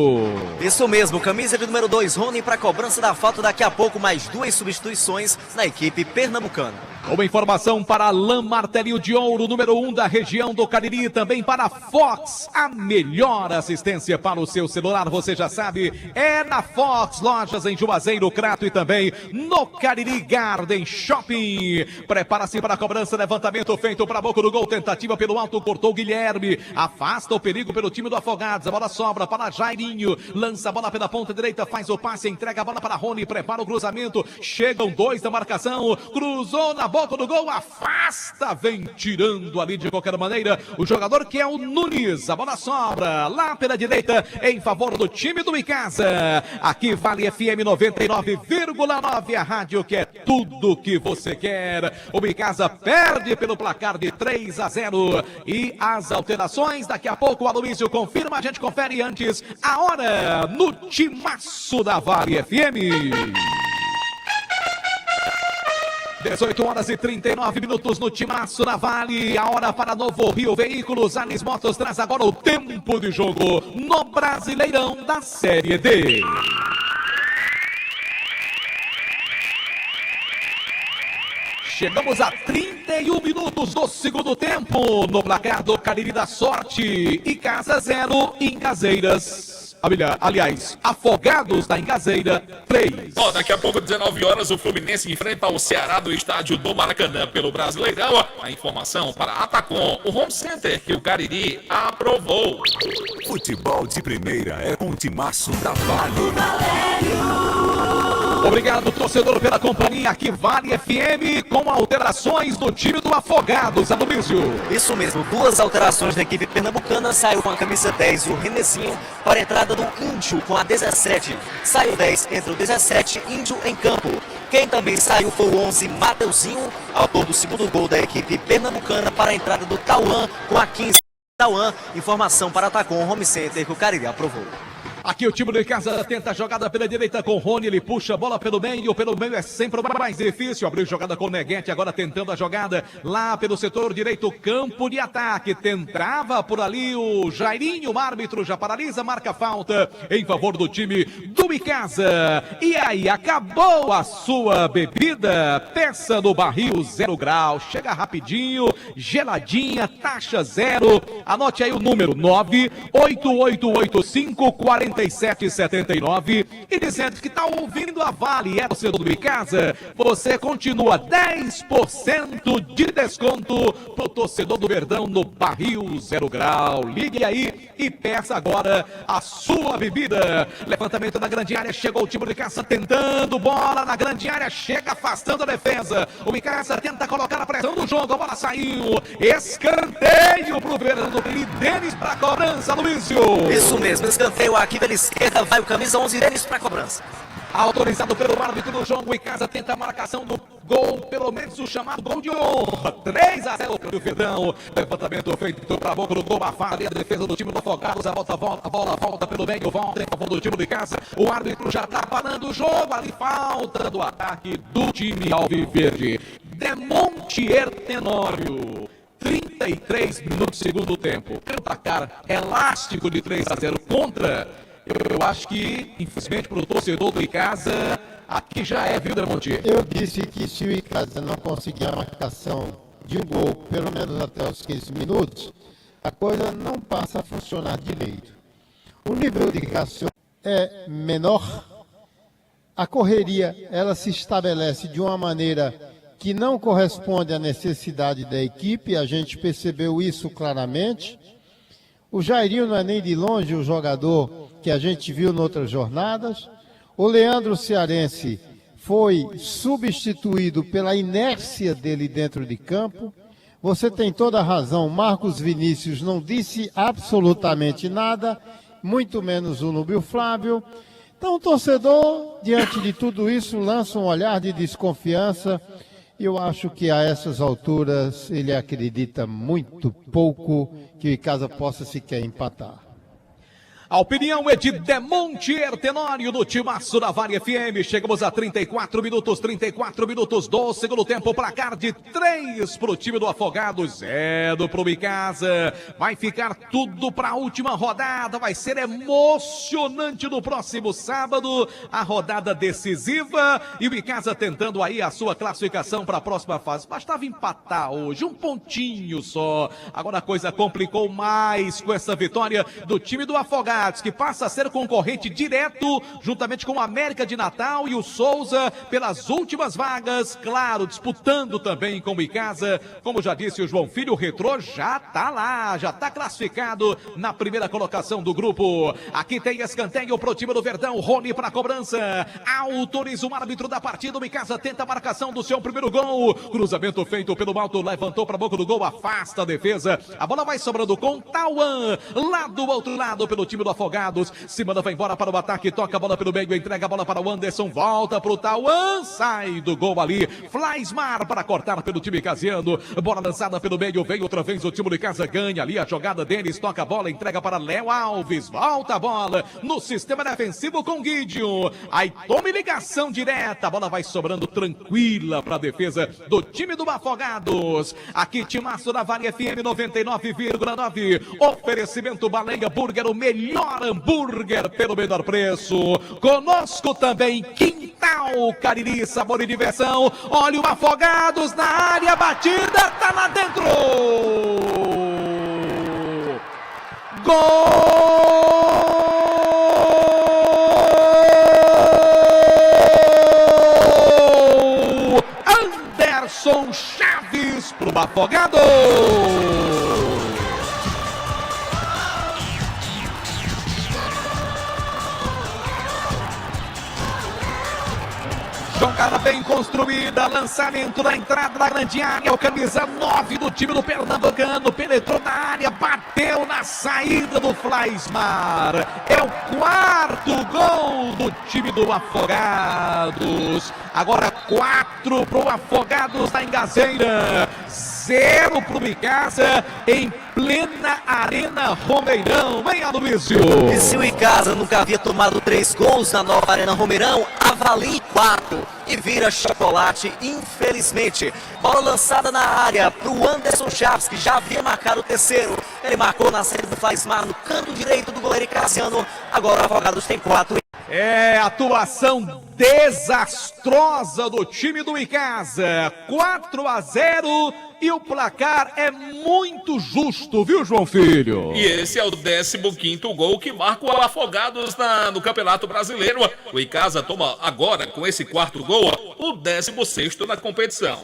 Isso mesmo, camisa de número 2, Rony para cobrança da falta. Daqui a pouco mais 2 substituições na equipe pernambucana. Uma informação para Alain Martelinho de Ouro, número 1 da região do Cariri, também para Fox, a melhor assistência para o seu celular, você já sabe, é na Fox, lojas em Juazeiro, Crato e também no Cariri Garden Shopping. Prepara-se para a cobrança, levantamento feito para a boca do gol, tentativa pelo alto, cortou Guilherme, afasta o perigo pelo time do Afogados, a bola sobra para Jairinho, lança a bola pela ponta direita, faz o passe, entrega a bola para Rony, prepara o cruzamento, chegam 2 da marcação, cruzou na boca do gol, afasta, vem tirando ali de qualquer maneira o jogador que é o Nunes. A bola sobra lá pela direita em favor do time do Icasa. Aqui Vale FM 99,9, a rádio que é tudo que você quer. O Icasa perde pelo placar de 3-0 e as alterações daqui a pouco o Aloísio confirma, a gente confere antes a hora no timaço da Vale FM. 18h39 no timaço da Vale, a hora para Novo Rio Veículos, Anis Motos traz agora o tempo de jogo no Brasileirão da Série D. Chegamos a 31 minutos do segundo tempo, no placar do Cariri da Sorte, Icasa 0, Ingazeiras. Aliás, Afogados da Ingazeira 3. Daqui a pouco, 19 horas, o Fluminense enfrenta o Ceará do estádio do Maracanã pelo Brasileirão. A informação para Atacom, o home center que o Cariri aprovou. Futebol de primeira é com o timaço da Vale. Obrigado, torcedor, pela companhia. Aqui Vale FM com alterações do time do Afogados, Aloísio. Isso mesmo, 2 alterações da equipe pernambucana. Saiu com a camisa 10 o Renecinho para a entrada do Índio com a 17. Saiu 10, entra o 17, Índio em campo. Quem também saiu foi o 11, Mateuzinho, autor do segundo gol da equipe pernambucana, para a entrada do Tauan com a 15. Tauan, informação para Atacom, home center que o Cariri aprovou. Aqui o time do Icasa tenta a jogada pela direita com Rony, ele puxa a bola pelo meio é sempre mais difícil, abriu jogada com Neguete, agora tentando a jogada lá pelo setor direito, campo de ataque, tentava por ali o Jairinho, o árbitro já paralisa, marca falta em favor do time do Icasa. E aí, acabou a sua bebida, peça do barril 0 grau, chega rapidinho, geladinha, taxa 0, anote aí o número 98885 4779 e dizendo que está ouvindo a Vale, é torcedor do Icasa, você continua 10% de desconto pro torcedor do Verdão no barril 0 grau. Ligue aí e peça agora a sua bebida. Levantamento na grande área, chegou o time do Icasa tentando, bola na grande área, chega afastando a defesa. O Icasa tenta colocar a pressão no jogo, a bola saiu, escanteio pro Verdão e Denis para cobrança, Luísio. Isso mesmo, escanteio aqui pela esquerda, vai o camisa 11, Denis para cobrança. Autorizado pelo árbitro do jogo, o Icasa tenta a marcação do gol, pelo menos o chamado gol de honra. 3-0 para o Verdão. Levantamento feito para a boca do gol, afasta a defesa do time do Afogados. A bola volta pelo meio, volta em favor do time do Icasa. O árbitro já está parando o jogo, ali falta do ataque do time alviverde. Demontier Tenório. 33 minutos do segundo tempo. Pelo placar elástico de 3-0 contra. Eu acho que, infelizmente, para o torcedor do Icasa, aqui já é, viu, Demontier? Eu disse que se o Icasa não conseguir a marcação de um gol, pelo menos até os 15 minutos, a coisa não passa a funcionar direito. o nível de gasto é menor, a correria ela se estabelece de uma maneira que não corresponde à necessidade da equipe, a gente percebeu isso claramente. O Jairinho não é nem de longe o jogador que a gente viu em outras jornadas. O Leandro Cearense foi substituído pela inércia dele dentro de campo. Você tem toda a razão, Marcos Vinícius não disse absolutamente nada, muito menos o Núbio Flávio. Então o torcedor, diante de tudo isso, lança um olhar de desconfiança. E eu acho que a essas alturas ele acredita muito pouco que o Icasa possa sequer empatar. A opinião é de Demontier Tenório do Timaço da Vale FM. Chegamos a 34 minutos do segundo tempo. Placar de 3 para o time do Afogados, 0 para o Icasa. Vai ficar tudo para a última rodada. Vai ser emocionante no próximo sábado. A rodada decisiva. E o Icasa tentando aí a sua classificação para a próxima fase. Bastava empatar hoje, um pontinho só. Agora a coisa complicou mais com essa vitória do time do Afogados, que passa a ser concorrente direto, juntamente com o América de Natal e o Souza, pelas últimas vagas, claro, disputando também com o Icasa. Como já disse o João Filho, o Retrô já tá lá, já tá classificado na primeira colocação do grupo. Aqui tem escanteio pro time do Verdão, Rony para cobrança, autoriza o árbitro da partida, o Icasa tenta a marcação do seu primeiro gol, cruzamento feito pelo Malto, levantou para a boca do gol, afasta a defesa, a bola vai sobrando com Tauan, lá do outro lado pelo time do Afogados, Simana vai embora para o ataque, toca a bola pelo meio, entrega a bola para o Anderson, volta para o Tauan, sai do gol ali, Flaismar para cortar pelo time casiano, bola lançada pelo meio, vem outra vez o time de casa, ganha ali a jogada deles, toca a bola, entrega para Léo Alves, volta a bola no sistema defensivo com Guidio, aí tome ligação direta, a bola vai sobrando tranquila para a defesa do time do Afogados. Aqui Timaço da Vale FM 99,9, oferecimento Baleia Burger, o melhor hambúrguer pelo menor preço. Conosco também Quintal Cariri, sabor e diversão. Olha o Afogados na área, batida, tá lá dentro. Gol! Anderson Chaves pro Afogados. Jogada bem construída, lançamento na entrada da grande área, o camisa 9 do time do Pernambucano, penetrou na área, bateu na saída do Flaismar. É o quarto gol do time do Afogados. Agora 4 pro Afogados da Engazeira, 0 pro Icasa em plena Arena Romeirão. Vem, Aloysio. E se o Icasa nunca havia tomado 3 gols na nova Arena Romeirão, avalie 4 e vira chocolate, infelizmente. Bola lançada na área pro Anderson Chaves, que já havia marcado o terceiro. Ele marcou na saída do Flaismar no canto direito do goleiro icasiano. Agora o Afogados tem 4. É, atuação desastrosa do time do Icasa, 4-0, e o placar é muito justo, viu, João Filho? E esse é o 15º gol que marca o Afogados no Campeonato Brasileiro. O Icasa toma agora, com esse 4º gol, o 16º na competição.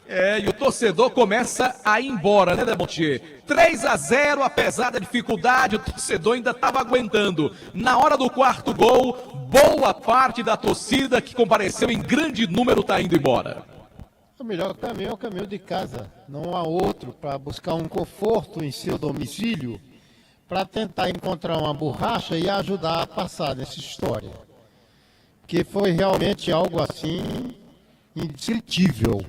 É, e o torcedor começa a ir embora, né, Demontier? 3-0, apesar da dificuldade, o torcedor ainda estava aguentando. Na hora do 4º gol, boa parte da torcida que compareceu em grande número está indo embora. O melhor caminho é o caminho de casa. Não há outro para buscar um conforto em seu domicílio, para tentar encontrar uma borracha e ajudar a passar nessa história. Que foi realmente algo assim indescritível.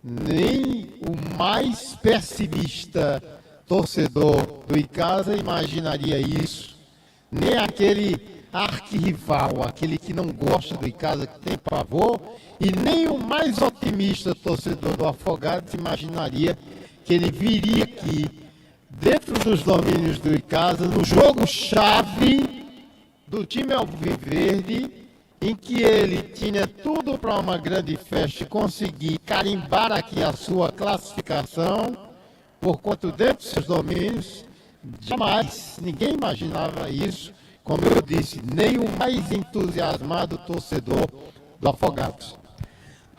Nem o mais pessimista torcedor do Icasa imaginaria isso. Nem aquele arquirrival, aquele que não gosta do Icasa, que tem pavor, e nem o mais otimista torcedor do Afogados imaginaria que ele viria aqui, dentro dos domínios do Icasa, no jogo-chave do time alviverde, em que ele tinha tudo para uma grande festa e conseguir carimbar aqui a sua classificação, porquanto dentro dos seus domínios Jamais, ninguém imaginava isso, como eu disse, nem o mais entusiasmado torcedor do Afogados.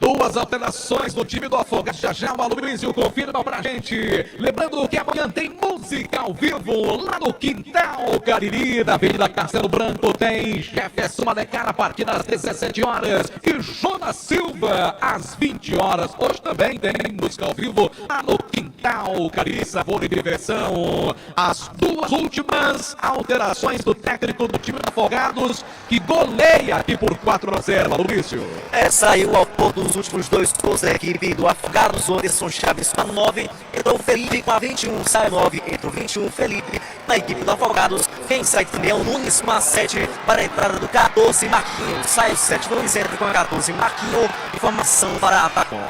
Duas alterações no time do Afogados. Já o Aloysio confirma pra gente. Lembrando que amanhã tem música ao vivo lá no Quintal Cariri, na Avenida Castelo Branco. Tem Jefferson Madecara a partir das 17 horas e Jonas Silva às 20 horas. Hoje também tem música ao vivo lá no Quintal Cariri, sabor e diversão. As duas últimas alterações do técnico do time do Afogados, que goleia aqui por 4-0, Aloysio. Saiu ao ponto dos últimos 2 gols da equipe do Afogados. O Anderson Chaves com a 9, entrou o Felipe com a 21, sai 9, entrou 21, Felipe. Na equipe do Afogados, quem sai também é o Nunes com a 7, para a entrada do 14, Marquinhos. Sai o 7, Nunes entra com a 14, Marquinhos. Informação para a Pacom.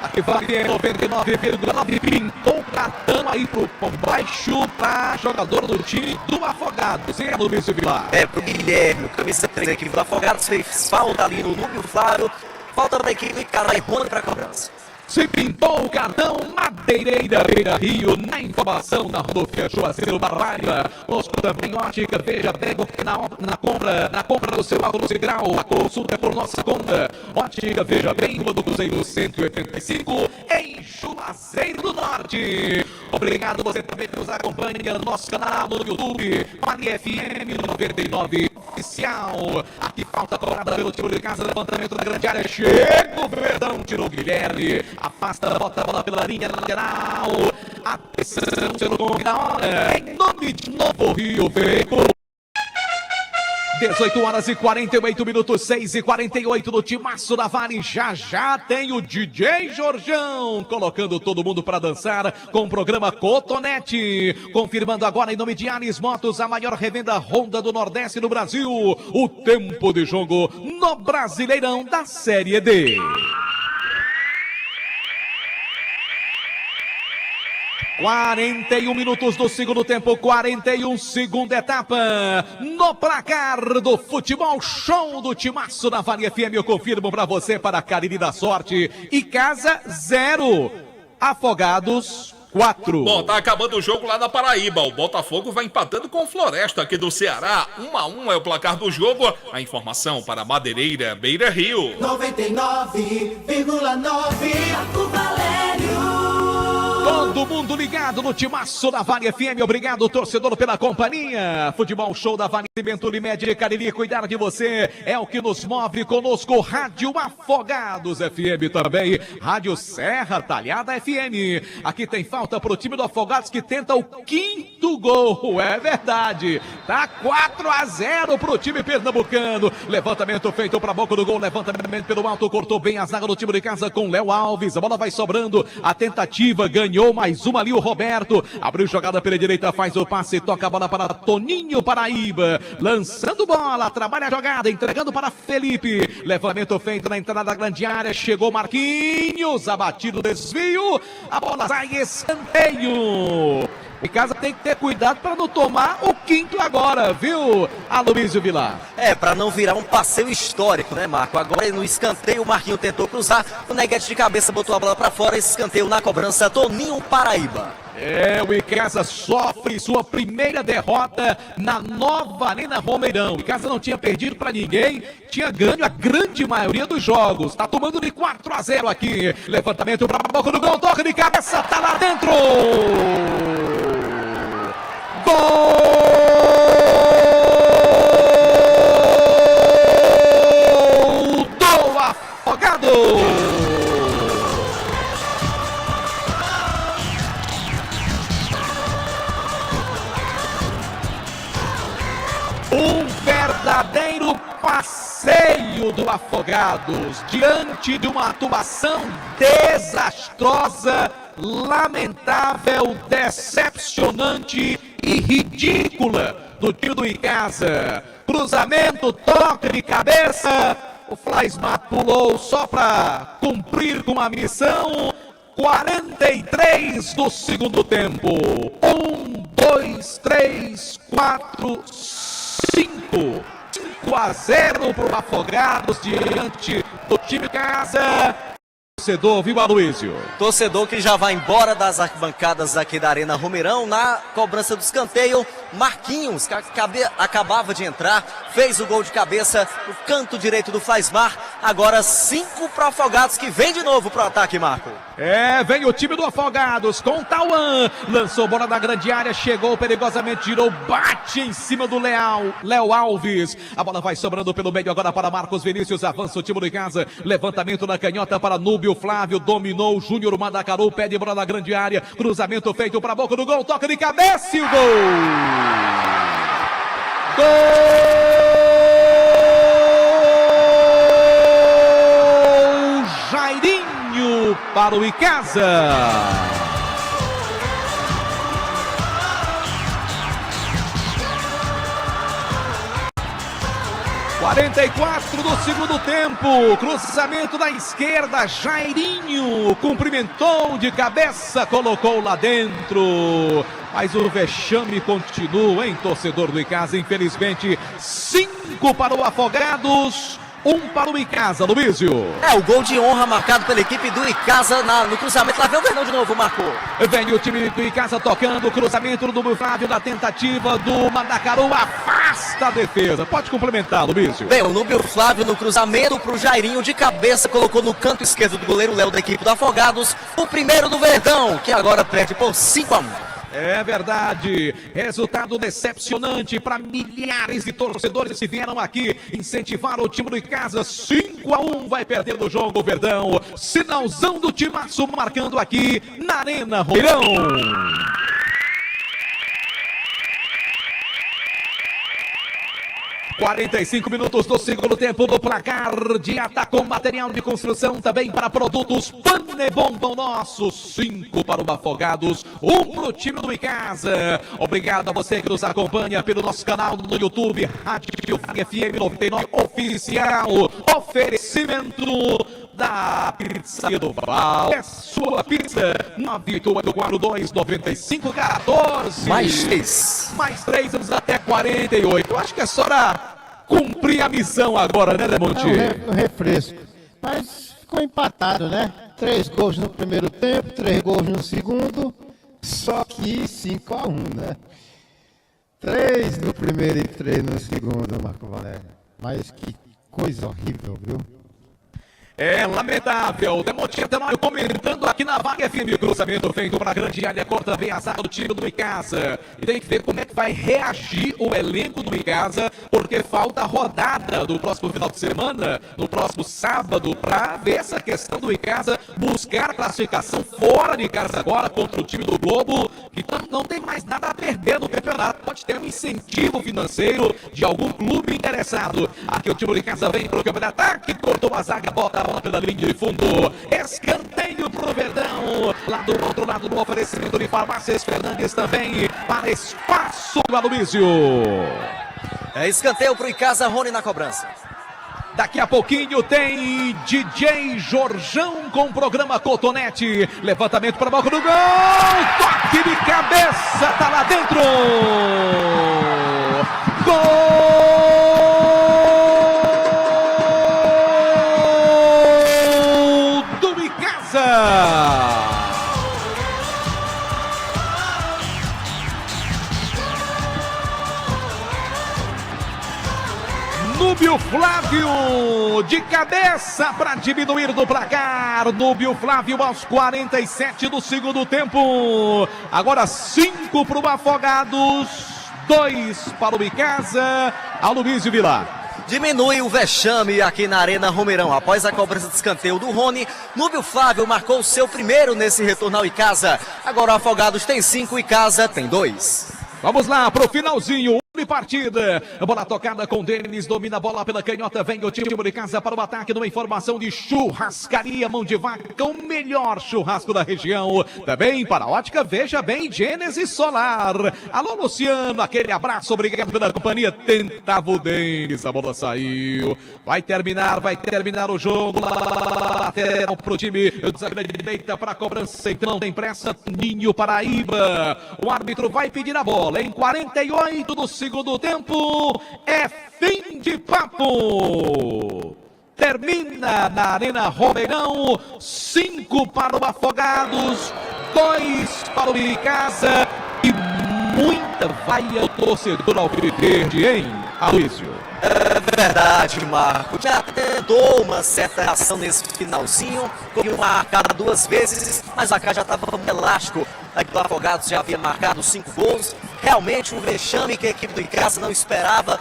Aqui vai 99,9, pintou o cartão aí pro baixo para jogador do time do Afogados, hein, Aloysio Vilar? Pro Guilherme, camisa 3 da equipe do Afogados, fez falta ali no Núbio Flávio, falta da equipe e cara vai Rony para cobrança. Se pintou o cartão, Madeireira, Beira Rio, na informação da rodovia Juazeiro Barraia. Conosco também Ótica, veja, pega na compra do seu óculos de grau, a consulta é por nossa conta. Ótica, veja bem, Rua do Cruzeiro 185, em Juazeiro do Norte. Obrigado, você também que nos acompanha no nosso canal no YouTube, Vale FM 99 Oficial. Aqui falta cobrada pelo time de casa, levantamento da grande área, chega o Verdão, tirou o Guilherme. Afasta, bota a bola pela linha lateral. Atenção, pelo nome da hora. Em nome de Novo Rio, veículo. 18 horas e 48 minutos, 6h48 no Timaço da Vale. Já tem o DJ Jorjão colocando todo mundo para dançar com o programa Cotonete. Confirmando agora em nome de Anis Motos, a maior revenda Honda do Nordeste no Brasil. O tempo de jogo no Brasileirão da Série D. 41 minutos do segundo tempo, 41 segunda etapa. No placar do futebol show do Timaço da Vale FM, eu confirmo pra você, para Cariri da Sorte e Casa 0, Afogados 4. Bom, tá acabando o jogo lá na Paraíba. O Botafogo vai empatando com o Floresta aqui do Ceará. 1-1 é o placar do jogo. A informação para Madeireira, Beira Rio. 99,9 Marco Valério. Todo mundo ligado no Timaço da Vale FM. Obrigado, torcedor, pela companhia. Futebol show da Vale Bento Limed de Cariri. Cuidar de você é o que nos move. Conosco, Rádio Afogados FM também. Rádio Serra Talhada FM. Aqui tem falta pro time do Afogados, que tenta o 5º gol. É verdade. Tá 4-0 pro time pernambucano. Levantamento feito pra boca do gol. Levantamento pelo alto. Cortou bem a zaga do time de casa com Léo Alves. A bola vai sobrando. A tentativa ganhou mais uma ali o Roberto. Abriu jogada pela direita. Faz o passe. Toca a bola para Toninho Paraíba. Lançando bola. Trabalha a jogada. Entregando para Felipe. Levantamento feito na entrada da grande área. Chegou Marquinhos. Abatido, desvio. A bola sai, escanteio. E casa tem que ter cuidado para não tomar o 5º agora, viu, Aloysio Vilar? Para não virar um passeio histórico, né, Marco? Agora no escanteio o Marquinhos tentou cruzar, o Neguete de cabeça botou a bola para fora, escanteio na cobrança, Toninho Paraíba. O Icasa sofre sua primeira derrota na Nova Arena Romeirão. O Icasa não tinha perdido para ninguém, tinha ganho a grande maioria dos jogos. Tá tomando de 4-0 aqui. Levantamento para a boca do gol, toque de cabeça, tá lá dentro. Gol do Afogados. Um verdadeiro passeio do Afogados diante de uma atuação desastrosa, lamentável, decepcionante e ridícula do time do Icasa. Cruzamento, toque de cabeça, o Flaismat pulou só para cumprir com a missão. 43 do segundo tempo. 1, 2, 3, 4, 5. 5-0 para o Afogados diante do time Casa. torcedor, viu, Aloysio? Torcedor que já vai embora das arquibancadas aqui da Arena Romeirão na cobrança do escanteio. Marquinhos, que acabava de entrar, fez o gol de cabeça no canto direito do Flaismar. Agora 5 para o Afogados, que vem de novo para o ataque, Marco. Vem o time do Afogados com Tauan. Lançou bola da grande área, chegou perigosamente, tirou, bate em cima do Léo Alves. A bola vai sobrando pelo meio agora para Marcos Vinícius. Avança o time do casa. Levantamento na canhota para Núbio Flávio. Dominou o Júnior Mandacaru. Pede bola na grande área. Cruzamento feito para a boca do gol. Toca de cabeça e o gol. Gol! Jairinho para o Icasa. (44 do segundo tempo). Cruzamento da esquerda. Jairinho cumprimentou de cabeça, colocou lá dentro. Mas o vexame continua, hein, torcedor do Icasa? Infelizmente, 5 para o Afogados, 1 para o Icasa, Luísio. O gol de honra marcado pela equipe do Icasa no cruzamento. Lá vem o Verdão de novo, Marco. Vem o time do Icasa tocando, cruzamento do Núbio Flávio, na tentativa do Mandacaru, afasta a defesa. Pode complementar, Luísio. Bem, o Núbio Flávio no cruzamento pro Jairinho de cabeça, colocou no canto esquerdo do goleiro Léo da equipe do Afogados. O primeiro do Verdão, que agora perde por 5-1. É verdade, resultado decepcionante para milhares de torcedores que vieram aqui incentivar o time do Icasa. 5-1 vai perder no jogo, Verdão. Sinalzão do timaço marcando aqui na Arena Romeirão. 45 minutos do segundo tempo do placar de Atacom Material de Construção, também para produtos Panebon Pão Nosso. 5 para o Afogados, 1 para o time do Icasa. Obrigado a você que nos acompanha pelo nosso canal no YouTube, Rádio FM 99 Oficial. Oferecimento da Pizzaria do Val. É sua pizza. 984429514. Mais 3 anos até 48. Eu acho que é só para cumprir a missão agora, né, Demonte? Um refresco. Mas ficou empatado, né? 3 gols no primeiro tempo, 3 gols no segundo. Só que 5-1, né? 3 no primeiro e 3 no segundo, Marco Valério. Mas que coisa horrível, viu? É lamentável. Demonte Tenório comentando aqui na Vaga FM. Cruzamento feito para a grande área. Corta bem a zaga do time do Icasa. E tem que ver como é que vai reagir o elenco do Icasa, porque falta a rodada do próximo final de semana, no próximo sábado, para ver essa questão do Icasa buscar classificação fora de casa agora contra o time do Globo, que não tem mais nada a perder no campeonato. Pode ter um incentivo financeiro de algum clube interessado. Aqui o time do Icasa vem para o campo de ataque. Cortou a zaga, bota a bola pela linha de fundo. Escanteio pro Verdão. Lá do outro lado, no oferecimento de Farmácias Fernandes também para espaço do Aloysio. Escanteio pro Icasa, Rony na cobrança. Daqui a pouquinho tem DJ Jorjão com o programa Cotonete. Levantamento para a boca do gol. Toque de cabeça, tá lá dentro. Gol do Icasa. Núbio Flávio de cabeça para diminuir do placar. Núbio Flávio aos 47 do segundo tempo. Agora 5 para o Afogados, 2 para o Icasa. Aloysio Vilar. Diminui o vexame aqui na Arena Romeirão. Após a cobrança de escanteio do Rony, Núbio Flávio marcou o seu primeiro nesse retorno ao Icasa. Agora o Afogados tem 5, o Icasa tem 2. Vamos lá pro finalzinho de partida. A bola tocada com Denis, domina a bola pela canhota. Vem o time de casa para o ataque numa informação de Churrascaria Mão de Vaca, o melhor churrasco da região. Também para a ótica, veja bem, Gênesis Solar. Alô, Luciano, aquele abraço, obrigado pela companhia. Tentava o Denis, a bola saiu. Vai terminar o jogo. Lateral pro time da direita para a cobrança, então tem pressa. Ninho Paraíba. O árbitro vai pedir a bola em 48 do segundo tempo. É fim de papo. termina na Arena Romeirão, 5 para o Afogados, 2 para o Icasa e muita vaia o torcedor alviverde, hein, Aloysio? É verdade, Marco. Já tentou uma certa reação nesse finalzinho, conseguiu marcar 2 vezes, mas a cara já estava elástico. A equipe do Afogados já havia marcado 5 gols. Realmente um vexame que a equipe do Icasa não esperava.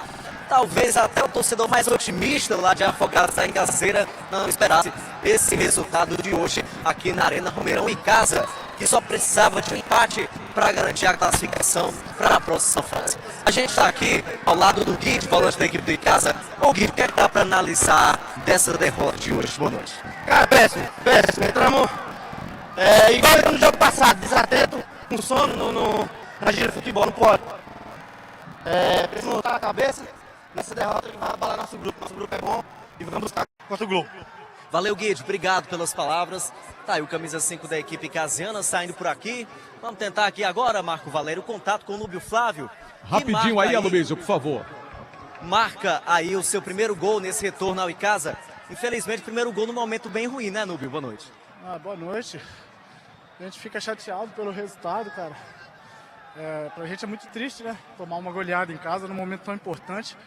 Talvez até o torcedor mais otimista lá de Afogados da Engazeira não esperasse esse resultado de hoje aqui na Arena Romeirão Icasa, que só precisava de um empate para garantir a classificação para a próxima fase. A gente está aqui ao lado do Guide, volante da equipe do Icasa. Ô Guide, o que é que dá para analisar dessa derrota de hoje? Boa noite. Cara, péssimo. Entramos igual no jogo passado, desatento, com sono na gira de futebol, não pode. Precisamos voltar a cabeça. Nessa derrota que vai abalar nosso grupo é bom e vamos buscar contra o Globo. Valeu, Guide, obrigado pelas palavras. Tá aí o camisa 5 da equipe casiana saindo por aqui. Vamos tentar aqui agora, Marco Valério, o contato com o Núbio Flávio. Rapidinho aí, Aloysio, por favor. Marca aí o seu primeiro gol nesse retorno ao Icasa. Infelizmente, primeiro gol num momento bem ruim, né, Núbio? Boa noite. Boa noite. A gente fica chateado pelo resultado, cara. Pra gente é muito triste, né? Tomar uma goleada em casa num momento tão importante.